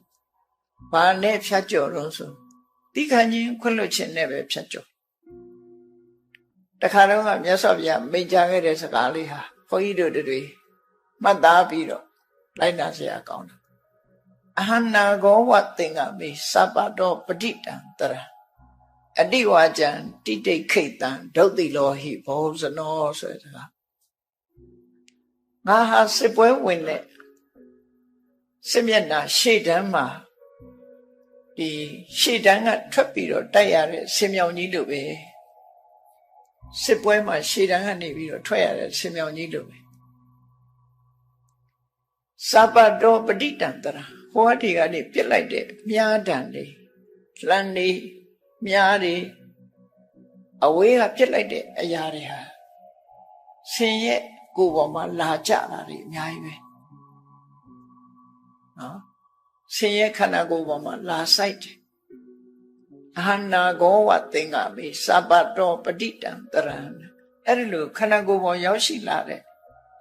ဘာနဲ့ဖြတ်ကျော်တော့ဆိုတိခဏချင်းခွင့်လွှတ်ခြင်းနဲ့ပဲဖြတ်ကျော် တခါတော့ကမြတ်စွာဘုရားမိန့်ကြားခဲ့တဲ့စကားလေးဟာဘုန်းကြီးတို့တွေမှတ်သားပြီးတော့လိုက်နာစရာကောင်းတယ်အဟနာကောဝသင်္ကမေစပတောပဋိတံတရအတိဝါကျံတိတိခိတံဒုတ်တိလောဟိဘောဇနောဆိုတဲ့စကားငါဟာစစ်ပွဲဝင်တဲ့စစ်မျက်နှာရှေ့တန်းမှာဒီရှေ့တန်းကထွက်ပြီးတော့တိုက်ရတဲ့ဆင်မြောင်ကြီးလိုပဲစစ်ပွဲမှာရှေ့တန်းကနေပြီးတော့ထွက်ရတဲ့ဆင်မြောင်ကြီးလိုပဲစပတောပဋိတံတရဟောဒီကနေပြစ်လိုက်တဲ့မြားတံတွေလမ်းတွေမြားတွေအဝေးကပြစ်လိုက်တဲ့အရာတွေဟာဆင်ရဲ့ကိုယ်ပေါ်မှာလာကြတာတွေအများကြီးပဲနော်ဆင်ရဲ့ခန္ဓာကိုယ်ပေါ်မှာလာဆိုင်တယ်အဟနာကောဝသင်္ကမေစပတောပဋိတံတရံအဲ့ဒီလိုခန္ဓာကိုယ်ပေါ်ရောက်ရှိလာတဲ့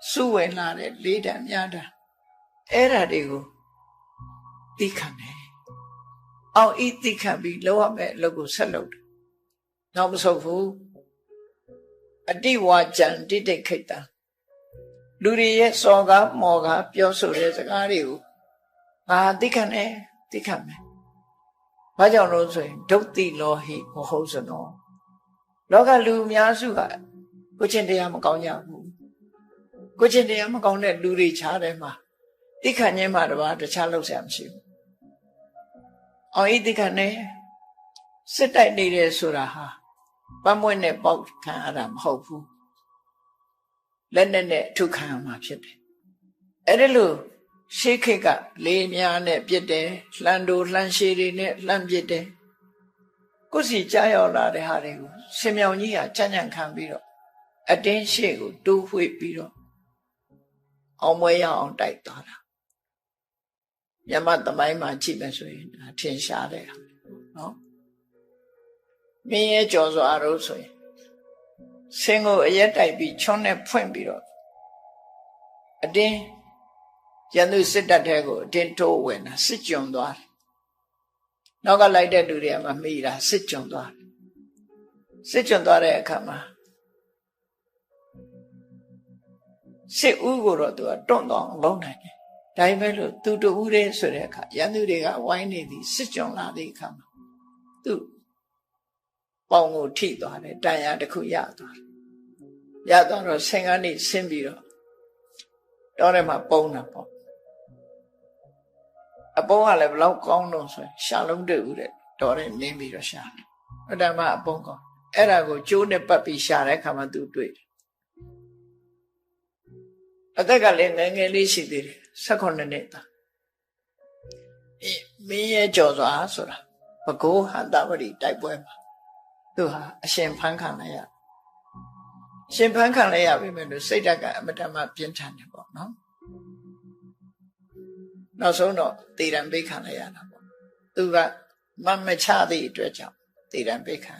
စုဝင်လာတဲ့လေးတံမြားတံအဲ့ဒါတွေကိုသိခံတယ်အောင်ဤသိခံပြီးလောက်ရမယ်အလုပ်ကိုဆက်လုပ်တယ်နောက်မဆုတ်ဘူးအတိဝါကျံတိတိခိတံလူတွေရဲ့စော်ကားမော်ကားပြောဆိုတဲ့စကားတွေကိုငါသိခံတယ်သိခံမယ်ဘာကြောင့်လို့ဆိုရင်ဒုတ်တိလောဟိမဟုတ်စနောလောကလူအများစုကကိုချင်းတရားမကောင်းကြဘူးကိုချင်းတရားမကောင်းတဲ့လူတွေခြားတယ်မှာသိခံခြင်းမှတပါးတခြားလုပ်ဆရာမရှိဘူးအောင်ဤသိခံတယ်စစ်တိုက်နေတယ်ဆိုတာဟာပတ်မွင့်နဲ့ပေါက်ခံရတာမဟုတ်ဘူးလက်နဲ့အထုခံရမှာဖြစ်တယ်အဲ့ဒီလိုရှေးခေတ်ကလေးများနဲ့ပြစ်တယ်လှန်တို့လှန်ရှည်တွေနဲ့လှန်ပြစ်တယ်ကိုယ်စီကြားရောက်လာတဲ့ဟာတွေကိုဆင်မြောင်ကြီးကကြံ့ကြံ့ခံပြီးတော့အတင်းရှေ့ကိုတိုးဝှေ့ပြီးတော့အောင်မွေးရအောင်တိုက်သွားတာမြတ်သမိုင်းမှာကြည့်မယ်ဆိုရင်ဒါထင်ရှားတယ်နော်မင်းရဲ့ကြော်စွာတို့ဆိုရင်ဆင်းကိုအရက်တိုက်ပြီးချွန်းနဲ့ဖွင့်ပြီးတော့အတင်းရန်သူစစ်တပ်ထဲကိုအတင်းတိုးဝင်တာစစ်ကြုံသွားတယ်နောက်ကလိုက်တဲ့လူတွေကမမိတာစစ်ကြုံသွားတယ်စစ်ကြုံသွားတဲ့အခါမှာစစ်ဦးကိုတော့သူကတွန့်တော့လုံးနိုင်တယ်ဒါပေမဲ့လို့သူတူဦးတဲ့ဆိုတဲ့အခါရန်သူတွေကဝိုင်းနေသည်စစ်ကြုံလာတဲ့အခါမှာသူပေါင်ကိုထိသွားတယ်တန်ရာတစ်ခုရသွားတယ်ရသွားတော့ဆင်ကနေဆင်းပြီးတော့တောထဲမှာပုံတာပေါ့အပုံးကလည်းဘလောက်ကောင်းတော့ဆိုရင်ရှာလုံးတွေ့ဦးတဲ့တောထဲနင်းပြီးတော့ရှာတယ်အဲ့ဒါမှအပုံးကောင်းအဲ့ဒါကိုကျိုးနဲ့ပတ်ပြီးရှာတဲ့အခါမှာသူတွေ့တယ်အသက်ကလည်းငယ်ငယ်လေးရှိသေးတယ်18နှစ်သားမင်းရဲ့ကြော်စွာဆိုတာဘဂိုးဟန္တဝရီတိုက်ပွဲမှာသူဟာအရှင်ဖန်းခံလိုက်ရရှင်ဖန်းခံလိုက်ရပြီမဲ့လို့စိတ်ဓာတ်ကအမတမပြင်းထန်တယ်ပေါ့နော်နောက်ဆုံးတော့တည်တံပိတ်ခံလိုက်ရတာပေါ့သူကမချသည့်အတွက်ကြောင့်တည်တံပိတ်ခံ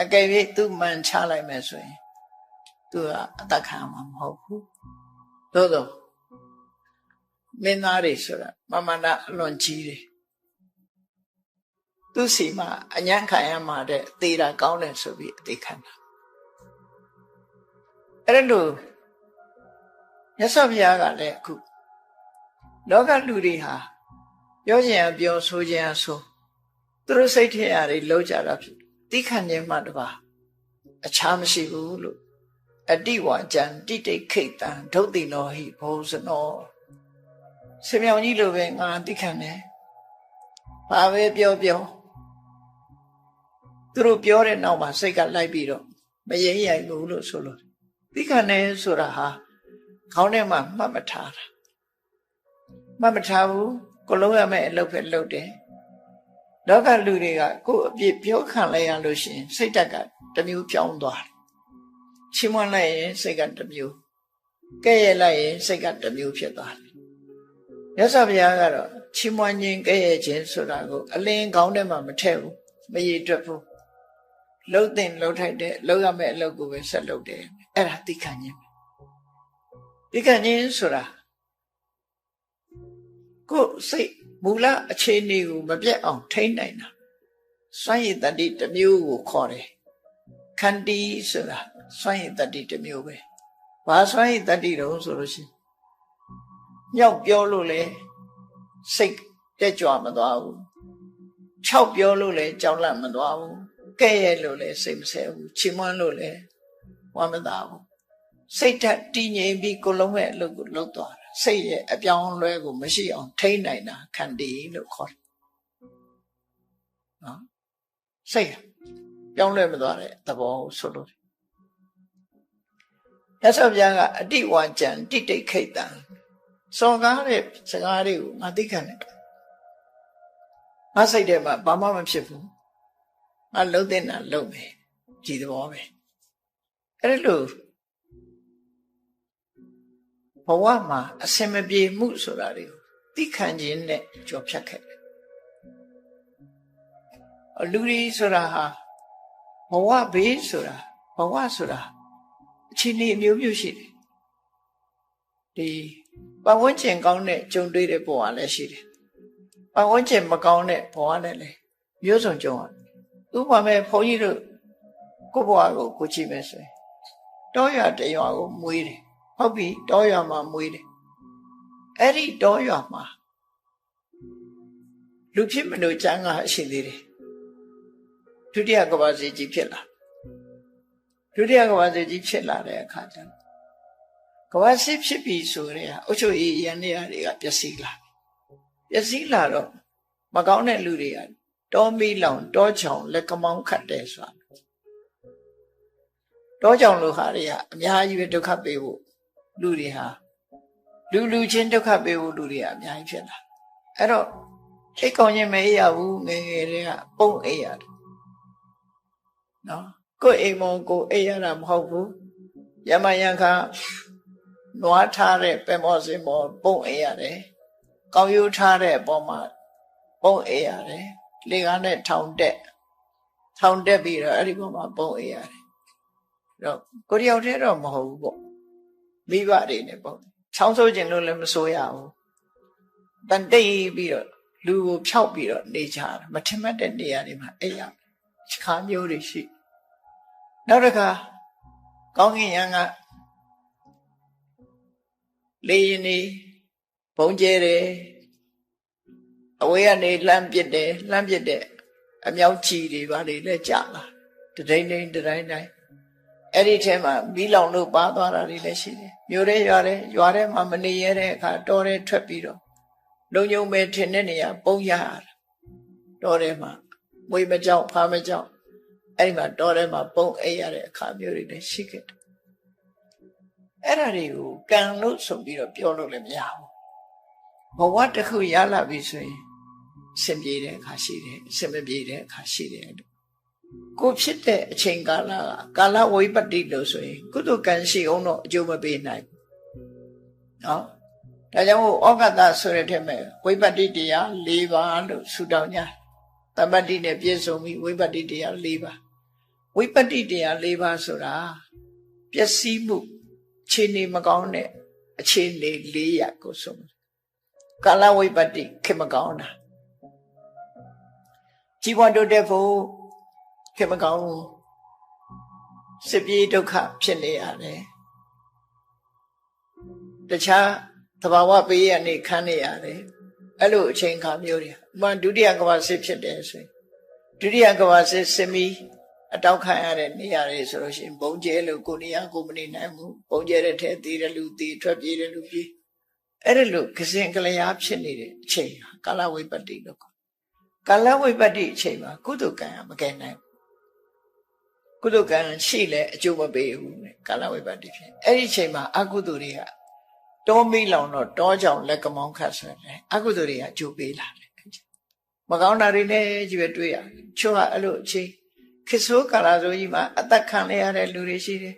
အကယ်၍သူမှန်ချလိုက်မယ်ဆိုရင်သူကအသက်ခံမှာမဟုတ်ဘူးသို့သောမင်းသားတွေဆိုတာမမနာအလွန်ကြီးတယ်သူစီမှာအညံ့ခံရမှာတဲ့သေတာကောင်းတယ်ဆိုပြီးအသိခံတာအဲ့လိုမြတ်စွာဘုရားကလည်းအခုလောကလူတွေဟာပြောခြင်းအပြောဆိုခြင်းအဆိုသူတို့စိတ်ထဲအရာတွေလောက်ကြတာဖြစ်သိခံခြင်းမှတပါအခြားမရှိဘူးလို့အတိဝါကျံတိတိခိတံဒုတ်တိလောဟိဘောဇနောဆင်မြောင်ကြီးလိုပဲငါသိခံတယ်ဘာပဲပြောပြောသူတို့ပြောတဲ့နောက်မှာစိတ်ကလိုက်ပြီးတော့မရင်ရိုက်ဘူးလို့ဆိုလို့သိခံတယ်ဆိုတာဟာခေါင်းထဲမှာမှတ်မထားတာမှတ်မထားဘူးကိုလုံးရမယ့်အလုပ်ပဲလုပ်တယ်လောကလူတွေကကိုယ်အပြစ်ပြောခံလိုက်ရလို့ရှိရင်စိတ်ဓာတ်ကတစ်မျိုးပြောင်းသွားတယ်ချီးမွမ်းလိုက်ရင်စိတ်ကတစ်မျိုးကဲ့ရဲ့လိုက်ရင်စိတ်ကတစ်မျိုးဖြစ်သွားတယ်မြတ်စွာဘုရားကတော့ချီးမွမ်းခြင်းကဲ့ရဲ့ခြင်းဆိုတာကိုအလင်းခေါင်းထဲမှာမထည့်ဘူးမရည်တွက်ဘူးလှုပ်တင်လှုပ်ထိုက်တဲ့လှုပ်ရမယ့်အလုပ်ကိုပဲဆက်လုပ်တယ်အဲ့ဒါသိခံခြင်းပဲသိခံခြင်းဆိုတာကိုယ်စိတ်မူလအခြေအနေကိုမပြတ်အောင်ထိန်းနိုင်တာစွမ်းရည်တတိတစ်မျိုးကိုခေါ်တယ်ခန္တီဆိုတာ စွန့်ရည်တတ္တိတစ်မျိုးပဲဘာစွန့်ရည်တတ္တိတုံးဆိုလို့ရှိရင်မြောက်ပြောလို့လေစိတ်တက်ကြွမသွားဘူး6ပြောလို့လေကြောက်လန့်မသွားဘူးကဲ့ရဲ့လို့လေစိတ်မဆဲဘူးချီးမွမ်းလို့လေဝမ်းမသာဘူးစိတ်ဓာတ်တည်ငြိမ်ပြီးကိုယ်လုံးရဲ့အလုပ်ကိုလုပ်သွားတာစိတ်ရဲ့အပြောင်းလဲကိုမရှိအောင်ထိန်းနိုင်တာခန္တီလို့ခေါ်တယ်နော်စိတ်ပြောင်းလဲမသွားတဲ့သဘောကိုဆိုလို့ရသော်ဗျာကအတိဝါကြံတိတိတ်ခိတ်တံစော်ကားတဲ့စကားတွေကိုငါသိခံတယ်ငါစိတ်ထဲမှာဘာမှမဖြစ်ဘူးငါလုံးတဲ့နာလုံးမယ်ဒီသဘောပဲအဲ့လိုဘဝမှာအစင်မပြေမှုဆိုတာတွေကိုသိခံခြင်းနဲ့ကြော်ဖြတ်ခဲ့တယ်လူကြီးဆိုတာဟာဘဝဘေးဆိုတာဘဝဆိုတာအခြေအနေအမျိုးမျိုးရှိတယ်ဒီပတ်ဝန်းကျင်ကောင်းတဲ့ကြုံတွေ့တဲ့ဘဝလည်းရှိတယ်ပတ်ဝန်းကျင်မကောင်းတဲ့ဘဝနဲ့လည်းမျိုးစုံကြုံရတယ်ဥပမာမဲ့ဘုန်းကြီးတို့ကိုယ့်ဘဝကိုကြည့်မယ်ဆိုရင်တောရွာတရွာကိုမွေးတယ်ဟုတ်ပြီတောရွာမှာမွေးတယ်အဲ့ဒီတောရွာမှာလူဖြစ်မလို့ကျမ်းကအရှိသေးတယ်ဒုတိယကမ္ဘာစစ်ကြီးဖြစ်လာဒုတိယကမ္ဘာစစ်ကြီးဖြစ်လာတဲ့အခါကျတော့ကမ္ဘာစစ်ဖြစ်ပြီဆိုရင်အုပ်ချုပ်ရေးရန်တွေကပျက်စီးလာတော့မကောင်းတဲ့လူတွေကတောမီးလောင်တောချောင်လက်ကမောင်းခတ်တယ်ဆိုတာတောချောင်လူဟာတွေကအများကြီးပဲဒုက္ခပေးဖို့လူတွေဟာလူချင်းဒုက္ခပေးဖို့လူတွေကအများကြီးဖြစ်လာအဲ့တော့စိတ်ကောင်းခြင်းမအေးရဘူးငယ်ငယ်တွေကပုံအေးရတယ်နော်ကိုယ်အိမ်မောင်ကိုအေးရတာမဟုတ်ဘူးယမယံခါနွားထားတဲ့ပဲမောစင်မောပုံအေးရတယ်ကောင်းရိုးထားတဲ့အပေါ်မှာပုံအေးရတယ်လေကားနဲ့ထောင်တက်ပြီးတော့အဲ့ဒီပေါ်မှာပုံအေးရတယ်တော့ကိုတယောက်တည်းတော့မဟုတ်ဘူးပေါ့မိဘတွေနဲ့ပုံချောင်းဆိုးခြင်းလို့လည်းမဆိုရဘူးတန်တိတ်ပြီးတော့လူကိုဖြောက်ပြီးတော့နေကြတာမထင်မှတ်တဲ့နေရာတွေမှာအဲ့ရခါမျိုးတွေရှိနောက်တစ်ခါကောင်းကင်ယံကလေရင်နေဘုံကျဲတယ်အဝေးကနေလှမ်းပစ်တဲ့အမြောက်ကြီးတွေပါလေလက်ကြလာတတိုင်းတိုင်းအဲ့ဒီထဲမှာမီးလောင်လို့ပါသွားတာတွေလည်းရှိတယ်မြို့ထဲရွာထဲမှာမနေရတဲ့အခါတောထဲထွက်ပြီးတော့လုံုံမဲ့ထင်တဲ့နေရာပုံရရတာတောထဲမှာမွေမကြောက်ဖားမကြောက်အဲ့ဒီမှာတောထဲမှာပုံအိပ်ရတဲ့အခါမျိုးတွေလည်းရှိခဲ့တယ်အဲ့ဒါတွေကိုကံလို့ဆိုပြီးတော့ပြောလို့လည်းမရဘူးဘဝတစ်ခုရလာပြီဆိုရင်အဆင်ပြေတဲ့အခါရှိတယ်အဆင်မပြေတဲ့အခါရှိတယ်ကိုဖြစ်တဲ့အချိန်ကာလကကာလဝိပတ္တိလို့ဆိုရင်ကုသကံရှိအောင်တော့အကျိုးမပေးနိုင်ဘူးနော်ဒါကြောင့်ဩဃတဆိုတဲ့ထဲမှာဝိပတ္တိတရား၄ပါးလို့ဆုတောင်းကြတမ္ပတ္တိနဲ့ပြည့်စုံပြီးဝိပတ္တိတရား၄ပါးဝိပတ္တိတရား၄ပါးဆိုတာပျက်စီးမှုခြေနေမကောင်းတဲ့အခြေအနေ၄ရပ်ကိုဆိုကာလဝိပတ္တိခေမကောင်းတာជីវတိုးတက်ဖို့ခေမကောင်းဘူးစစ်ပြေးဒုက္ခဖြစ်နေရတယ်တခြားသဘာဝပေးရနေခံနေရတယ်အဲ့လိုအချိန်ခါမျိုးတွေဥပမာဒုတိယကမ္ဘာစစ်ဖြစ်တယ်ဆိုရင်ဒုတိယကမ္ဘာစစ်စစ်မီအတောက်ခံရတဲ့နေရာတွေဆိုလို့ရှိရင်ဘုံကျဲလို့ကိုနေရာကိုမနေနိုင်ဘူးဘုံကျဲတဲ့ထဲတည်တဲ့လူတည်ထွက်ပြေးတဲ့လူပြေးအဲ့ဒါလို့ကစင်ကလျာဖြစ်နေတဲ့အချိန်ကာလဝိပတ္တိလို့ခေါ်ကာလဝိပတ္တိအချိန်မှာကုသကံမကဲနိုင်ကုသကံရှိလဲအကျိုးမပေးဘူးကာလဝိပတ္တိဖြစ်အဲ့ဒီအချိန်မှာအကုသိုလ်တွေကတောမီးလောင်တော့တောကြောင်လက်ကမောင်းခတ်ဆိုတယ်အကုသိုလ်တွေကအကျိုးပေးလာတယ်မကောင်းတာတွေလည်းကြီးပဲတွေးရတယ်ချို့ကအဲ့လိုအချိန်ခေတ်ဆိုးကာလဆိုကြီးမှာအသက်ခံရတဲ့လူတွေရှိတယ်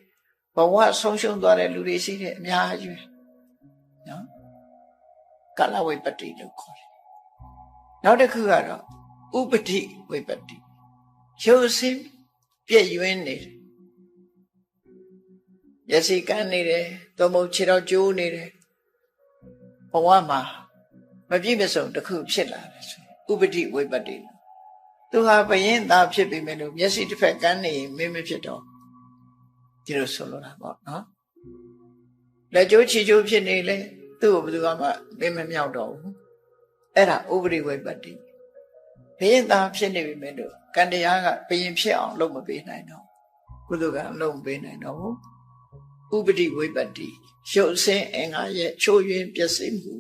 ဘဝဆုံးရှုံးသွားတဲ့လူတွေရှိတယ်အများကြီးပဲနော်ကာလဝိပတ္တိလို့ခေါ်တယ်နောက်တစ်ခုကတော့ဥပတိဝိပတ္တိရုပ်ဆင်းပြည့်ရွံ့နေတယ်ရစီကန်းနေတယ်သို့မဟုတ်ခြေတော်ကျိုးနေတယ်ဘဝမှာမပြည့်မစုံတစ်ခုဖြစ်လာတယ်ဆိုဥပတိဝိပတ္တိသူဟာဘယင်းသားဖြစ်ပြီမဲ့လို့မျက်စိတစ်ဖက်ကန်းနေမင်းမဖြစ်တော့ ဒီလိုဆိုလိုတာပေါ့နော်လက်ကျိုးချီကျိုးဖြစ်နေလေသူ့ကိုဘယ်သူမှမမြောက်တော့ဘူးအဲ့ဒါဥပရိဝိပတ္တိဘယင်သားဖြစ်နေပြီမဲ့လို့ကံတရားကဘယင်ဖြစ်အောင်လုပ်မပေးနိုင်တော့ကုသကံလုပ်မပေးနိုင်တော့ဘူးဥပတိဝိပတ္တိရုပ်ဆင်းအင်္ဂါရဲ့ချိုးယွင်းပျက်စီးမှု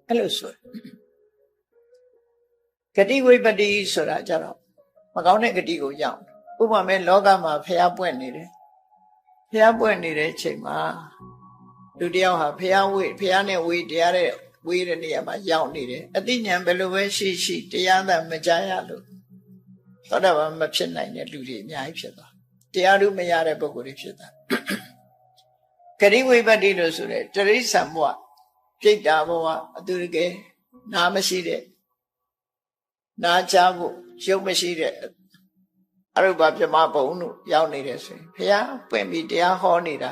အဲ့လိုဆိုဂတိဝိပတ္တိဆိုတာကြတော့မကောင်းတဲ့ဂတိကိုရောက်ဥပမာလောကမှာဖျားပွင့်နေတယ်ဖျားပွင့်နေတဲ့ချိန်မှာလူတယောက်ဟာဖျားနဲ့ဝေတရားတဲ့ဝေးတဲ့နေရာမှာရောက်နေတယ်အသိဉာဏ်ဘယ်လိုပဲရှိတရားသာမကြားရလို့သောတာပန်မဖြစ်နိုင်တဲ့လူတွေအများကြီးဖြစ်သွားတရားဓုမရတဲ့ပုဂ္ဂိုလ်တွေဖြစ်သွားဂတိဝိပတ္တိလို့ဆိုတဲ့တရိစ္ဆာန်ဘဝပြိတ္တာဘဝအတူတကယ်နာမရှိတဲ့နာချဖို့ရုပ်မရှိတဲ့အရုပပြမဘုံတို့ရောက်နေတယ်ဆိုရင်ဘုရားပွင့်ပြီးတရားဟောနေတာ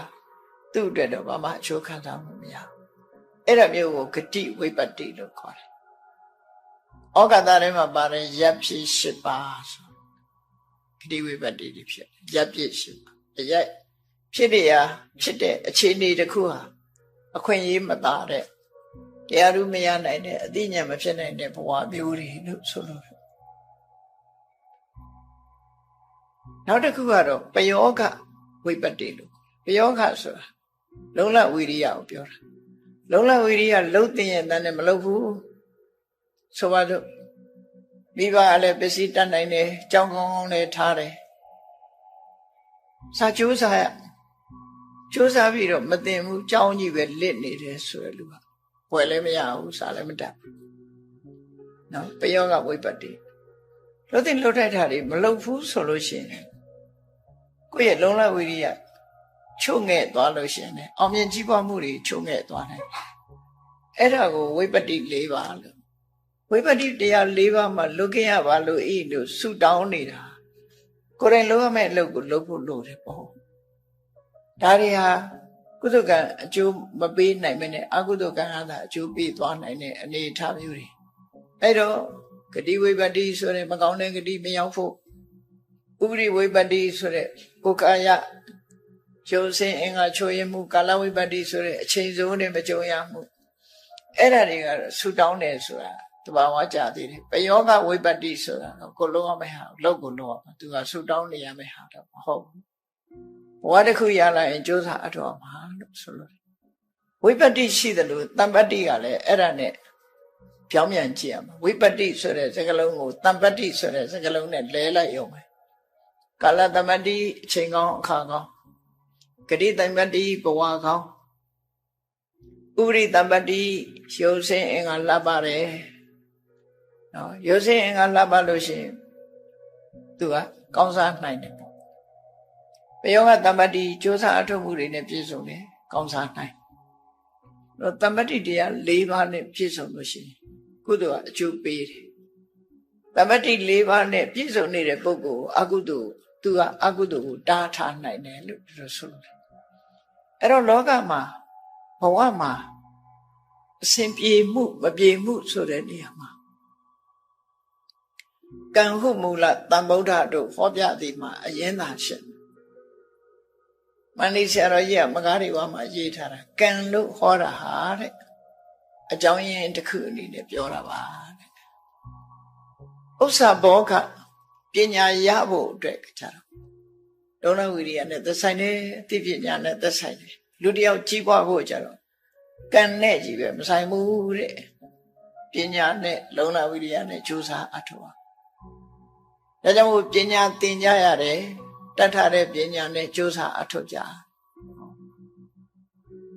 သူ့အတွက်တော့ဘာမှအကျိုးခံစားမှုမရဘူးအဲ့ဒါမျိုးကိုဂတိဝိပတ္တိလို့ခေါ်တယ်ဩဃတထဲမှာပါတဲ့ရပ်ဖြစ်၈ပါးဆိုဂတိဝိပတ္တိတွေဖြစ်ရပ်ဖြစ်၈ပါးရပ်ဖြစ်တဲ့အခြေအနေတစ်ခုဟာအခွင့်အရေးမသာတဲ့တရားဓုမရနိုင်တဲ့အသိဉာဏ်မဖြစ်နိုင်တဲ့ဘဝမျိုးတွေလို့ဆိုလို့နောက်တစ်ခုကတော့ပယောဂဝိပတ္တိလို့ပယောဂဆိုတာလုံလဝိရိယကိုပြောတာလုံလဝိရိယလှုပ်တဲ့ရဲ့တန်းနဲ့မလှုပ်ဘူးဆိုပါတော့မိဘကလည်းပစ္စည်းတတ်နိုင်တယ်ကြောင်းကောင်းကောင်းလည်းထားတယ်စာကြိုးစားပြီးတော့မသိဘူးကြောင်းကြီးပဲလစ်နေတယ်ဆိုရလူကဝယ်လည်းမရဘူးစားလည်းမတတ်ဘူးနော်ပယောဂဝိပတ္တိလှုပ်ထိုက်တာတွေမလှုပ်ဘူးဆိုလို့ရှိရင်ကိုယ့်ရဲ့လုံလဝိရိယချုံငဲ့သွားလို့ရှိရင်အောင်မြင်ကြီးပွားမှုတွေချုံငဲ့သွားတယ်အဲ့ဒါကိုဝိပတ္တိ၄ပါးလို့ဝိပတ္တိတရား၄ပါးမှာလွတ်ခဲ့ရပါလို့ဤလို့ဆုတောင်းနေတာကိုယ်တိုင်လုပ်ရမယ့်အလုပ်ကိုလုပ်ဖို့လိုတယ်ပေါ့ဒါတွေဟာကုသကံအကျိုးမပေးနိုင်မနဲ့အကုသကံကသာအကျိုးပေးသွားနိုင်တဲ့အနေအထားမျိုးတွေအဲ့တော့ဂတိဝိပတ္တိဆိုတဲ့မကောင်းတဲ့ဂတိမရောက်ဖို့ဥပရိဝိပတ္တိဆိုတဲ့ကိုယ်ကာယရုပ်ဆင်းအင်္ဂါချိုးရမှုကာလဝိပတ္တိဆိုတဲ့အချိန်စိုးနဲ့မကြုံရမှုအဲ့ဒါတွေကတော့ဆူတောင်းတယ်ဆိုတာတဘာဝကြသေးတယ်ပယောဂဝိပတ္တိဆိုတာတော့ကိုလုံးရမယ့်ဟာလောက်ကိုလုံးရမှာသူကဆူတောင်းနေရမယ့်ဟာတော့မဟုတ်ဘူးဘဝတစ်ခုရလာရင်ကြိုးစားအထောက်မှာလို့ဆိုလို့ဝိပတ္တိရှိတယ်လို့တမ္ပတ္တိကလည်းအဲ့ဒါနဲ့ပြောင်းပြန်ကြည့်ရမှာဝိပတ္တိဆိုတဲ့စကားလုံးကိုတမ္ပတ္တိဆိုတဲ့စကားလုံးနဲ့လဲလိုက်ရုံပဲကာလတမ္ပတ္တိအချိန်ကောင်းအခါကောင်းဂတိတမ္ပတ္တိဘဝကောင်းဥပရိတမ္ပတ္တိရုပ်ဆင်းအင်္ဂါလှပတယ်နော်ရုပ်ဆင်းအင်္ဂါလှပလို့ရှိရင်သူကကောင်းစားနိုင်တယ်ပေါ့ပယောဂတမ္ပတ္တိကြိုးစားအထောက်မှုတွေနဲ့ပြည့်စုံတယ်ကောင်းစားနိုင်တော့တမ္ပတ္တိတရား၄ပါးနဲ့ပြည့်စုံလို့ရှိရင်ကုသိုလ်ကအကျိုးပေးတယ်တမ္ပတ္တိ၄ပါးနဲ့ပြည့်စုံနေတဲ့ပုဂ္ဂိုလ်အကုသိုလ်သူကအကုသိုလ်ကိုတားထားနိုင်တယ်လို့ပြောဆိုတယ်အဲ့တော့လောကမှာဘဝမှာအစဉ်ပြေမှုမပြေမှုဆိုတဲ့နေရာမှာကံဟုမူလတန်ဗုဒ္ဓတို့ဟောပြသည်မှာအရင်သာရှင်းမန္တိဆရာတော်ကြီးကမကားတွေဝါမှာရေးထားတာကံလို့ဟောတာဟာတဲ့အကြောင်းရင်းတစ်ခုအနေနဲ့ပြောတာပါတဲ့ဥစ္စာဘောကပညာရဖို့အတွက်ကြတော့လုံလဝိရိယနဲ့သက်ဆိုင်တယ်အသိပညာနဲ့သက်ဆိုင်တယ်လူတယောက်ကြီးပွားဖို့ကြတော့ကံနဲ့ကြီးပဲမဆိုင်ဘူးတဲ့ပညာနဲ့လုံလဝိရိယနဲ့ကြိုးစားအထောက်ဒါကြောင့်မို့ပညာသင်ကြရတယ်တတ်ထားတဲ့ပညာနဲ့ကြိုးစားအထောက်ကြ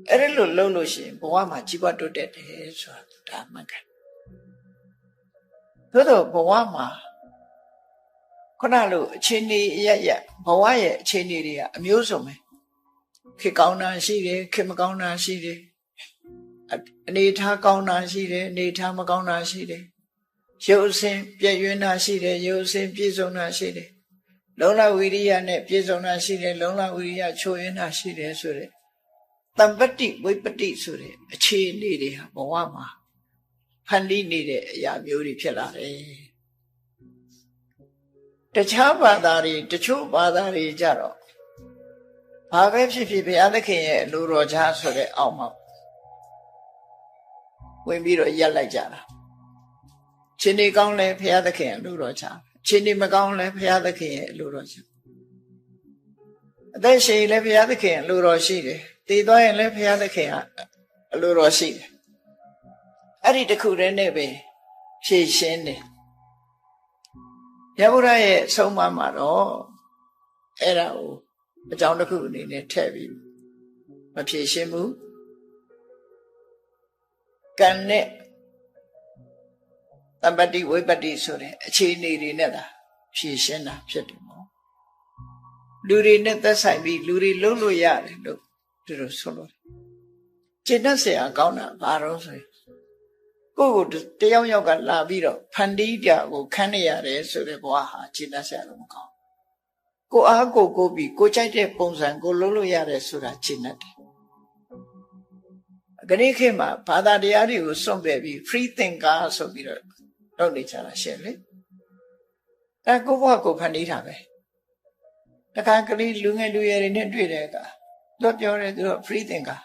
အဲ့ဒါလို့လုပ်လို့ရှိရင်ဘဝမှာကြီးပွားတိုးတက်တယ်ဆိုတာဒါမှန်ကန်သို့တော့ဘဝမှာခုနလိုအခြေအနေရဘဝရဲ့အခြေအနေတွေကအမျိုးစုံပဲခေကောင်းတာရှိတယ်ခေမကောင်းတာရှိတယ်အနေထားကောင်းတာရှိတယ်အနေထားမကောင်းတာရှိတယ်ရုပ်အစဉ်ပြည့်ရွံ့တာရှိတယ်ရုပ်အစဉ်ပြည့်စုံတာရှိတယ်လုံလဝိရိယနဲ့ပြည့်စုံတာရှိတယ်လုံလဝိရိယချိုးယွင်းတာရှိတယ်ဆိုတဲ့တမ္ပတ္တိဝိပတ္တိဆိုတဲ့အခြေအနေတွေဟာဘဝမှာဖန်တီးနေတဲ့အရာမျိုးတွေဖြစ်လာတယ်တခြားဘာသာတွေတချို့ဘာသာတွေကြတော့ ဘာပဲဖြစ်ဖြစ်ဘုရားသခင်ရဲ့လူတော်ချဆိုတဲ့အောက်မှာဝင်ပြီးတော့ရက်လိုက်ကြတာချင်းဒီကောင်းလဲဘုရားသခင်ရဲ့လူတော်ချချင်းဒီမကောင်းလဲဘုရားသခင်ရဲ့လူတော်ချအသက်ရှင်လဲဘုရားသခင်ရဲ့လူတော်ရှိတယ်တည်သွားရင်လဲဘုရားသခင်ကအလူတော်ရှိတယ်အဲ့ဒီတခုတည်းနဲ့ပဲဖြည့်ရှင်းတယ်ရဗုဒ္ဓရဲ့ဆုံးမမှာတော့အဲ့ဒါကိုအကြောင်းတစ်ခုအနေနဲ့ထည့်ပြီးမဖြည့်ရှင်းဘူးကံနဲ့တမ္ပတိဝိပတ္တိဆိုတဲ့အခြေအနေတွေနဲ့သာဖြည့်ရှင်းတာဖြစ်တယ်ပေါ့လူတွေနဲ့သက်ဆိုင်ပြီးလူတွေလုံးလို့ရတယ်လို့သူတို့ဆိုလို့ကျင့်တတ်เสียကောင်းတာဘာလို့ဆိုရင်ကိုယ့်ကိုတယောက်ယောက်ကလာပြီးတော့ဖန်တီးကြကိုခန်းနေရတယ်ဆိုတဲ့ဘဝဟာကျင့်တတ်เสียလို့မကောင်းကိုအားကိုပြီးကိုကြိုက်တဲ့ပုံစံကိုလုံးလို့ရတယ်ဆိုတာကျင့်တတ်တယ်ခဏခေတ်မှာဘာသာတရားတွေကိုစွန့်ပယ်ပြီး free thinker ဆိုပြီးတော့လုပ်နေကြတာရှင်းလေအဲကိုဘဝကိုဖန်တီးတာပဲတခါကလေးလူငယ်လူရွယ်တွေနဲ့တွေ့တဲ့အခါသူပြောတယ်သူက free thinker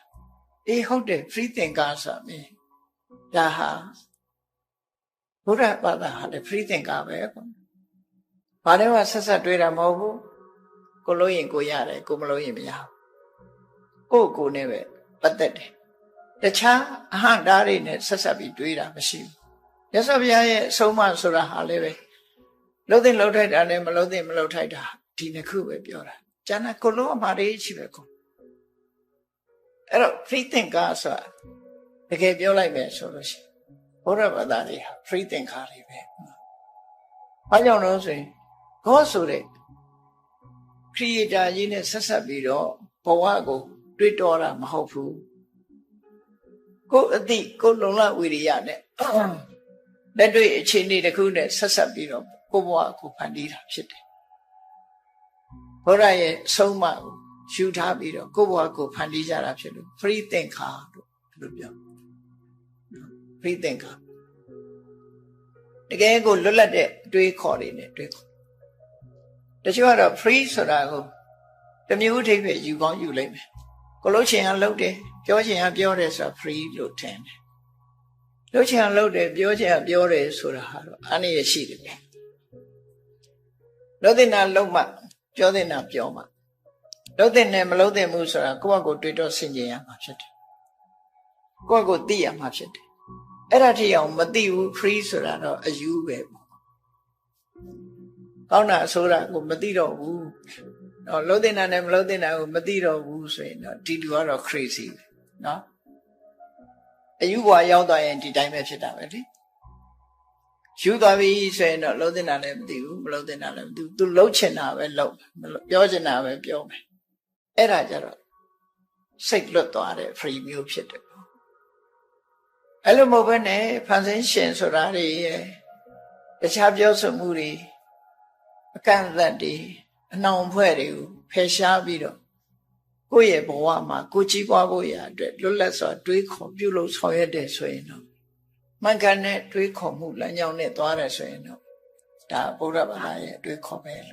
အေးဟုတ်တယ် free thinker ဆိုမြင်ဒါဟာဘုရားဘာသာဟာလည်း free thinker ပဲကွာဘာနဲ့မှဆက်ဆက်တွေ့တာမဟုတ်ဘူးကိုလို့ရင်ကိုရတယ်ကိုမလို့ရင်မရဘူးကိုနဲ့ပဲပတ်သက်တယ်တခြားအဟံဓာတ်တွေနဲ့ဆက်ဆက်ပြီးတွေးတာမရှိဘူးမြတ်စွာဘုရားရဲ့အဆုံးအမဆိုတာဟာလည်းပဲလှုပ်တဲ့လှုပ်ထိုက်တာနဲ့မလှုပ်တဲ့မလှုပ်ထိုက်တာဒီနှစ်ခုပဲပြောတာကျန်တဲ့ကိုလုံးအမှားတွေရှိပဲကိုအဲ့တော့ free thinker ဆိုတာတကယ်ပြောလိုက်မယ်ဆိုလို့ရှိရင်ဘုရားဘာသာတွေဟာ free thinker တွေပဲဘာကြောင့်လဲဆိုရင်God ဆိုတဲ့ creator ကြီးနဲ့ဆက်ဆက်ပြီးတော့ဘဝကိုတွေးတောတာမဟုတ်ဘူးကိုယ်အသိကိုယ်လုံလဝိရိယနဲ့လက်တွေ့အခြေအနေတစ်ခုနဲ့ဆက်ဆက်ပြီးတော့ကိုယ်ဘဝကိုဖန်တီးတာဖြစ်တယ်ဘုရားရဲ့အဆုံးအမကိုယူထားပြီးတော့ကိုယ့်ဘဝကိုဖန်တီးကြတာဖြစ်လို့ free thinker လို့ပြော free thinker တကယ်ကိုလွတ်လပ်တဲ့အတွေးခေါ်တွေနဲ့တွေးခေါ်တချို့ကတော့ free ဆိုတာကိုတမျိုးအထိပ်ပဲယူကောင်းယူလိုက်မယ်ကိုလှုပ်ချင်အောင်လှုပ်တယ်ပြောချင်အောင်ပြောတယ်ဆိုတာ free လို့ထင်တယ်လှုပ်ချင်အောင်လှုပ်တယ်ပြောချင်အောင်ပြောတယ်ဆိုတာဟာတော့အနည်းရရှိတယ်ပဲလှုပ်တဲ့နာလှုပ်မှပြောတဲ့နာပြောမှလှုပ်တဲ့နဲ့မလှုပ်တဲ့မှုဆိုတာကိုယ့်ဘက်ကိုတွေးတော့ဆင်ခြင်ရမှာဖြစ်တယ်ကိုယ့်ဘက်ကိုသိရမှာဖြစ်တယ်အဲ့ဒါထိအောင်မသိဘူး free ဆိုတာတော့အယူပဲပေါ့ကောင်းတာအဆိုးတာကိုမသိတော့ဘူးတော့လှုပ်တဲ့နာနဲ့မလှုပ်တဲ့နာကိုမသိတော့ဘူးဆိုရင်တော့ဒီလူကတော့ crazy ပဲနော်အယူဘွားရောက်သွားရင်ဒီတိုင်းပဲဖြစ်တာပဲလေယူသွားပြီဆိုရင်တော့လှုပ်တဲ့နာလည်းမသိဘူးမလှုပ်တဲ့နာလည်းမသိဘူးသူလှုပ်ချင်တာပဲလှုပ်ပြောချင်တာပဲပြောမယ်အဲ့ဒါကြတော့စိတ်လွတ်သွားတဲ့ free မျိုးဖြစ်တယ်အဲ့လိုမဟုတ်ဘဲနဲ့ဖန်ဆင်းရှင်ဆိုတာတွေရဲ့တခြားပြောဆိုမှုတွေအကန့်အသတ်တွေအနှောင်အဖွဲ့တွေကိုဖယ်ရှားပြီးတော့ကိုယ့်ရဲ့ဘဝမှာကိုကြီးပွားဖို့ရအတွက်လွတ်လပ်စွာတွေးခေါ်ပြုလုပ်ဆောင်ရွက်တယ်ဆိုရင်တော့မှန်ကန်တဲ့တွေးခေါ်မှုလမ်းကြောင်းနဲ့သွားတယ်ဆိုရင်တော့ဒါဗုဒ္ဓဘာသာရဲ့တွေးခေါ်ပဲအဲ့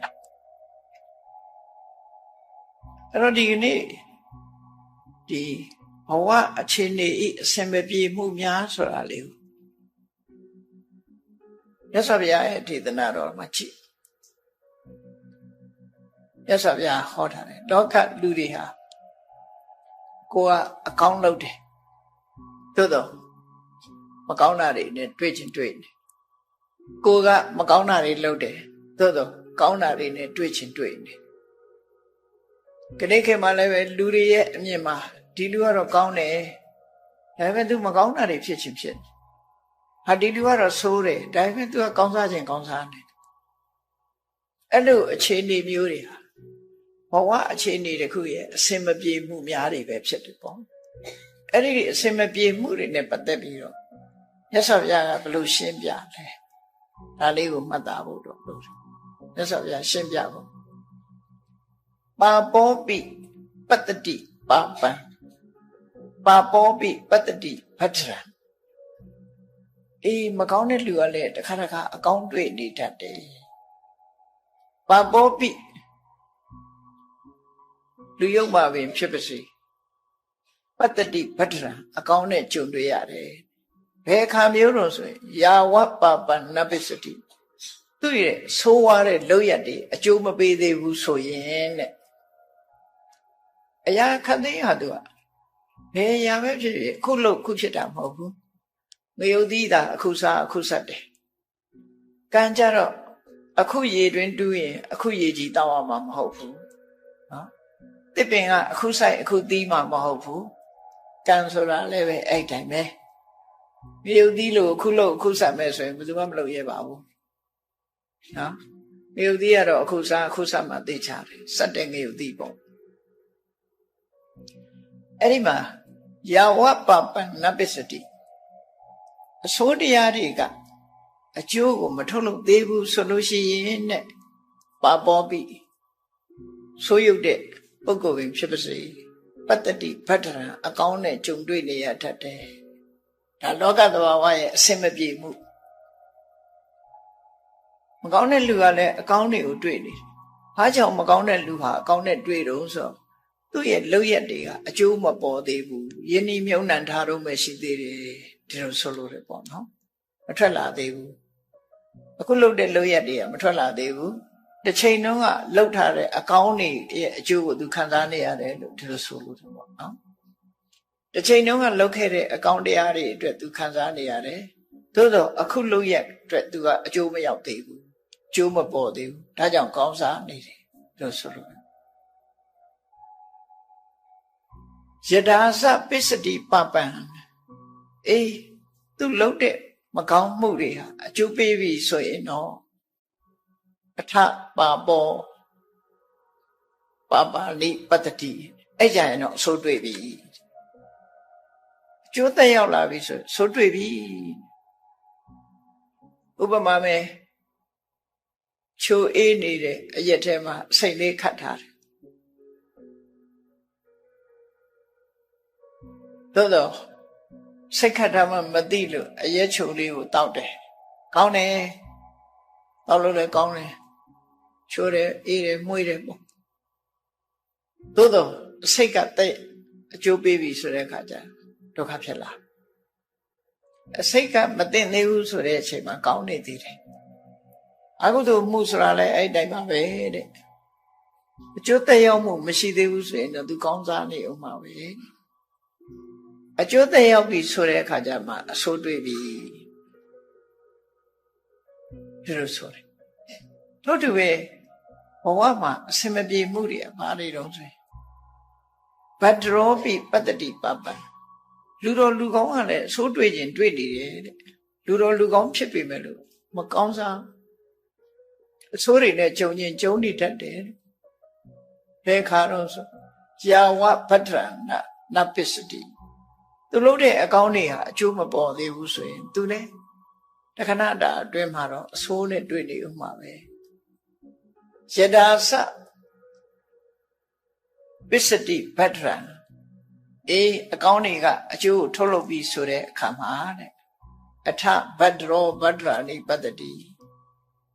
တော့ဒီကနေ့ဒီဘဝအခြေအနေဤအစင်မပြေမှုများဆိုတာလေးကိုမြတ်စွာဘုရားရဲ့ဒေသနာတော်မှာကြည့်မြတ်စွာဘုရားဟောထားတယ်လောကလူတွေဟာကိုကအကောင်းလုပ်တယ်သို့တော့မကောင်းတာတွေနဲ့တွေ့ချင်းတွေ့တယ်ကိုကမကောင်းတာတွေလုပ်တယ်သို့တော့ကောင်းတာတွေနဲ့တွေ့ချင်းတွေ့တယ်ခဏခေတ်မှလည်းပဲလူတွေရဲ့အမြင်မှာဒီလူကတော့ကောင်းတယ်ဒါပေမဲ့သူမကောင်းတာတွေဖြစ်ချင်းဖြစ်ဟာဒီလူကတော့ဆိုးတယ်ဒါပေမဲ့သူကကောင်းစားခြင်းကောင်းစားတယ်အဲ့လိုအခြေအနေမျိုးတွေဟာဘဝအခြေအနေတစ်ခုရဲ့အစင်မပြေမှုများတွေပဲဖြစ်တယ်ပေါ့အဲ့ဒီအစင်မပြေမှုတွေနဲ့ပတ်သက်ပြီးတော့မြတ်စွာဘုရားကဘယ်လိုရှင်းပြလဲဒါလေးကိုမှတ်သားဖို့တော့လို့မြတ်စွာဘုရားရှင်းပြဖို့ပါပောပိပတ္တိပါပံပါပောပိပတ္တိဗတ္ထရံအေးမကောင်းတဲ့လူကလည်းတစ်ခါတစ်ခါအကောင်းတွေ့နေတတ်တယ်ပါပောပိ လူယုတ်မှပင်ဖြစ်ပါစေပတ္တတိဗတ္တရံအကောင်းနဲ့ကြုံတွေ့ရတယ်ဘယ်အခါမျိုးတော့ဆိုရင်ယာဝပပနပစ္စတိသူ့ရဲ့ဆိုးဝါးတဲ့လောက်ရတွေအကျိုးမပေးသေးဘူးဆိုရင်တဲ့အရာခတ်သိမ်းဟာသူကဘယ်အရာပဲဖြစ်ဖြစ်ခုလို့ခုဖြစ်တာမဟုတ်ဘူးငရုတ်သီးတာအခုစားအခုဆက်တယ်ကံကြတော့အခုရေတွင်တူးရင်အခုရေကြီးတောင်းရမှာမဟုတ်ဘူးနော်တစ်ပင်ကအခုဆိုင်အခုသီးမှာမဟုတ်ဘူးကံဆိုတာလည်းပဲအဲ့တိုင်းပဲငရုတ်သီးလို့အခုလို့အခုဆက်မဲ့ဆိုရင်ဘယ်သူမှမလုပ်ရပါဘူးနော်ငရုတ်သီးကတော့အခုစားအခုဆက်မှသိချတယ်စက်တဲ့ငရုတ်သီးပေါ့အဲ့ဒီမှာယာဝပပနပစ္စတိအစိုးတရားတွေကအကျိုးကိုမထုတ်လုပ်သေးဘူးဆိုလို့ရှိရင်နဲ့ပါပေါ်ပြီဆိုးရုပ်တဲ့ပုဂ္ဂိုလ်ပင်ဖြစ်ပါစေပတ္တတိဗတ္တရံအကောင်းနဲ့ကြုံတွေ့နေရတတ်တယ်ဒါလောကသဘာဝရဲ့အစင်မပြေမှုမကောင်းတဲ့လူကလည်းအကောင်းတွေကိုတွေ့နေတယ်ဘာကြောင့်မကောင်းတဲ့လူဟာအကောင်းနဲ့တွေ့တော့ဆိုသူ့ရဲ့လုပ်ရက်တွေကအကျိုးမပေါ်သေးဘူးယဉ်ဤမြုံနှံထားတော့မှရှိသေးတယ်ဒီလိုဆိုလို့ရပေါ့နော်မထွက်လာသေးဘူးအခုလုပ်တဲ့လုပ်ရက်တွေကမထွက်လာသေးဘူးတစ်ချိန်တုန်းကလုပ်ထားတဲ့အကောင်းတွေရဲ့အကျိုးကိုသူခံစားနေရတယ်လို့ဒီလိုဆိုလို့ရပေါ့နော်တစ်ချိန်တုန်းကလုပ်ခဲ့တဲ့အကောင်းတရားတွေအတွက်သူခံစားနေရတယ်သို့တော့အခုလုပ်ရက်အတွက်သူကအကျိုးမရောက်သေးဘူးအကျိုးမပေါ်သေးဘူးဒါကြောင့်ကောင်းစားနေတယ်လို့ဆိုလို့ယဒါစပစ္စတိပပံအေးသူလှုပ်တဲ့မကောင်းမှုတွေဟာအကျိုးပေးပြီဆိုရင်တော့အထပါပေါ်ပါပါလိပတ္တိအဲ့ကြရင်တော့ဆိုးတွေ့ပြီအကျိုးသက်ရောက်လာပြီဆိုတွေ့ပြီဥပမာမဲ့ချိုအေးနေတဲ့အရက်ထဲမှာစိတ်လေးခတ်ထားတယ်သို့တော့စိတ်ခတ်တာမှမသိလို့အရက်ချိုလေးကိုတောက်တယ်ကောင်းတယ်တောက်လို့လည်းကောင်းတယ်ချိုးတယ်အေးတယ်မှုေးတယ်ပေါ့သို့တော့စိတ်ကတဲ့အကျိုးပေးပြီဆိုတဲ့အခါကျဒုက္ခဖြစ်လာအစိတ်ကမသိသေးဘူးဆိုတဲ့အချိန်မှာကောင်းနေသေးတယ်အကုသိုလ်မှုဆိုတာလည်းအဲ့တိုင်းပါပဲတဲ့အကျိုးသက်ရောက်မှုမရှိသေးဘူးဆိုရင်တော့သူကောင်းစားနေအောင်ပါပဲအကျိုးသက်ရောက်ပြီဆိုတဲ့အခါကျမှအဆိုးတွေ့ပြီဒီလိုဆိုတယ်တို့တူပဲဘဝမှာအစင်မပြေမှုတွေအမှားတွေတော့ဆိုဘတ်ဒရောပိပတ္တတိပပံလူတော်လူကောင်းကလည်းအဆိုးတွေ့ခြင်းတွေ့နေတယ်တဲ့လူတော်လူကောင်းဖြစ်ပေမဲ့လို့မကောင်းစားအဆိုးတွေနဲ့ကြုံချင်းကြုံနေတတ်တယ်ဘယ်ခါတော့ဆိုယာဝဗတ္တရဏနပစ္စတိသူလုပ်တဲ့အကောင်းတွေဟာအကျိုးမပေါ်သေးဘူးဆိုရင်သူလည်းတခဏတာအတွင်းမှာတော့အဆိုးနဲ့တွေ့နေဥမှာပဲယဒါစပစ္စတိဗတ္တရံအေးအကောင်းတွေကအကျိုးကိုထုတ်လုပ်ပြီးဆိုတဲ့အခါမှာတဲ့အထဗတ္တရောဗတ္တရာနိပတ္တိ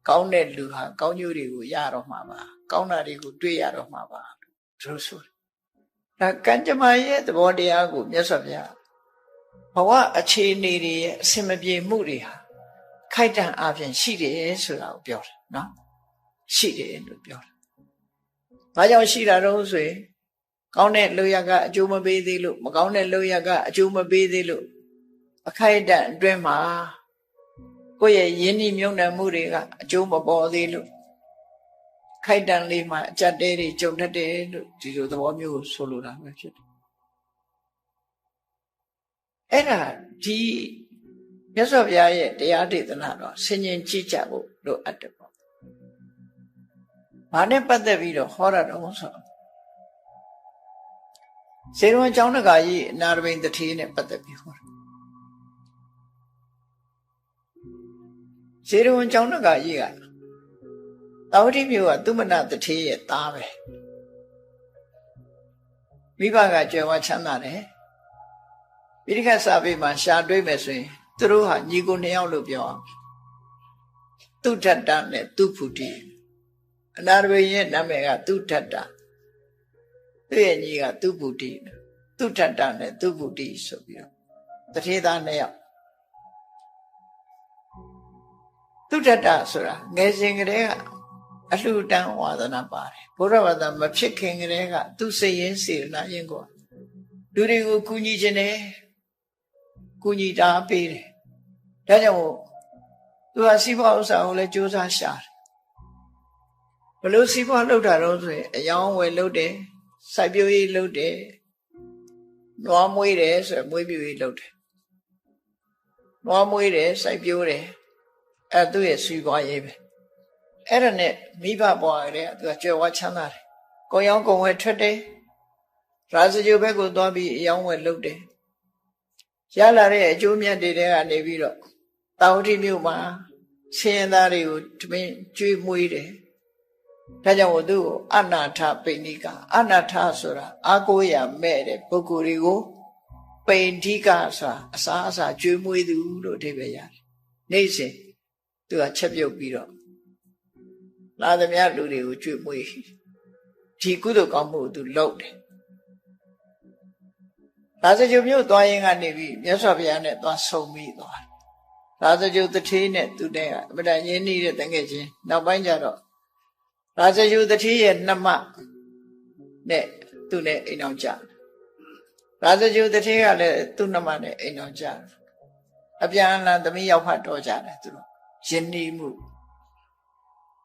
ကောင်းတဲ့လူဟာကောင်းကျိုးတွေကိုရတော့မှာပါကောင်းတာတွေကိုတွေ့ရတော့မှာပါသူဆိုဒါကံကြမ္မာရဲ့သဘောတရားကိုမြတ်စွာဘုရားဘဝအခြေအနေတွေရဲ့အစင်မပြေမှုတွေဟာခိုက်တန့်အပြင်ရှိတယ်ဆိုတာကိုပြောတာနော်ရှိတယ်လို့ပြောတာဘာကြောင့်ရှိတာတော့ဆိုရင်ကောင်းတဲ့လုပ်ရကအကျိုးမပေးသေးလို့မကောင်းတဲ့လုပ်ရကအကျိုးမပေးသေးလို့အခိုက်အတန့်အတွင်းမှာကိုယ့်ရဲ့ယဉ်ဤမြုံနှံမှုတွေကအကျိုးမပေါ်သေးလို့ခိုက်တန့်လေးမှာအကြက်တဲတွေကြုံတတ်တယ်လို့ဒီလိုသဘောမျိုးကိုဆိုလိုတာပဲဖြစ်တယ်အဲ့ဒါဒီမြတ်စွာဘုရားရဲ့တရားဒေသနာတော့ဆင်ញင်ကြည့်ကြဖို့လိုအပ်တယ်ပေါ့ဘာနဲ့ပတ်သက်ပြီးတော့ဟောရတော့ဆိုဇေရဝံကျောင်းတကာကြီးအနာရဘိန်တထေးနဲ့ပတ်သက်ပြီးဟောတာဇေရဝံကျောင်းတကာကြီးကတာဝတိမြို့ကသုမနတထေးရဲ့သားပဲမိဘကကြွယ်ဝချမ်းသာတယ်ပိဋကစာပေမှာရှာတွေးမယ်ဆိုရင်သူတို့ဟာညီကိုနှစ်ယောက်လို့ပြောအောင်သူထတ္တနဲ့သူဖုတိအနာရဘိန်ရဲ့နာမည်ကသူထတ္တ သူ့ရဲ့ညီကသူဗုဒ္ဓိသူထတ္တနဲ့သူဗုဒ္ဓိဆိုပြီးတော့တထေးသား2ယောက်သူထတ္တဆိုတာငယ်စဉ်ကတည်းကအလှူတန်းဝါဒနာပါတယ်ဘုရားဘာသာမဖြစ်ခင်ကတည်းကသူစိတ်ရင်းစေတနာရင်းကိုလူတွေကိုကူညီခြင်းနဲ့ကူညီတာပေးတယ်ဒါကြောင့်သူကစီးပွားဥစ္စာကိုလည်းကြိုးစားရှာတယ်ဘလို့စီးပွားလုပ်တာတော့ဆိုရင်အယောင်းဝယ်လုပ်တယ်စိုက်ပျိုးရေးလုပ်တယ်နွားမွေးတယ်ဆိုရင်မွေးပြူရေးလုပ်တယ်နွားမွေးတယ်စိုက်ပျိုးတယ်အဲသူ့ရဲ့စီးပွားရေးပဲအဲ့ဒါနဲ့မိဘဘွားရဲ့သူကကြွယ်ဝချမ်းသာတယ်ကိုရောင်းကုန်ဝယ်ထွက်တယ်ရာဇဂိုဘက်ကိုသွားပြီးအယောင်းဝယ်လုပ်တယ်ရလာတဲ့အကျိုးမြတ်တွေကနေပြီးတော့တာဝတိမြို့မှာဆင်းရဲသားတွေကိုတမင်ကျွေးမွေးတယ်ဒါကြောင့်သူ့ကိုအနာထပိဏိကအနာထဆိုတာအာကိုရမဲ့တဲ့ပုဂ္ဂိုလ်တွေကိုပိဏိကဆိုတာအစားအစာကျွေးမွေးသူလို့အဓိပ္ပာယ်ရတယ်နေ့စဉ်သူကချက်ပြုတ်ပြီးတော့လာသမျှလူတွေကိုကျွေးမွေးဒီကုသိုလ်ကောင်းမှုသူလုပ်တယ်ရာဇဂိုမြို့သွားရင်ကနေပြီးမြတ်စွာဘုရားနဲ့သွားဆုံပြီးသွားရာဇဂိုတထေးနဲ့သူနဲ့ကအမှန်တန်ရင်းနှီးတဲ့တငယ်ချင်းနောက်ပိုင်းကျတော့ရာဇဂိုတထေးရဲ့နှမနဲ့သူနဲ့အိမ်အောင်ကြရာဇဂိုတထေးကလည်းသူ့နှမနဲ့အိမ်အောင်ကြအပြန်အလှန်သမီးရောက်ဖတ်တော်ကြတယ်သူတို့ရင်းနှီးမှု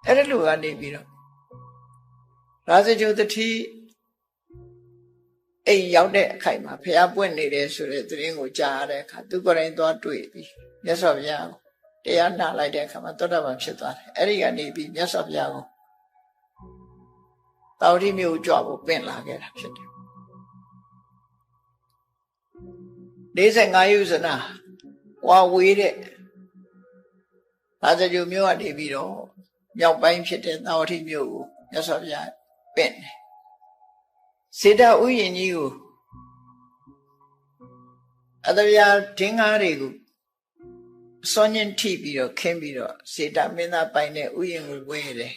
အဲ့ဒါလိုကနေပြီးတော့ရာဇဂိုတထေးအိမ်ရောက်တဲ့အခိုက်မှာဖះပွင့်နေတယ်ဆိုတဲ့သတင်းကိုကြားရတဲ့အခါသူကိုယ်တိုင်သွားတွေ့ပြီးမြတ်စွာဘုရားကိုတရားနာလိုက်တဲ့အခါမှာသောတာပန်ဖြစ်သွားတယ်အဲ့ဒီကနေပြီးမြတ်စွာဘုရားကိုတာဝတိမြို့ကြွဖို့ပင့်လာခဲ့တာဖြစ်တယ်45ယုဇနာဝါဝေးတဲ့ရာဇဂိုမြို့ကနေပြီးတော့မြောက်ပိုင်းဖြစ်တဲ့တာဝတိမြို့ကိုမြတ်စွာဘုရားပင့်တယ်စေတဥယျာဉ်ကြီးကိုအတဗျာဒင်းကားတွေကိုစောညင်ထိပြီးတော့ခင်းပြီးတော့စေတမင်းသားပိုင်တဲ့ဥယျာဉ်ကိုဝဲတယ်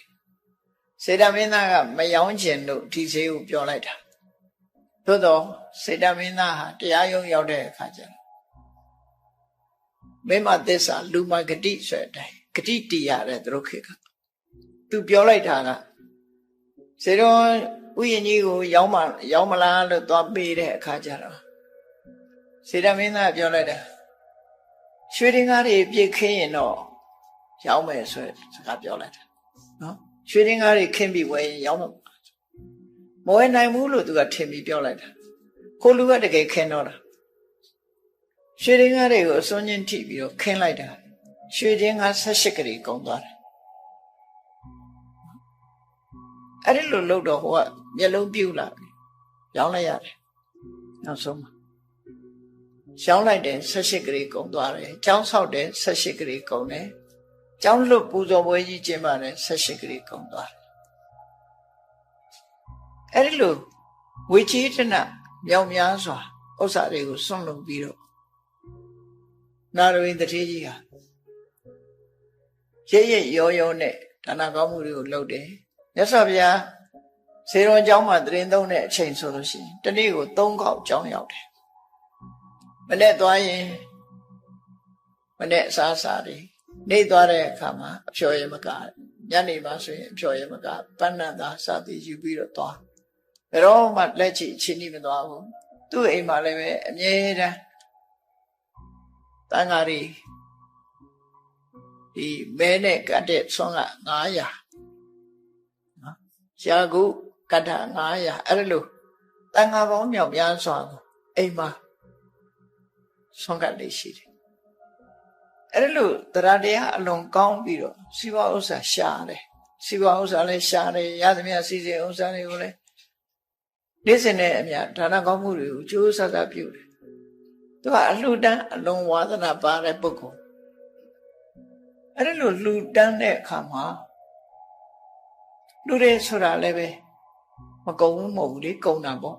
စေတမင်းသားကမယောင်းကျင်လို့ဒီဈေးကိုပြောလိုက်တာသို့တော့စေတမင်းသားဟာတရားရုံးရောက်တဲ့အခါကျတော့မိမသစ္စာလူမဂတိဆိုတဲ့အတိုင်းဂတိတည်ရတယ်သူတို့ခေတ်ကသူပြောလိုက်တာကစေတော်ဥယျာဉ်ကြီးကိုရောက်မလားလို့သွားပေးတဲ့အခါကျတော့စေတမင်းသားပြောလိုက်တာရွှေတင်ကားတွေပြည့်ခင်းရင်တော့ရောက်မယ်ဆိုတဲ့စကားပြောလိုက်တာနော်ရွှေတင်ကားတွေခင်းပြီးဝယ်ရင်ရောက်မဝယ်နိုင်ဘူးလို့သူကထင်ပြီးပြောလိုက်တာခိုးလူကတကယ်ခင်းတော့တာရွှေတင်ကားတွေကိုအစွန်းချင်းထိပြီးတော့ခင်းလိုက်တာရွှေတင်ကား18ကလေးကုန်သွားတယ်အဲ့ဒီလိုလုပ်တော့ဟိုကမျက်လုံးပြူလာပြီရောင်းလိုက်ရတယ်နောက်ဆုံးမှာရှောင်းလိုက်တယ်18ကလေးကုန်သွားတယ်ကျောင်းဆောက်တယ်18ကလေးကုန်တယ်ကျောင်းလွတ်ပူဇော်ပွဲကြီးကျင်းပါတယ်18ကလေးကုန်သွားတယ်အဲ့ဒီလိုဝိချီတနာမြောက်များစွာဥစ္စာတွေကိုစွန့်လွတ်ပြီးတော့နာရဝိတထေးကြီးဟာရဲရောနဲ့ဒါနကောင်းမှုတွေကိုလုပ်တယ်မြတ်စွာဘုရားစေတော်ကျောင်းမှာတရင်သုံးတဲ့အချိန်ဆိုလို့ရှိရင်တနေ့ကို3ခေါက်ကျောင်းရောက်တယ်မနေ့သွားရင်မနေ့အစားစားတွေနေ့သွားတဲ့အခါမှာအဖျော်ရမကညနေမှာဆိုရင်အဖျော်ရမကပန်းနံသာစသည်ယူပြီးတော့သွားဘယ်တော့မှလက်ချအချင်းကြီးမသွားဘူးသူ့အိမ်မှာလည်းပဲအမြဲတမ်းတန်ဃာတွေဒီမဲနဲ့ကတ်တဲ့ဆွမ်းက900ရှားကုကတ္ထ900အဲ့လိုတန်ဃာပေါင်းမြောက်များစွာကိုအိမ်မှာဆွမ်းကတ်လေးရှိတယ်အဲ့လိုတရားတရားအလွန်ကောင်းပြီးတော့စီးပွားဥစ္စာရှားတယ်စီးပွားဥစ္စာလည်းရှားတယ်ရသမျှစီစဉ်ဥစ္စာတွေကိုလည်းနေ့စဉ်နဲ့အမျှဒါနကောင်းမှုတွေကိုကြိုးစားစားပြုတယ်သူကအလှူဒန်းအလွန်ဝါသနာပါတဲ့ပုဂ္ဂိုလ်အဲ့လိုလှူဒန်းတဲ့အခါမှာလူတွေဆိုတာလည်းပဲမကုံဘူးမဟုတ်ဘူးလေကုံတာပေါ့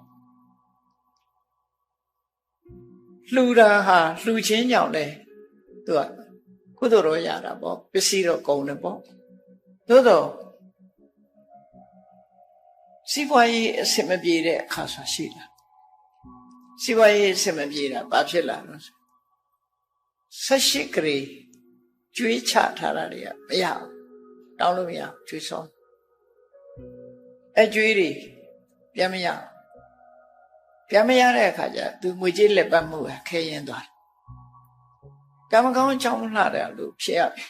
လှူတာဟာလှူချင်းကြောင့်လေသူကကုသိုလ်တော့ရတာပေါ့ပစ္စည်းတော့ကုံတယ်ပေါ့သို့တော့ စီးပွားရေးအဆင်မပြေတဲ့အခါဆိုရှိလာစီးပွားရေးအဆင်မပြေတာဘာဖြစ်လာလို့18 grade ကျွေးချထားတာတွေကမရဘူးတောင်းလို့မရကျွေးစောအကျွေးတွေပြန်မရတဲ့အခါကျသူငွေကြေးလက်ပတ်မှုခဲရင်သွားတယ်ကံမကောင်းချောင်းလှတယ်လို့ဖြစ်ရပြီ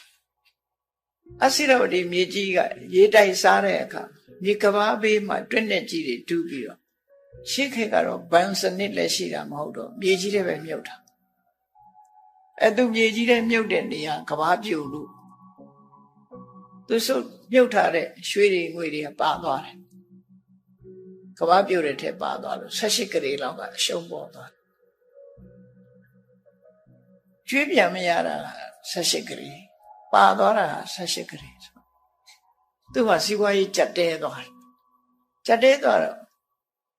အစိရဝတီမြေကြီးကရေတိုက်စားတဲ့အခါမြေကဘာဘေးမှာတွင်းနဲ့ကြီးတွေတူးပြီးတော့ရှေ့ခေတ်ကတော့ဘန်စနစ်လည်းရှိတာမဟုတ်တော့မြေကြီးတွေပဲမြုပ်တာသူမြေကြီးတွေမြုပ်တဲ့နေရာကဘာပြိုလို့သူစုမြုပ်ထားတဲ့ရွှေတွေငွေတွေကပါသွားတယ်ကဘာပြိုတဲ့ထက်ပါသွားလို့18 grade လောက်ကအရှုံးပေါ်သွားတယ်ကျွေးပြန်မရတာ18 grade ပါသွားတာ18 grade သူကစီးပွားရေးကြက်တဲသွားတယ်ကြက်တဲသွားတော့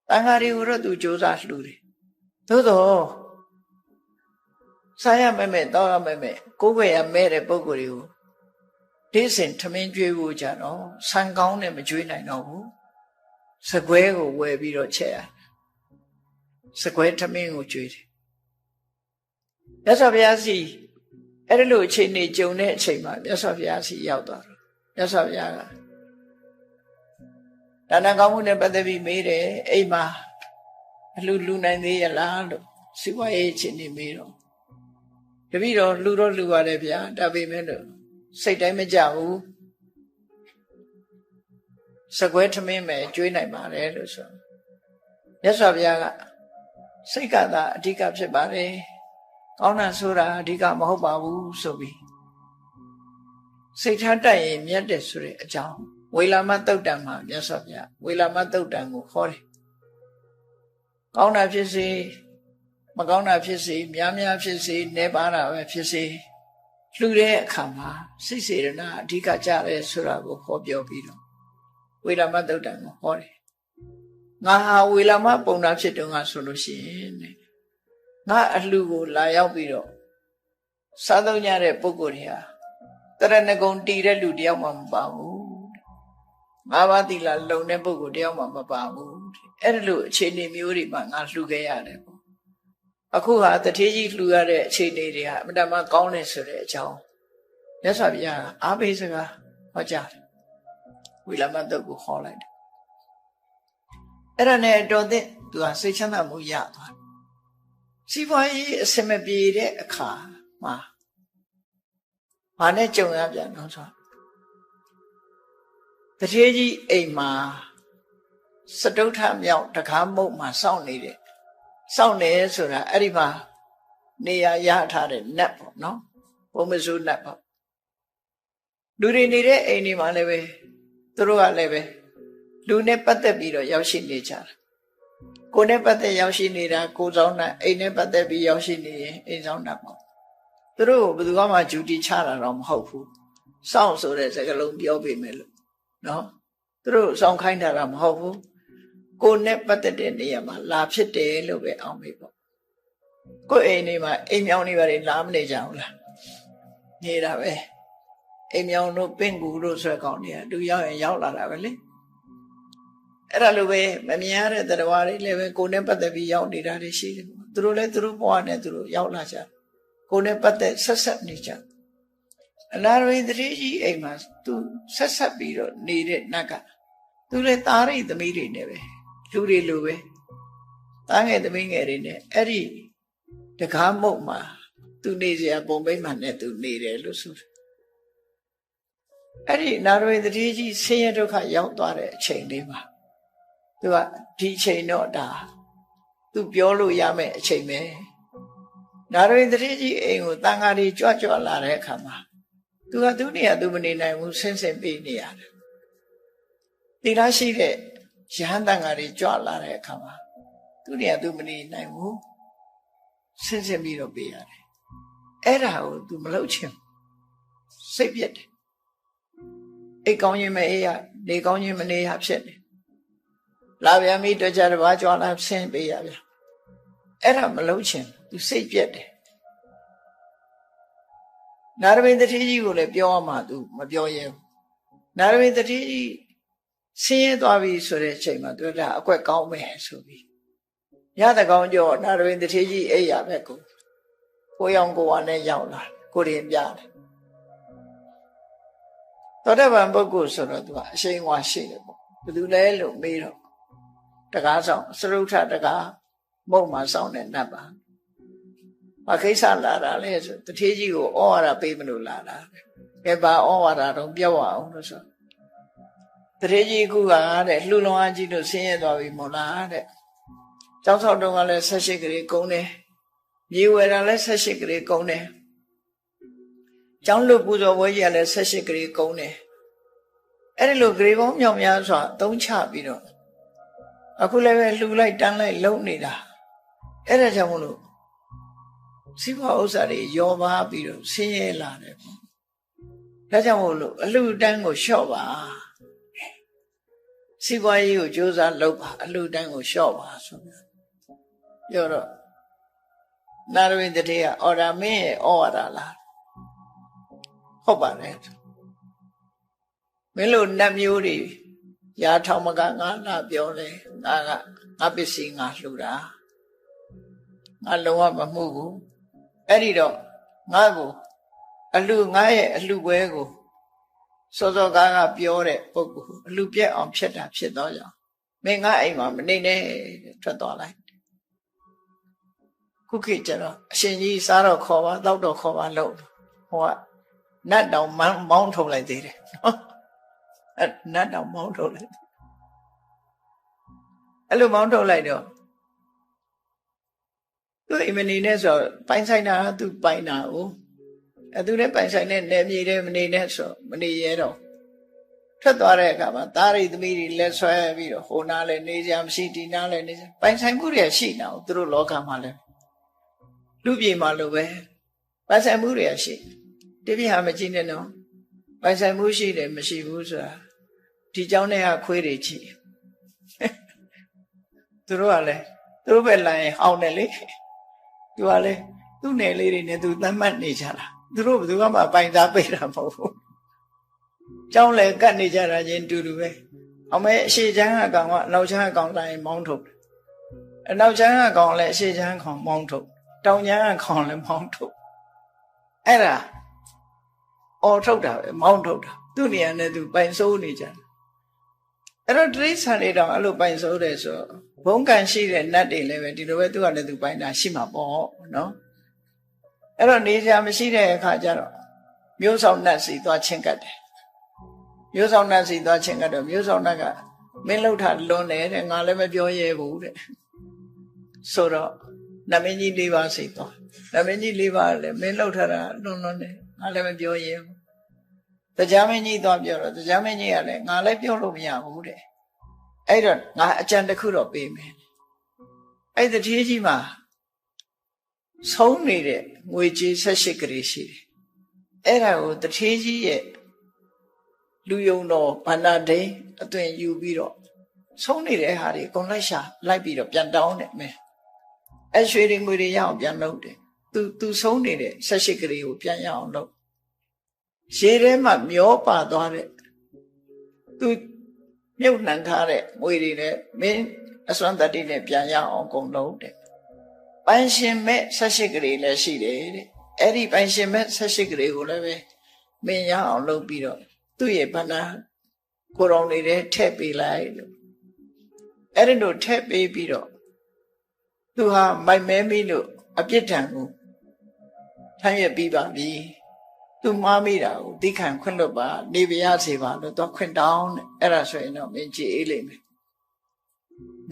တန်ဃာတွေကိုတော့သူစ조사လှူတယ်သို့တော့စားရမဲ့တောက်ရမဲ့ကိုယ်ွယ်ရမဲ့တဲ့ပုံကိုယ်တွေကိုဒီစဉ်ထမင်းကျွေးဖို့ကြတော့ဆန်ကောင်းနဲ့မကျွေးနိုင်တော့ဘူးစကွဲကိုဝယ်ပြီးတော့ချက်ရတယ်စကွဲထမင်းကိုကျွေးတယ်မြတ်စွာဘုရားစီအဲ့ဒီလိုအချိန်နေကြုံတဲ့အချိန်မှာမြတ်စွာဘုရားစီရောက်သွားတယ်မြတ်စွာဘုရားကဒါနကောင်းမှုနဲ့ပတ်သက်ပြီးမေးတယ်အိမ်မှာအလှနိုင်သေးရလားလို့စီဝါရေးအချိန်နေမေးတော့တပည့်တော်လှတော့လှရတယ်ဗျာဒါပေမဲ့လို့စိတ်တိုင်းမကြဘူးစကွဲထမင်းပဲကျွေးနိုင်ပါတယ်လို့ဆိုမြတ်စွာဘုရားကစိတ်ကသာအဓိကဖြစ်ပါတယ်ကောင်းတာဆိုတာအဓိကမဟုတ်ပါဘူးဆိုပြီးစိတ်ထားတိုက်ရင်မြတ်တယ်ဆိုတဲ့အကြောင်းဝေလာမသုတ်တံမှာမြတ်စွာဘုရားဝေလာမသုတ်တံကိုခေါ်တယ်ကောင်းတာဖြစ်စေမကောင်းတာဖြစ်စေများဖြစ်စေနေပါတာပဲဖြစ်စေလှူတဲ့အခါမှာစိတ်စေတနာအဓိကကြတယ်ဆိုတာကိုဟောပြောပြီးတော့ဝေလာမသုတ်တံကိုဟောတယ်ငါဟာဝေလာမပုံနာဖြစ်တုန်းကဆိုလို့ရှိရင်ငါအလှကိုလာရောက်ပြီးတော့စားသုံးကြတဲ့ပုဂ္ဂိုလ်တွေဟာတရဏဂုံတည်တဲ့လူတယောက်မှမပါဘူးငါးပါးသီလလုံတဲ့ပုဂ္ဂိုလ်တယောက်မှမပါဘူးအဲ့ဒီလိုအခြေအနေမျိုးတွေမှာငါလှူခဲ့ရတယ်ပေါ့အခုဟာတထေးကြီးလှူရတဲ့အခြေအနေတွေဟာအမှန်တမ်းကောင်းတယ်ဆိုတဲ့အကြောင်းမြတ်စွာဘုရားအားပေးစကားဟောကြားတယ်ဝိလမတုတ်ကိုခေါ်လိုက်တယ်အဲ့ဒါနဲ့တော်တဲ့သူဟာစိတ်ချမ်းသာမှုရသွားတယ်စီးပွားရေးအဆင်မပြေတဲ့အခါမှာဘာနဲ့ကြုံရပြန်တော့ဆိုတထေးကြီးအိမ်မှာစတုထမြောက်တကားမုတ်မှာစောင့်နေဆိုတာအဲ့ဒီမှာနေရာရထားတဲ့နတ်ပေါ့နော်ဘုံမစိုးနတ်ပေါ့လူတွေနေတဲ့အိမ်ဒီမှာလည်းပဲသူတို့ကလည်းပဲလူနဲ့ပတ်သက်ပြီးတော့ရောက်ရှိနေကြတာကိုယ်နဲ့ပတ်သက်ရောက်ရှိနေတာကိုယ်ဆောင်နတ်အိမ်နဲ့ပတ်သက်ပြီးရောက်ရှိနေရင်အိမ်ဆောင်နတ်ပေါ့သူတို့ဘယ်သူမှဂျူတီချတာတော့မဟုတ်ဘူးစောင့်ဆိုတဲ့စကားလုံးပြောပေမဲ့လို့နော်သူတို့စောင့်ခိုင်းတာတော့မဟုတ်ဘူးကိုယ်နဲ့ပတ်သက်တဲ့နေရာမှာလာဖြစ်တယ်လို့ပဲအောင်မေးပေါ့ကိုယ်အိမ်နေမှာအိမ်မြောင်နေပါလေလာမနေကြဘူးလားနေတာပဲအိမ်မြောင်တို့ပင့်ကူတို့ဆွဲကောင်းနေတာသူရောက်ရင်ရောက်လာတာပဲလေအဲ့ဒါလိုပဲမမြင်ရတဲ့တရားတွေလည်းပဲကိုယ်နဲ့ပတ်သက်ပြီးရောက်နေတာတွေရှိတယ်ပေါ့သူတို့လည်းသူတို့ဘဝနဲ့သူတို့ရောက်လာကြကိုယ်နဲ့ပတ်သက်ဆက်နေကြအနာရဝိတ္တိကြီးအိမ်မှာသူဆက်ပြီးတော့နေတဲ့နတ်ကသူလည်းသားရိသမီးတွေနဲ့ပဲလူတွေလိုပဲသားငယ်သမီးငယ်တွေနဲ့အဲ့ဒီတကားမုတ်မှာသူနေစရာပုံပိမှန်နဲ့သူနေတယ်လို့ဆိုတယ်အဲ့ဒီနာရဝိတ္တိကြီးဆင်းရဲဒုက္ခရောက်သွားတဲ့အချိန်လေးမှာသူကဒီအချိန်တော့ဒါသူပြောလို့ရမယ့်အချိန်ပဲနာရဝိတ္တိကြီးအိမ်ကိုတန်ဃာတွေကြွလာတဲ့အခါမှာသူကသူ့နေရာသူမနေနိုင်ဘူးဆင်းပေးနေရတယ်သီလရှိတဲ့ရဟန်းတန်ဃာတွေကြွလာတဲ့အခါမှာသူ့နေရာသူမနေနိုင်ဘူးဆင်းပြီးတော့ပေးရတယ်အဲ့ဒါကိုသူမလုပ်ချင်စိတ်ပြက်တယ်အိတ်ကောင်းခြင်းမအေးရနေကောင်းခြင်းမနေရဖြစ်တယ်လာပြန်ပြီတွေ့ကြတပါးကြွလာဆင်းပေးရဗျအဲ့ဒါမလုပ်ချင်သူစိတ်ပြက်တယ်နာရဝိတ္တိကြီးကိုလည်းပြောမှသူမပြောရဲဘူးနာရဝိတ္တိကြီး ဆင်းရဲသွားပြီဆိုတဲ့အချိန်မှာသူကဒါအကွက်ကောင်းမယ်ဆိုပြီးညတကောင်ကျော်နာရဝင်းတထေးကြီးအိယာဘက်ကိုရောင်ကိုဝါနဲ့ရောက်လာကိုရင်ပြတယ်သောတပန်ပုဂ္ဂိုလ်ဆိုတော့သူကအရှိန်ဝါရှိတယ်ပေါ့ဘယ်သူလဲလို့မေးတော့တကားဆောင်စရုထတကားမုံမှာစောင်းတဲ့နတ်ပါဘာကိစ္စလာတာလဲဆိုတထေးကြီးကိုဩဝါဒပေးမလို့လာတာကဲပါဩဝါဒတော့ပြောအောင်လို့ဆိုတထေးကြီးကတဲ့လှူလွန်အားကြီးလို့ဆင်းရဲသွားပြီမို့လားတဲ့ကျောင်းဆောက်တုန်းကလည်း18ကလေးကုန်းတယ်မြေဝယ်တာလည်း18ကလေးကုန်းတယ်ကျောင်းလွတ်ပူဇော်ပွဲကြီးကလည်း18ကလေးကုန်းတယ်အဲ့ဒီလိုဂရေပေါင်းမြောင်များစွာသုံးချပြီးတော့အခုလည်းပဲလှူလိုက်တန်းလိုက်လုံနေတာအဲ့ဒါကြောင့်မလို့စီးပွားဥစ္စာတွေယောပါပြီးတော့ဆင်းရဲလာတယ်ပေါ့ဒါကြောင့်မို့လို့အလှူတန်းကိုလျှော့ပါစီးပွားရေးကိုကြိုးစားလုပ်ပါအလှူတန်းကိုလျှော့ပါဆိုပြီးပြောတော့နာရဝင်းတထေးကအော်ဒါမင်းရဲ့ဩဝါဒလားဟုတ်ပါတယ်မင်းတို့နတ်မျိုးတွေရာထောင်မကငါလာပြောတယ်ငါပစ္စည်းငါလှူတာငါလုံးဝမမှုဘူးအဲ့ဒီတော့ငါကိုငါရဲ့အလှပွဲကိုစောစောကားပြောတဲ့ပုဂ္ဂိုလ်အလှပြက်အောင်ဖြစ်တာဖြစ်တော့ကြောင့်မင်းငါအိမ်မှာမနေနဲ့ထွက်သွားလိုက်ခုခေတ်ကျတော့အရှင်ကြီးစားတော့ခေါ်ပါတောက်တော့ခေါ်ပါလို့ဟိုကနတ်တောင်မောင်းထုတ်လိုက်သေးတယ်နော်နတ်တောင်မောင်းထုတ်လိုက်အဲ့လိုမောင်းထုတ်လိုက်တော့သူအိမ်မနေနဲ့ဆိုပိုင်ဆိုင်တာသူပိုင်တာကိုသူလည်းပိုင်ဆိုင်တဲ့နယ်မြေတွေမနေနဲ့ဆိုမနေရတော့ထွက်သွားတဲ့အခါမှာသားရိသမီးတွေလက်ဆွဲပြီးတော့ဟိုနားလည်းနေကြမရှိဒီနားလည်းနေကြပိုင်ဆိုင်မှုတွေရှိနေတာသူတို့လောကမှာလည်းလူပြေမှာလိုပဲပိုင်ဆိုင်မှုတွေရှိဒီပြဟာမကြည့်နဲ့နော်ပိုင်ဆိုင်မှုရှိတယ်မရှိဘူးဆိုတာဒီเจ้าနဲ့ကခွေးတွေကြည့်သူတို့ကလည်းသူတို့ပဲလာရင်ဟောင်းတယ်လေသူကလည်းသူ့နယ်လေးတွေနဲ့သူသတ်မှတ်နေကြတာသူတို့ဘယ်သူမှပိုင်စားပေးတာမဟုတ်ဘူးเจ้าလည်းကတ်နေကြတာချင်းတူတူပဲအောင်မဲအရှိချမ်းအကောင်ကအနောက်ချမ်းအကောင်တိုင်းမောင်းထုတ်အနောက်ချမ်းအကောင်လည်းအရှိချမ်းအကောင်မောင်းထုတ်တောင်ချမ်းအကောင်လည်းမောင်းထုတ်အဲ့ဒါအော်ထုတ်တာပဲမောင်းထုတ်တာသူ့နေရာနဲ့သူပိုင်စိုးနေကြတယ်အဲ့တော့တိရစ္ဆာန်တွေတောင်အဲ့လိုပိုင်စိုးတယ်ဆိုဘုံကံရှိတဲ့နတ်တွေလည်းပဲဒီလိုပဲသူကလည်းသူပိုင်တာရှိမှာပေါ့နော်အဲ့တော့နေကြမရှိတဲ့အခါကျတော့မျိုးဆောင်နတ်စီသွားချင်းကတ်တယ်မျိုးဆောင်နတ်စီသွားချင်းကတ်တော့မျိုးဆောင်နတ်ကမင်းလှုပ်တာလွန်တယ်တဲ့ငါလည်းမပြောရဲဘူးတဲ့ဆိုတော့နမင်းကြီး၄ပါးစီသွားနမင်းကြီး၄ပါးလည်းမင်းလှုပ်ထားတာလွန်တယ်ငါလည်းမပြောရဲဘူးတရားမင်းကြီးသွားပြောတော့တရားမင်းကြီးကလည်းငါလည်းပြောလို့မရဘူးတဲ့အဲ့တော့ငါအကြံတစ်ခုတော့ပေးမယ်အဲ့တတိကြီးမှာဆုံးနေတဲ့ငွေကြေး18ကလေးရှိတယ်အဲ့ဒါကိုတတိကြီးရဲ့လူယုံတော်ဗန္ဒဒိန်အသွင်ယူပြီးတော့ဆုံးနေတဲ့ဟာတွေအကုန်လိုက်ရှာလိုက်ပြီးတော့ပြန်တောင်းတယ်မင်းအဲ့ရွှေတွေငွေတွေရအောင်ပြန်လုပ်တယ်သူဆုံးနေတဲ့18ကလေးကိုပြန်ရအောင်လုပ်ရေထဲမှာမျောပါသွားတဲ့သူမြုပ်နှံထားတဲ့ငွေတွေနဲ့မင်းအစွမ်းတတ္တိနဲ့ပြန်ရအောင်ကုန်လုံးတဲ့ပိုင်ရှင်မဲ့18ကလေးလည်းရှိတယ်တဲ့အဲ့ဒီပိုင်ရှင်မဲ့18ကလေးကိုလည်းပဲမင်းရအောင်လုပ်ပြီးတော့သူ့ရဲ့ဗန္ဒကိုယ်တော်လေးတွေထည့်ပေးလိုက်လို့အဲ့ဒီလိုထည့်ပေးပြီးတော့သူဟာမိုက်မဲမိလို့အပြစ်ဒဏ်ကိုထမ်းရပြီးပါပြီသူမှားမိတာကိုသိခံခွင့်လွတ်ပါနေပြရစေပါလို့တော့ခွင့်တောင်းတယ်အဲ့ဒါဆိုရင်တော့မင်းကြည်အေးလိမ့်မယ်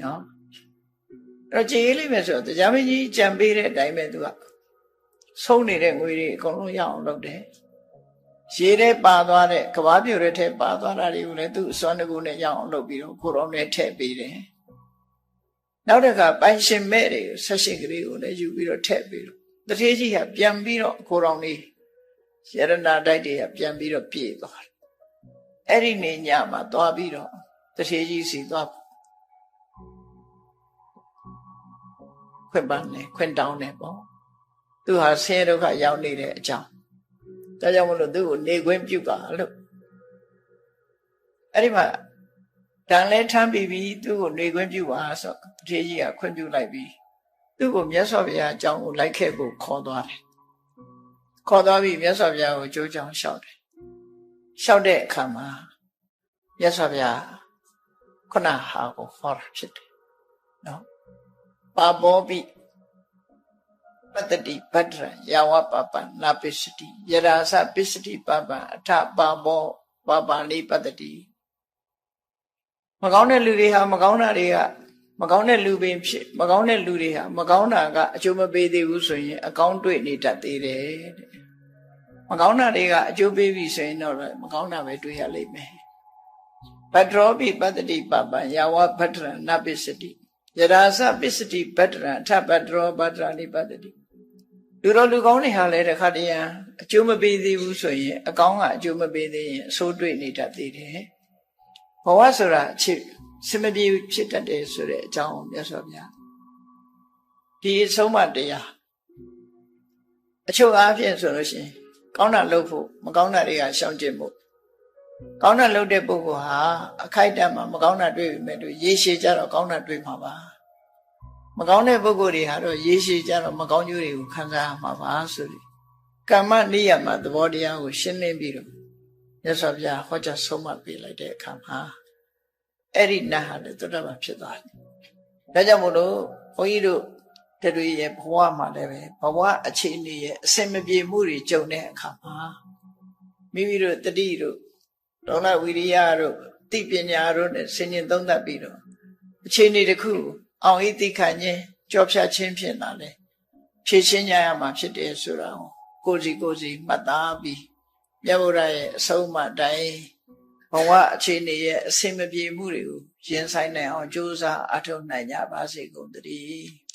နော်အဲ့ကြည်အေးလိမ့်မယ်ဆိုတော့တရားမကြီးကြံပေးတဲ့အတိုင်းပဲသူကဆုံးနေတဲ့ငွေတွေအကုန်လုံးရအောင်လုပ်တယ်ရေထဲပါသွားတဲ့ကဘာပြိုတဲ့ထဲပါသွားတာတွေကိုလည်းသူ့အစွမ်းတကူနဲ့ရအောင်လုပ်ပြီးတော့ကိုတော်နဲ့ထည့်ပေးတယ်နောက်တစ်ခါပိုင်ရှင်မဲ့တွေ18ကလေးကိုလည်းယူပြီးတော့ထည့်ပေးတော့တထေးကြီးကပြန်ပြီးတော့ကိုတော်လေးရတနာတိုက်တွေကပြန်ပြီးတော့ပြည့်သွားတယ်အဲ့ဒီနေညမှာသွားပြီးတော့တထေးကြီးစီသွားခွင့်ပန်းတယ်ခွင့်တောင်းတယ်ပေါ့သူဟာဆင်းရဲဒုက္ခရောက်နေတဲ့အကြောင်းဒါကြောင့်မလို့သူ့ကိုနေခွင့်ပြုပါလို့အဲ့ဒီမှာ တန်လဲထမ်းပြီးပြီသူ့ကိုနေခွင့်ပြုပါဆိုတထေးကြီးကခွင့်ပြုလိုက်ပြီးသူ့ကိုမြတ်စွာဘုရားအကြောင်းကိုလိုက်ခဲ့ဖို့ခေါ်သွားတယ်ခေါ်သွားပြီးမြတ်စွာဘုရားကိုကြိုးကြောင်လျှောက်တယ်လျှောက်တဲ့အခါမှာမြတ်စွာဘုရားခုနဟာကိုဟောတာဖြစ်တယ်နော်ပါဘောပိပတ္တိဗတ္တရယာဝပပနာပစ္စတိယရာစပစ္စတိပပအထပါဘောပပလိပတ္တိမကောင်းတဲ့လူတွေဟာမကောင်းတာတွေကမကောင်းတဲ့လူပင်ဖြစ်မကောင်းတဲ့လူတွေဟာမကောင်းတာကအကျိုးမပေးသေးဘူးဆိုရင်အကောင်းတွေ့နေတတ်သေးတယ်တဲ့မကောင်းတာတွေကအကျိုးပေးပြီဆိုရင်တော့မကောင်းတာပဲတွေ့ရလိမ့်မယ်ဗတ္တောပိပတ္တိပပယာဝဗတ္တရနပစ္စတိယရာစပစ္စတိဗတ္တရအထဗတ္တောဗတ္တရနိပတ္တိလူတော်လူကောင်းတွေဟာလည်းတခါတည်းအကျိုးမပေးသေးဘူးဆိုရင်အကောင်းကအကျိုးမပေးသေးရင်အဆိုးတွေ့နေတတ်သေးတယ်ဘဝဆိုတာအချစ်စမပြေဖြစ်တတ်တယ်ဆိုတဲ့အကြောင်းကိုမြတ်စွာဘုရားဒီအဆုံးအမတရားအချုပ်အားဖြင့်ဆိုလို့ရှိရင်ကောင်းတာလုပ်ဖို့မကောင်းတာတွေကရှောင်ကျဉ်ဖို့ကောင်းတာလုပ်တဲ့ပုဂ္ဂိုလ်ဟာအခိုက်အတန့်မှာမကောင်းတာတွေ့ပြီမဲ့လို့ရေရှည်ကြတော့ကောင်းတာတွေ့မှာပါမကောင်းတဲ့ပုဂ္ဂိုလ်တွေဟာတော့ရေရှည်ကြတော့မကောင်းကျိုးတွေကိုခံစားရမှာပါဆိုပြီးကမ္မနိယမသဘောတရားကိုရှင်းလင်းပြီးတော့မြတ်စွာဘုရားဟောကြားဆုံးမပေးလိုက်တဲ့အခါမှာအဲ့ဒီနတ်ဟာလည်းသုတ္တပန်ဖြစ်သွားတယ်။ဒါကြောင့်မို့လို့ဘုန်းကြီးတို့တွေရဲ့ဘဝမှာလည်းပဲဘဝအခြေအနေရဲ့အစင်မပြေမှုတွေကြုံတဲ့အခါမှာမိမိတို့တတိတို့ဒေါနဝိရိယတို့သိပညာတို့နဲ့ဆင်ញင်သုံးသပ်ပြီးတော့အခြေအနေတစ်ခုအောင်ဤသိခံခြင်းကြောဖြတ်ခြင်းဖြစ်လာတယ်ဖြည့်ရှင်းကြရမှာဖြစ်တယ်ဆိုတာကိုယ်စီမှတ်သားပြီးမြတ်ဗုဒ္ဓရဲ့အဆုံးအမတိုင်းဘဝအခြေအနေရဲ့အစင်မပြေမှုတွေကိုရင်ဆိုင်နိုင်အောင်ကြိုးစားအထောက်နိုင်ကြပါစေကုန်သတည်း